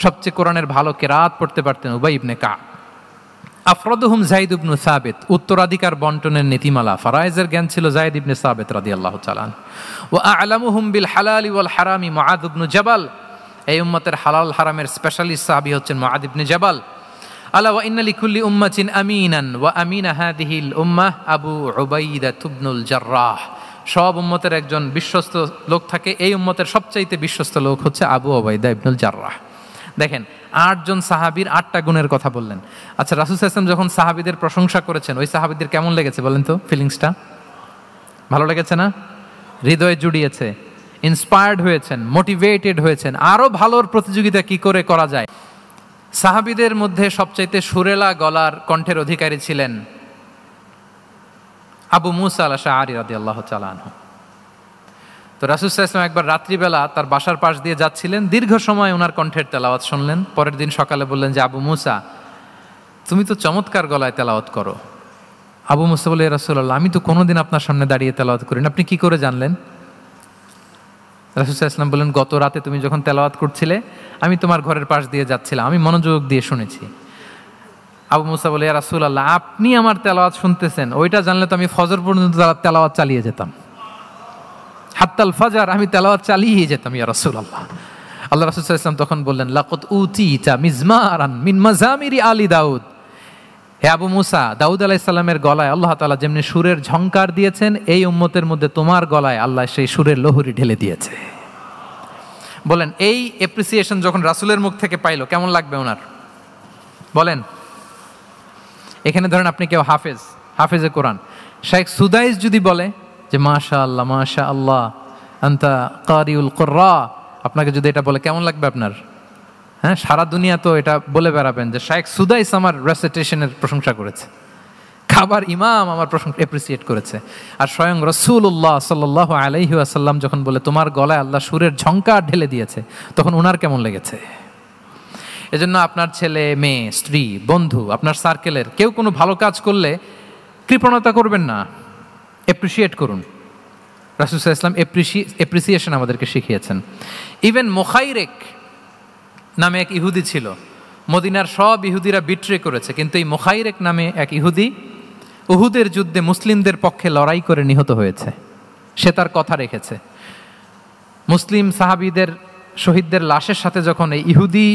সবচেয়ে কোরআনের ভালো কেরাত পড়তে পারতেন উবাই ইবনে কাব। আফরাদুহুম যায়েদ ইবনে সাবিত। উত্তরাধিকার বন্টনের নীতিমালা, ফারায়েজের জ্ঞান ছিল যায়েদ ইবনে সাবিত রাদিয়াল্লাহু তাআলা। ওয়া আ'লামুহুম বিল হালালি ওয়াল হারামি মুআয ইবনে জাবাল। এই উম্মতের হালাল হারামের স্পেশালিস্ট সাহাবী হচ্ছেন মুআয ইবনে জাবাল। আলা ওয়া ইন্না লিকুল্লি উম্মাতিন আমিনান ওয়া আমিনা হাদিহিল উম্মাহ আবু উবাইদা ইবনুল জাররাহ। সব উম্মতের একজন বিশ্বস্ত লোক থাকে, এই উম্মতের সবচাইতে বিশ্বস্ত লোক হচ্ছে আবু উবাইদা ইবনুল জাররাহ। দেখেন, 8 জন সাহাবীর 8টা গুণের কথা বললেন। আচ্ছা, রাসূল সাল্লাল্লাহু আলাইহি ওয়াসাল্লাম যখন সাহাবীদের প্রশংসা করেছেন, ওই সাহাবীদের কেমন লেগেছে বলেন তো? ফিলিংসটা ভালো লেগেছে না? হৃদয়ে জুড়িয়েছে, ইন্সপায়ার্ড হয়েছেন, মোটিভেটেড হয়েছেন, আরো ভালোর প্রতিযোগিতা কি করে করা যায়। সাহাবীদের মধ্যে সবচাইতে সুরেলা গলার কণ্ঠের অধিকারী ছিলেন আবু মুসা আল-আশআরী রাদিয়াল্লাহু তাআলা আনহু। তো রাসূল সাল্লাল্লাহু আলাইহি ওয়াসাল্লাম একবার রাত্রিবেলা তার বাসার পাশ দিয়ে যাচ্ছিলেন, দীর্ঘ সময় ওনার কণ্ঠের তেলাওয়াত শুনলেন। পরের দিন সকালে বললেন যে, আবু মুসা, তুমি তো চমৎকার গলায় তেলাওয়াত করো। আবু মুসা বলে, ইয়া রাসূলুল্লাহ, আমি তো কোনোদিন আপনার সামনে দাঁড়িয়ে তেলাওয়াত করি না, আপনি কি করে জানলেন? রাসূল সাল্লাল্লাহু আলাইহি ওয়াসাল্লাম বললেন, গত রাতে তুমি যখন তেলাওয়াত করছিলে, আমি তোমার ঘরের পাশ দিয়ে যাচ্ছিলাম, আমি মনোযোগ দিয়ে শুনেছি। আবু মুসা বলে, ইয়া রাসূলুল্লাহ, আপনি আমার তেলাওয়াত শুনতেছেন, ওইটা জানলে তো আমি ফজর পর্যন্ত তেলাওয়াত চালিয়ে যেতাম, হাত্তাল ফাজার, আমি তেলাওয়াত চালিয়ে যেতাম ইয়া রাসূলুল্লাহ। আল্লাহ রাসূল সাল্লাল্লাহু আলাইহি ওয়াসাল্লাম তখন বললেন, লাকাদ উতিতা মিজমারান মিন মাজামিরি আলি দাউদ। হে আবু মুসা, দাউদ আলাইহিস সালামের গলায় আল্লাহ তাআলা যেমনি সুরের ঝংকার দিয়েছেন, এই উম্মতের মধ্যে তোমার গলায় আল্লাহ সেই সুরের লহরী ঢেলে দিয়েছে। বলেন, এই অ্যাপ্রিসিয়েশন যখন রাসূলের মুখ থেকে পাইলো, কেমন লাগবে ওনার? বলেন। এখানে ধরেন আপনি কেউ হাফেজে কোরআন, শাইখ সুদাইস যদি বলে যে মাশাআল্লাহ মাশাআল্লাহ আনতা কারিউল কুররা, আপনাকে যদি এটা বলে, কেমন লাগবে আপনার? হ্যাঁ, সারা দুনিয়া তো এটা বলে বেড়াবেন যে শাইখ সুদাইস আমার রেসিটেশনের প্রশংসা করেছে। খাবার ইমাম আমার প্রশংসা অ্যাপ্রিসিয়েট করেছে। আর স্বয়ং রাসূলুল্লাহ সাল্লাল্লাহু আলাইহি ওয়াসাল্লাম যখন বলে তোমার গলায় আল্লাহ সুরের ঝংকার ঢেলে দিয়েছে, তখন ওনার কেমন লেগেছে। এজন্য আপনার ছেলে মেয়ে স্ত্রী বন্ধু আপনার সার্কেলের কেউ কোনো ভালো কাজ করলে কৃপণতা করবেন না, অ্যাপ্রিসিয়েট করুন। রাসূল সাল্লাল্লাহু আলাইহি ওয়াসাল্লাম অ্যাপ্রিসিয়েশন আমাদেরকে শিখিয়েছেন। ইভেন মুখাইরেক নামে এক ইহুদি ছিল, মদিনার সব ইহুদিরা বিট্রে করেছে, কিন্তু এই মুখাইরেক নামে এক ইহুদি উহুদের যুদ্ধে মুসলিমদের পক্ষে লড়াই করে নিহত হয়েছে। সে তার কথা রেখেছে। মুসলিম সাহাবীদের শহীদদের লাশের সাথে যখন এই ইহুদি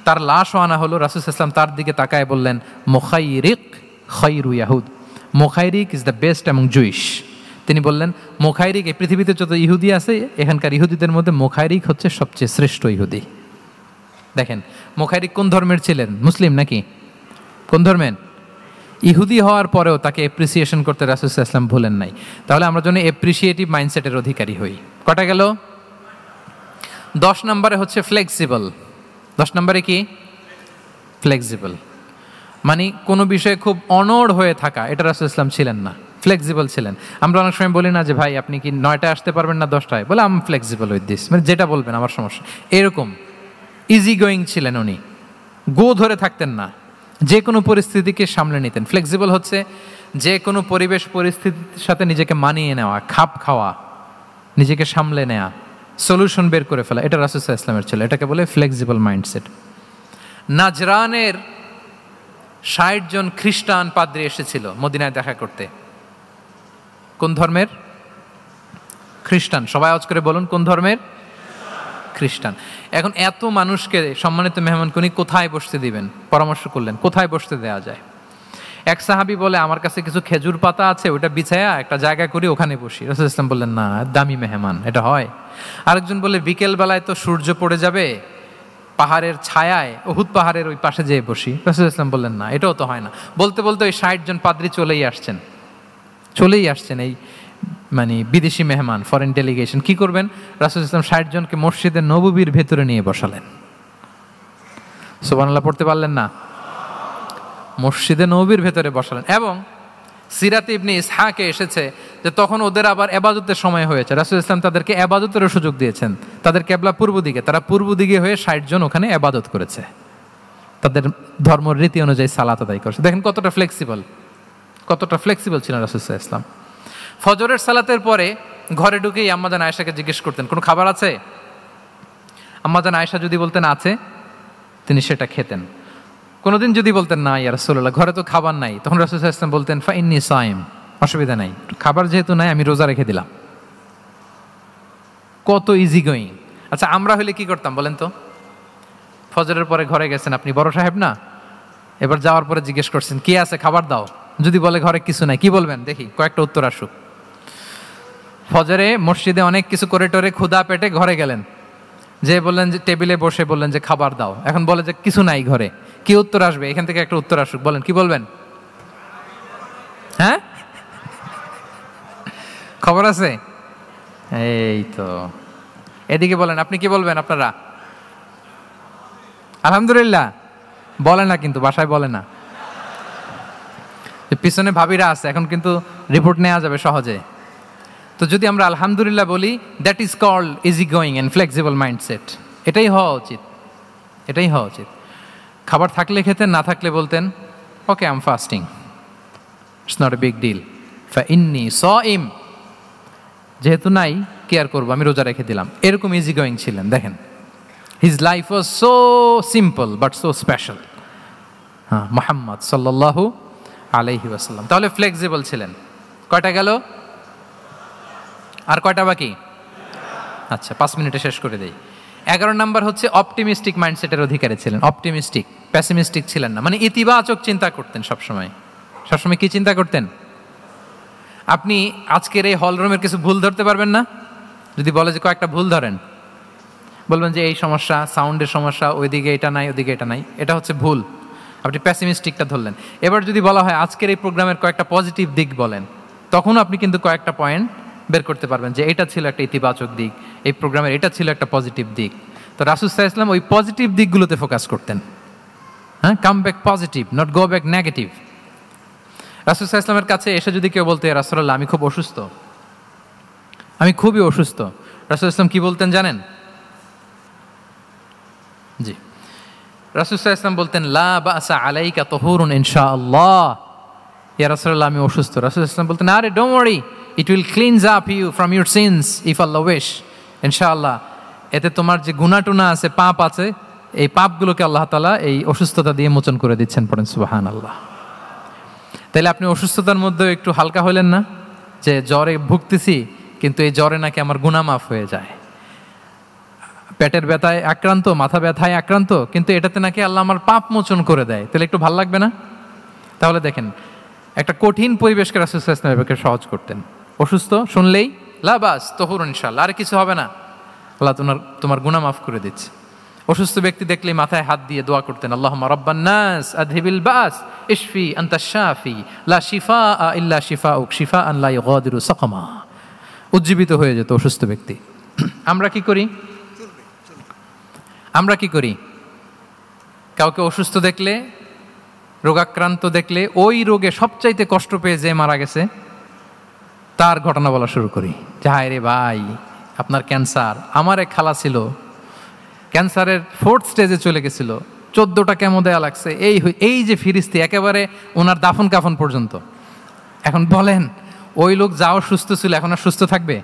তার লাশও আনা হলো, রাসূল সাল্লাল্লাহু আলাইহি ওয়াসাল্লাম তার দিকে তাকায় বললেন, মুখাইরিক খায়রু ইয়াহুদ, মুখাইরিক is the best among Jewish. তিনি বললেন মুখাইরিক, এই পৃথিবীতে যত ইহুদি আছে এখানকার ইহুদিদের মধ্যে মুখাইরিক হচ্ছে সবচেয়ে শ্রেষ্ঠ ইহুদি। দেখেন মুখাইরিক কোন ধর্মের ছিলেন? মুসলিম নাকি কোন ধর্মের? ইহুদি হওয়ার পরেও তাকে অ্যাপ্রিসিয়েশন করতে রাসূল সাল্লাল্লাহু আলাইহি ওয়াসাল্লাম ভুলেন নাই। তাহলে আমরা যেন অ্যাপ্রিসিয়েটিভ মাইন্ডসেটের অধিকারী হই। কটা গেল? 10 নম্বরে হচ্ছে ফ্লেক্সিবল। 10 নম্বরে কি? ফ্লেক্সিবল, মানে কোনো বিষয়ে খুব অনড় হয়ে থাকা, এটা রাসূল সাল্লাল্লাহু আলাইহি ওয়াসাল্লাম ছিলেন না, ফ্লেক্সিবল ছিলেন। আমরা অনেক সময় বলি না যে ভাই আপনি কি 9টায় আসতে পারবেন না 10টায়, বলে আম ফ্লেক্সিবল উইথ দিস, মানে যেটা বলবেন আমার সমস্যা, এরকম ইজি গোয়িং ছিলেন উনি, গো ধরে থাকতেন না, যে কোনো পরিস্থিতিকে সামলে নিতেন। ফ্লেক্সিবল হচ্ছে যে কোনো পরিবেশ পরিস্থিতির সাথে নিজেকে মানিয়ে নেওয়া, খাপ খাওয়া, নিজেকে সামলে নেওয়া, সলিউশন বের করে ফেলা, এটা রাসূল সাল্লাল্লাহু আলাইহি ওয়াসাল্লামের ছিল, এটাকে বলে ফ্লেক্সিবল মাইন্ডসেট। নাজরানের 60 জন খ্রিস্টান পাদ্রী এসেছিল মদিনায় দেখা করতে। কোন ধর্মের? খ্রিস্টান। সবাই আওয়াজ করে বলুন কোন ধর্মের? খ্রিস্টান। এখন এত মানুষকে সম্মানিত মেহমান উনি কোথায় বসতে দিবেন? পরামর্শ করলেন কোথায় বসতে দেওয়া যায়। এক সাহাবী বলে আমার কাছে কিছু খেজুর পাতা আছে, ওটা বিছায়া একটা জায়গা করি ওখানে বসি। রাসূল সাল্লাল্লাহু আলাইহি ওয়াসাল্লাম বললেন না, দামি মেহমান, এটা হয়। আরেকজন বলে বিকেল বেলায় তো সূর্য পড়ে যাবে, পাহাড়ের ছায়ায় উহুদ পাহাড়ের ওই পাশে যেয়ে বসি। রাসূল সাল্লাল্লাহু আলাইহি ওয়াসাল্লাম বললেন না, এটাও তো হয় না। বলতে বলতে ওই 60 জন পাদ্রী চলেই আসছেন এই মানে বিদেশি মেহমান, ফরেন ডেলিগেশন। কি করবেন? রাসূল সাল্লাল্লাহু আলাইহি ওয়াসাল্লাম 60 জনকে মসজিদে নববীর ভেতরে নিয়ে বসালেন। সুবহানাল্লাহ পড়তে পারলেন না? মসজিদে নববীর ভেতরে বসালেন। এবং সিরাতে ইবনে ইসহাকে এসেছে যে তখন ওদের আবার ইবাদতের সময় হয়েছে, রাসূল সাল্লাল্লাহু আলাইহি ওয়াসাল্লাম তাদেরকে ইবাদতেরও সুযোগ দিয়েছেন। তাদের কিবলা পূর্ব দিকে, তারা পূর্ব দিকে হয়ে 60 জন ওখানে ইবাদত করেছে, তাদের ধর্ম রীতি অনুযায়ী সালাত আদায় করেছে। দেখেন কতটা ফ্লেক্সিবল ছিলেন রাসূল সাল্লাল্লাহু আলাইহি ওয়াসাল্লাম। ফজরের সালাতের পরে ঘরে ঢুকেই আম্মা জান আয়েশাকে জিজ্ঞেস করতেন কোনো খাবার আছে? আম্মা জান আয়েশা যদি বলতেন আছে, তিনি সেটা খেতেন। কোনোদিন যদি বলতেন না ইয়া রাসূলুল্লাহ ঘরে তো খাবার নাই, তখন রাসূল সাল্লাল্লাহু আলাইহি ওয়াসাল্লাম বলতেন ফা ইন্নী সাইম, অসুবিধা নাই, খাবার যেহেতু নাই আমি রোজা রেখে দিলাম। কত ইজি গোয়িং। আচ্ছা আমরা হলে কি করতাম বলেন তো? ফজরের পরে ঘরে গেছেন, আপনি বড় সাহেব না, এবার যাওয়ার পরে জিজ্ঞেস করছেন কি আছে খাবার দাও, যদি বলে ঘরে কিছু নাই, কি বলবেন? দেখি কয়েকটা উত্তর আসুক। ফজরে মসজিদে অনেক কিছু করে টোরে ক্ষুধা পেটে ঘরে গেলেন, যে বললেন যে টেবিলে বসে বললেন যে খাবার দাও, এখন বলে যে কিছু নাই ঘরে, কি উত্তর আসবে? এখান থেকে একটা উত্তর আসুক, বলেন কি বলবেন? হ্যাঁ খবর আছে, এই তো। এদিকে বলেন আপনি কি বলবেন? আপনারা আলহামদুলিল্লাহ বলে না, কিন্তু বাসায় বলে না। পিছনে ভাবিরা আছে, এখন কিন্তু রিপোর্ট নেওয়া যাবে সহজে। তো যদি আমরা আলহামদুলিল্লাহ বলি, that is called easy going and flexible mindset. এটাই হওয়া উচিত। খাবার থাকলে খেতেন, না থাকলে বলতেন okay I am fasting, it's not a big deal, ফা ইন্নী সাইম, যেহেতু নাই কি আর করবো, আমি রোজা রেখে দিলাম। এরকম ইজি গোয়িং ছিলেন। দেখেন his life was so simple but so special. হ্যাঁ, মুহাম্মদ সাল্লাল্লাহু আলাইহি ওয়াসাল্লাম। তাহলে ফ্লেক্সিবল ছিলেন। কয়টা গেল? আর কয়টা বাকি? আচ্ছা 5 মিনিটে শেষ করে দেই। 11 নাম্বার হচ্ছে অপটিমিস্টিক মাইন্ডসেটের অধিকারী ছিলেন। অপটিমিস্টিক, প্যাসিমিস্টিক ছিলেন না, মানে ইতিবাচক চিন্তা করতেন সবসময়। কি চিন্তা করতেন? আপনি আজকের এই হলরুমের কিছু ভুল ধরতে পারবেন না? যদি বলে যে কয়েকটা ভুল ধরেন, বলবেন যে এই সমস্যা, সাউন্ডের সমস্যা, ওইদিকে এটা নাই, ওইদিকে এটা নাই, এটা হচ্ছে ভুল। আপনি প্যাসিমিস্টিকটা ধরলেন। এবার যদি বলা হয় আজকের এই প্রোগ্রামের কয়েকটা পজিটিভ দিক বলেন, তখন আপনি কিন্তু কয়েকটা পয়েন্ট বের করতে পারবেন যে এটা ছিল একটা ইতিবাচক দিক, এই প্রোগ্রামের এটা ছিল একটা পজিটিভ দিক। তো রাসূল সাল্লাল্লাহু আলাইহি ওয়াসাল্লাম ওই পজিটিভ দিকগুলোতে ফোকাস করতেন। হ্যাঁ, come back positive, not go back negative. রাসূল সাল্লাল্লাহু আলাইহি ওয়াসাল্লামের কাছে এসে যদি কেউ বলতো, ইয়া রাসূলুল্লাহ আমি খুব অসুস্থ, আমি খুবই অসুস্থ, রাসূল সাল্লাল্লাহু আলাইহি ওয়াসাল্লাম কি বলতেন জানেন? জি, রাসূল সাল্লাল্লাহু আলাইহি ওয়াসাল্লাম বলতেন, লা বাসা আলাইকা তাহুরুন ইনশাআল্লাহ। ইয়া রাসূলুল্লাহ আমি অসুস্থ। রাসূল সাল্লাল্লাহু আলাইহি ওয়াসাল্লাম বলতেন, আরে don't worry, it will cleanse up you from your sins if Allah wish. ইনশাআল্লাহ এতে তোমার যে গুনাহ টুনা আছে, পাপ আছে, এই পাপগুলোকে আল্লাহ তাআলা এই অসুস্থতা দিয়ে মোচন করে দিচ্ছেন। পড়েন সুবহানাল্লাহ। তাহলে আপনি অসুস্থতার মধ্যে একটু হালকা হলেন না, যে জ্বরে ভুগতেছি কিন্তু এই জ্বরে নাকি আমার গুনাহ মাফ হয়ে যায়। পেটের ব্যথায় আক্রান্ত, মাথা ব্যথায় আক্রান্ত, কিন্তু এটাতে নাকি আল্লাহ আমার পাপ মোচন করে দেয়, তাহলে একটু ভাল লাগবে না? তাহলে দেখেন, একটা কঠিন পরিবেশকে রাসূল সাল্লাল্লাহু আলাইহি ওয়াসাল্লাম সহজ করতেন। অসুস্থ শুনলেই লা বাস তাহুরুন ইনশাআল্লাহ, আর কিছু হবে না, আল্লাহ তোমার গুনাহ মাফ করে দিচ্ছে। অসুস্থ ব্যক্তি দেখলেই মাথায় হাত দিয়ে দোয়া করতেন, আল্লাহুম্মা রাব্বান নাস আযহিবিল বাস ইশফি আনতাশ শাফি লা শিফাআ ইল্লা শিফাউক শিফাআন লা ইউগাদিরু সাকামা। উজ্জীবিত হয়ে যেত অসুস্থ ব্যক্তি। আমরা কি করি? কাউকে অসুস্থ দেখলে, রোগাক্রান্ত দেখলে, ওই রোগে সবচাইতে কষ্ট পেয়ে যে মারা গেছে তার ঘটনা বলা শুরু করি, যে হায় রে ভাই আপনার ক্যান্সার, আমার এক খালা ছিল ক্যান্সারের 4th স্টেজে চলে গেছিল, 14টা কেমো দেয়া লাগছে, এই যে ফিরিস্তি একেবারে ওনার দাফন কাফন পর্যন্ত। এখন বলেন ওই লোক যাও সুস্থ ছিল, এখন আর সুস্থ থাকবে?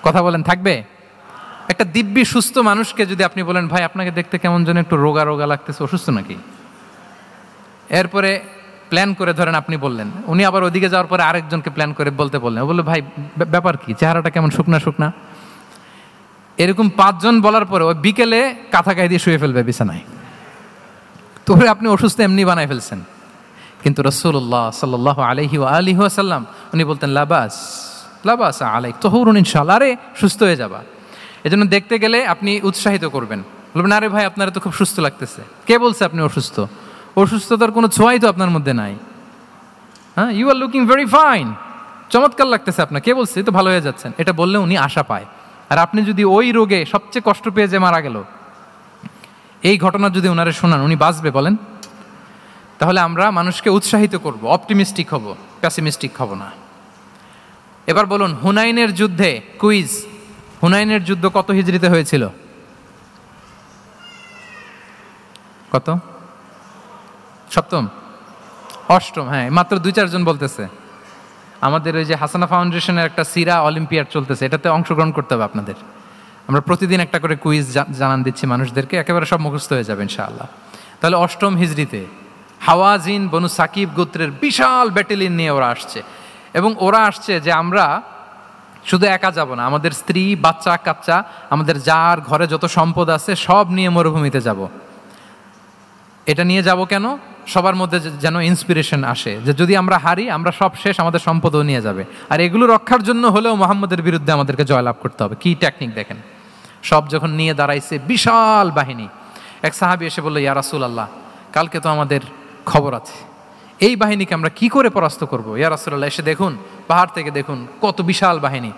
কথা বলেন, থাকবে? একটা দিব্যি সুস্থ মানুষকে যদি আপনি বলেন, ভাই আপনাকে দেখতে কেমন যেন একটু রোগা রোগা লাগতেছে, অসুস্থ নাকি? এরপরে প্ল্যান করে ধরেন আপনি বললেন, উনি আবার ওদিকে যাওয়ার পরে আরেকজনকে প্ল্যান করে বলতে বললেন, ও বললো ভাই ব্যাপার কি, চেহারাটা কেমন শুকনা শুকনা। এরকম 5 জন বলার পরে ওই বিকেলে কাঁথা গায়ে দিয়ে শুয়ে ফেলবে বিছানায়, তো আপনি অসুস্থ এমনি বানায় ফেলছেন। কিন্তু রাসূলুল্লাহ সাল্লাল্লাহু আলাইহি ওয়া আলিহি ওয়াসাল্লাম উনি বলতেন, লা বাস আলাইক তাহুরুন ইনশাআল্লাহ, আরে সুস্থ হয়ে যাবা। এজন্য দেখতে গেলে আপনি উৎসাহিত করবেন, বলবেন আরে ভাই আপনারা তো খুব সুস্থ লাগতেছে। কে বলছে আপনি অসুস্থ? অসুস্থতার কোনো ছোঁয়াই তো আপনার মধ্যে নাই। হ্যাঁ, you are looking very fine, চমৎকার লাগতেছে আপনার, কে বলছে? তো ভালো হয়ে যাচ্ছেন। এটা বললে উনি আশা পায়। আর আপনি যদি ওই রোগে সবচেয়ে কষ্ট পেয়ে যে মারা গেল, এই ঘটনা যদি ওনারে শোনান, উনি বাঁচবে বলেন? তাহলে আমরা মানুষকে উৎসাহিত করব, অপটিমিস্টিক হব, প্যাসিমিস্টিক হব না। এবার বলুন, হুনাইনের যুদ্ধে, কুইজ, হুনাইনের যুদ্ধ কত হিজরিতে হয়েছিল? কত? 7ম, 8ম? হ্যাঁ, মাত্র 2-4 জন বলতেছে। আমাদের ওই যে হাসানা ফাউন্ডেশনের একটা সিরা অলিম্পিয়াড চলতেছে, এটাতে অংশগ্রহণ করতে হবে আপনাদের। আমরা প্রতিদিন একটা করে কুইজ জানান দিচ্ছি মানুষদেরকে, একেবারে সব মুখস্থ হয়ে যাবে ইনশাআল্লাহ। তাহলে 8ম হিজরিতে হাওয়াজিন বনু সাকিব গোত্রের বিশাল ব্যাটালিয়ন নিয়ে ওরা আসছে, এবং ওরা আসছে যে আমরা শুধু একা যাব না, আমাদের স্ত্রী বাচ্চা কাচ্চা, আমাদের যার ঘরে যত সম্পদ আছে সব নিয়ে মরুভূমিতে যাব। এটা নিয়ে যাব কেন? সবার মধ্যে যেন ইন্সপিরেশন আসে যে যদি আমরা হারি, আমরা সব শেষ, আমাদের সম্পদও নিয়ে যাবে। আর এগুলো রক্ষার জন্য হলেও মুহাম্মদের বিরুদ্ধে আমাদেরকে জয়লাভ করতে হবে। কি টেকনিক দেখেন! সব যখন নিয়ে দাঁড়াইছে বিশাল বাহিনী, এক সাহাবী এসে বলল, ইয়া রাসূলুল্লাহ কালকে তো আমাদের খবর আছে, এই বাহিনীকে আমরা কি করে পরাস্ত করবো? ইয়া রাসূলুল্লাহ এসে দেখুন, পাহাড় থেকে দেখুন কত বিশাল বাহিনী।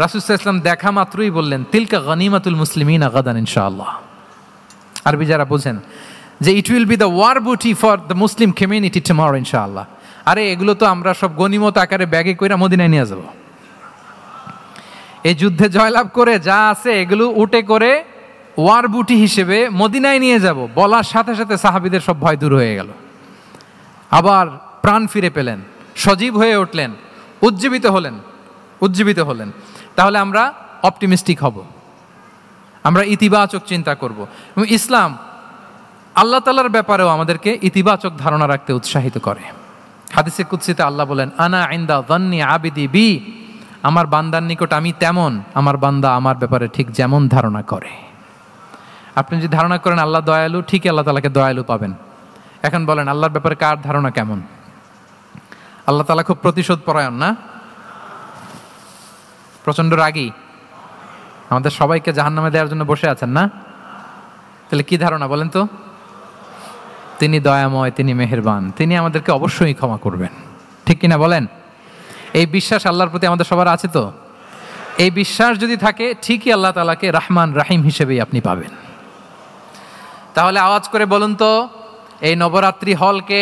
রাসূল সাল্লাল্লাহু আলাইহি ওয়াসাল্লাম দেখা মাত্রই বললেন, তিলকা গনিমাতুল মুসলিমিনা গাদান ইনশাআল্লাহ। আরবি যারা বোঝেন, যে it will be the war booty for the Muslim community tomorrow ইনশাআল্লাহ। আরে এগুলো তো আমরা সব গনিমত আকারে ব্যাগে কইরা মদিনায় নিয়ে যাব। এই যুদ্ধে জয়লাভ করে যা আছে এগুলো উটে করে ওয়ার বুটি হিসেবে মদিনায় নিয়ে যাব। বলার সাথে সাথে সাহাবীদের সব ভয় দূর হয়ে গেল, আবার প্রাণ ফিরে পেলেন, সজীব হয়ে উঠলেন, উজ্জীবিত হলেন। তাহলে আমরা অপটিমিস্টিক হব, আমরা ইতিবাচক চিন্তা করব। এবং ইসলাম আল্লাহ তাআলার ব্যাপারেও আমাদেরকে ইতিবাচক ধারণা রাখতে উৎসাহিত করে। হাদিসে কুদসিতে আল্লাহ বলেন, আনা ইনদা যান্নি আবিদি বি, আমার বান্দার নিকট আমি তেমন, আমার বান্দা আমার ব্যাপারে ঠিক যেমন ধারণা করে। আপনি যদি ধারণা করেন আল্লাহ দয়ালু, ঠিকই আল্লাহ তাআলাকে দয়ালু পাবেন। এখন বলেন আল্লাহর ব্যাপারে কার ধারণা কেমন? আল্লাহ তাআলা খুব প্রতিশোধ পরায়ণ না? প্রচন্ড রাগী, আমাদের সবাইকে জাহান্নামে দেওয়ার জন্য বসে আছেন না? তাহলে কি ধারণা বলেন তো? তিনি দয়াময়, তিনি মেহেরবান, তিনি আমাদেরকে অবশ্যই ক্ষমা করবেন, ঠিক কিনা বলেন? এই বিশ্বাস আল্লাহর প্রতি আমাদের সবার আছে তো? এই বিশ্বাস যদি থাকে, ঠিকই আল্লাহ তাআলাকে রহমান রাহিম হিসেবেই আপনি পাবেন। তাহলে আওয়াজ করে বলুন তো, এই নবরাত্রি হলকে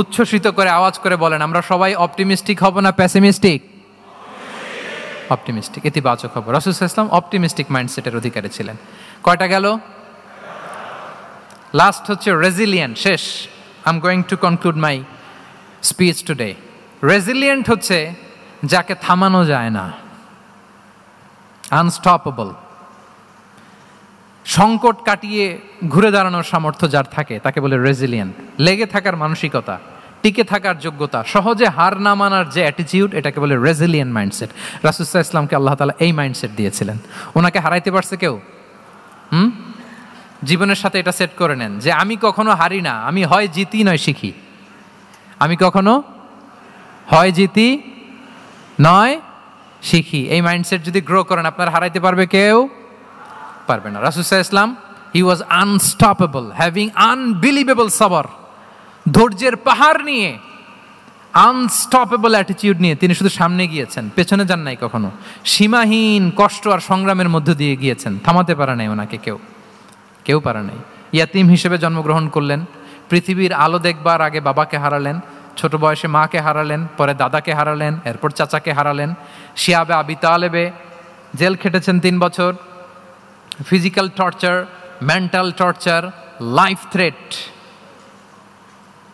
উচ্ছ্বসিত করে আওয়াজ করে বলেন, আমরা সবাই অপটিমিস্টিক হব না প্যাসিমিস্টিক? অপটিমিস্টিক, ইতিবাচক হব। রাসূল সাল্লাল্লাহু আলাইহি ওয়াসাল্লাম অপটিমিস্টিক মাইন্ডসেটের অধিকারী ছিলেন। কয়টা গেল? লাস্ট হচ্ছে রেজিলিয়েন্ট। শেষ, I am going to conclude my speech today. Resilient হচ্ছে যাকে থামানো যায় না, আনস্টপেবল। সংকট কাটিয়ে ঘুরে দাঁড়ানোর সামর্থ্য যার থাকে তাকে বলে রেজিলিয়েন্ট। লেগে থাকার মানসিকতা, টিকে থাকার যোগ্যতা, সহজে হার না মানার যে অ্যাটিটিউড, এটাকে বলে রেজিলিয়েন্ট মাইন্ডসেট। রাসূল সাল্লাল্লাহু আলাইহি ওয়াসাল্লামকে আল্লাহ তাআলা এই মাইন্ডসেট দিয়েছিলেন। ওনাকে হারাইতে পারছে কেউ? জীবনের সাথে এটা সেট করে নেন যে আমি কখনো হারি না, আমি হয় জিতি নয় শিখি। আমি কখনো হয় জিতি নয় শিখি। এই মাইন্ডসেট যদি গ্রো করেন, আপনার হারাইতে পারবে কেউ? পারবে না। রাসূল সাল্লাল্লাহু আলাইহি ওয়াসাল্লাম he was unstoppable, having unbelievable সাবর। ধৈর্যের পাহাড় নিয়ে, আনস্টপেবল অ্যাটিটিউড নিয়ে তিনি শুধু সামনে গিয়েছেন, পেছনে যান নাই কখনো। সীমাহীন কষ্ট আর সংগ্রামের মধ্য দিয়ে গিয়েছেন, থামাতে পারে নাই ওনাকে কেউ পারে নাই। ইয়াতিম হিসেবে জন্মগ্রহণ করলেন, পৃথিবীর আলো দেখবার আগে বাবাকে হারালেন, ছোট বয়সে মাকে হারালেন, পরে দাদাকে হারালেন, এরপর চাচাকে হারালেন। শিয়াবে আবি তালেবে জেল খেটেছেন 3 বছর। Physical torture, mental torture, life threat,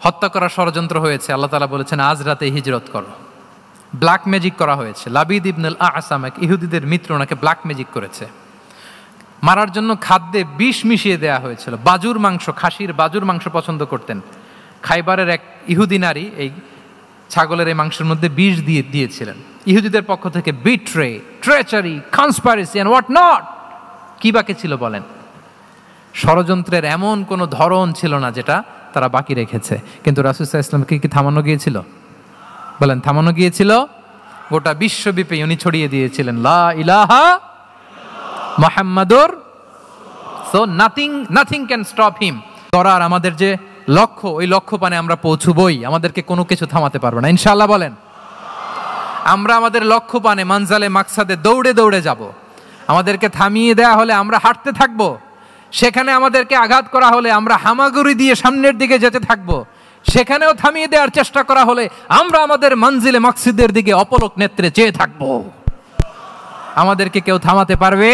হত্যা করার ষড়যন্ত্র হয়েছে। আল্লাহ তাআলা বলেছেন আজ রাতে হিজরত করো। ব্ল্যাক ম্যাজিক করা হয়েছে। লাবিদ ইবনুল আসাম, এক ইহুদিদের মিত্র, ওনাকে ব্ল্যাক ম্যাজিক করেছে। মারার জন্য খাদ্যে বিষ মিশিয়ে দেওয়া হয়েছিল। বাজুর মাংস, খাসির বাজুর মাংস পছন্দ করতেন। খাইবারের এক ইহুদি নারী এই ছাগলের এই মাংসের মধ্যে বিষ দিয়েছিলেন। ইহুদিদের পক্ষ থেকে betray, treachery, conspiracy and what not, কি বাকি ছিল বলেন? ষড়যন্ত্রের এমন কোনো ধরন ছিল না যেটা তারা বাকি রেখেছে। কিন্তু রাসূল সাল্লাল্লাহু আলাইহি ওয়াসাল্লামকে কি থামানো গিয়েছিল? বলেন, থামানো গিয়েছিল? গোটা বিশ্বব্যাপী উনি ছড়িয়ে দিয়েছিলেন লা ইলাহা মুহাম্মাদুর। So nothing can stop him. করার আমাদের যে লক্ষ্য, ওই লক্ষ্য পানে আমরা পৌঁছবই, আমাদেরকে কোনো কিছু থামাতে পারবে না, ইনশাআল্লাহ বলেন। আমরা আমাদের লক্ষ্য পানে, মানজালে মাকসাদে দৌড়ে দৌড়ে যাব। আমাদেরকে থামিয়ে দেয়া হলে আমরা হাঁটতে থাকবো, সেখানে আমাদেরকে আঘাত করা হলে আমরা হামাগুড়ি দিয়ে সামনের দিকে যেতে থাকবো, সেখানেও থামিয়ে দেওয়ার চেষ্টা করা হলে আমরা আমাদের মঞ্জিলে মাকসিদের দিকে অপলক নেত্রে চেয়ে থাকবো। আমাদেরকে কেউ থামাতে পারবে?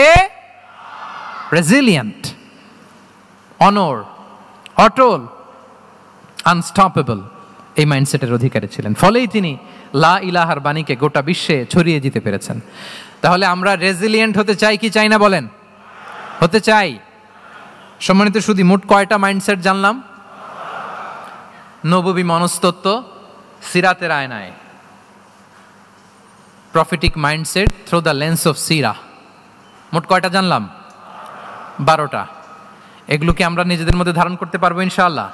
রেজিলিয়েন্ট, অনর, অটল, আনস্টপেবল, এই মাইন্ডসেটের অধিকারী ছিলেন। ফলেই তিনি লা ইলাহার বাণীকে গোটা বিশ্বে ছড়িয়ে দিতে পেরেছেন। তাহলে আমরা রেজিলিয়েন্ট হতে চাই কি চাই না বলেন? হতে চাই। সম্মানিত সুধী, মোট কয়টা মাইন্ডসেট জানলাম? নববী মনস্তত্ত্ব, সিরাতের আয়নায়, prophetic mindset through the lens of সিরা। মোট কয়টা জানলাম? 12টা। এগুলোকে আমরা নিজেদের মধ্যে ধারণ করতে পারবো ইনশাআল্লাহ।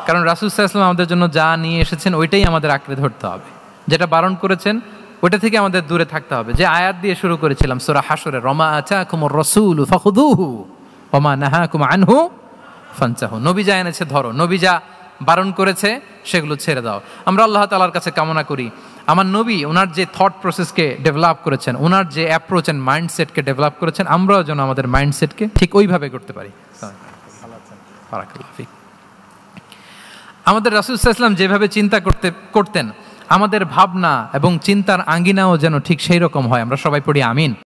কারণ রাসূল সাল্লাল্লাহু আলাইহি ওয়াসাল্লাম আমাদের জন্য যা নিয়ে এসেছেন ওইটাই আমাদের আঁকড়ে ধরতে হবে। যেটা বারণ করেছেন ওইটা থেকে আমাদের দূরে থাকতে হবে। যে আয়াত দিয়ে শুরু করেছিলাম সূরা হাশরে, ওমা আতাকুমুর রাসূলু ফাখুযুহু ওমা নাহাকুম আনহু ফানতাহু। নবী যা এনেছে ধরো, নবী যা বারণ করেছে সেগুলো ছেড়ে দাও। আমরা আল্লাহ তাআলার কাছে কামনা করি আমার নবী ওনার যে থট প্রসেসকে ডেভেলপ করেছেন, ওনার যে অ্যাপ্রোচ অ্যান্ড মাইন্ডসেটকে ডেভেলপ করেছেন, আমরাও যেন আমাদের মাইন্ডসেটকে ঠিক ওইভাবে করতে পারি। আমাদের রাসূল সাল্লাল্লাহু আলাইহি ওয়াসাল্লাম যেভাবে চিন্তা করতেন, আমাদের ভাবনা এবং চিন্তার আঙ্গিনাও যেন ঠিক সেই রকম হয়। আমরা সবাই পড়ি আমিন।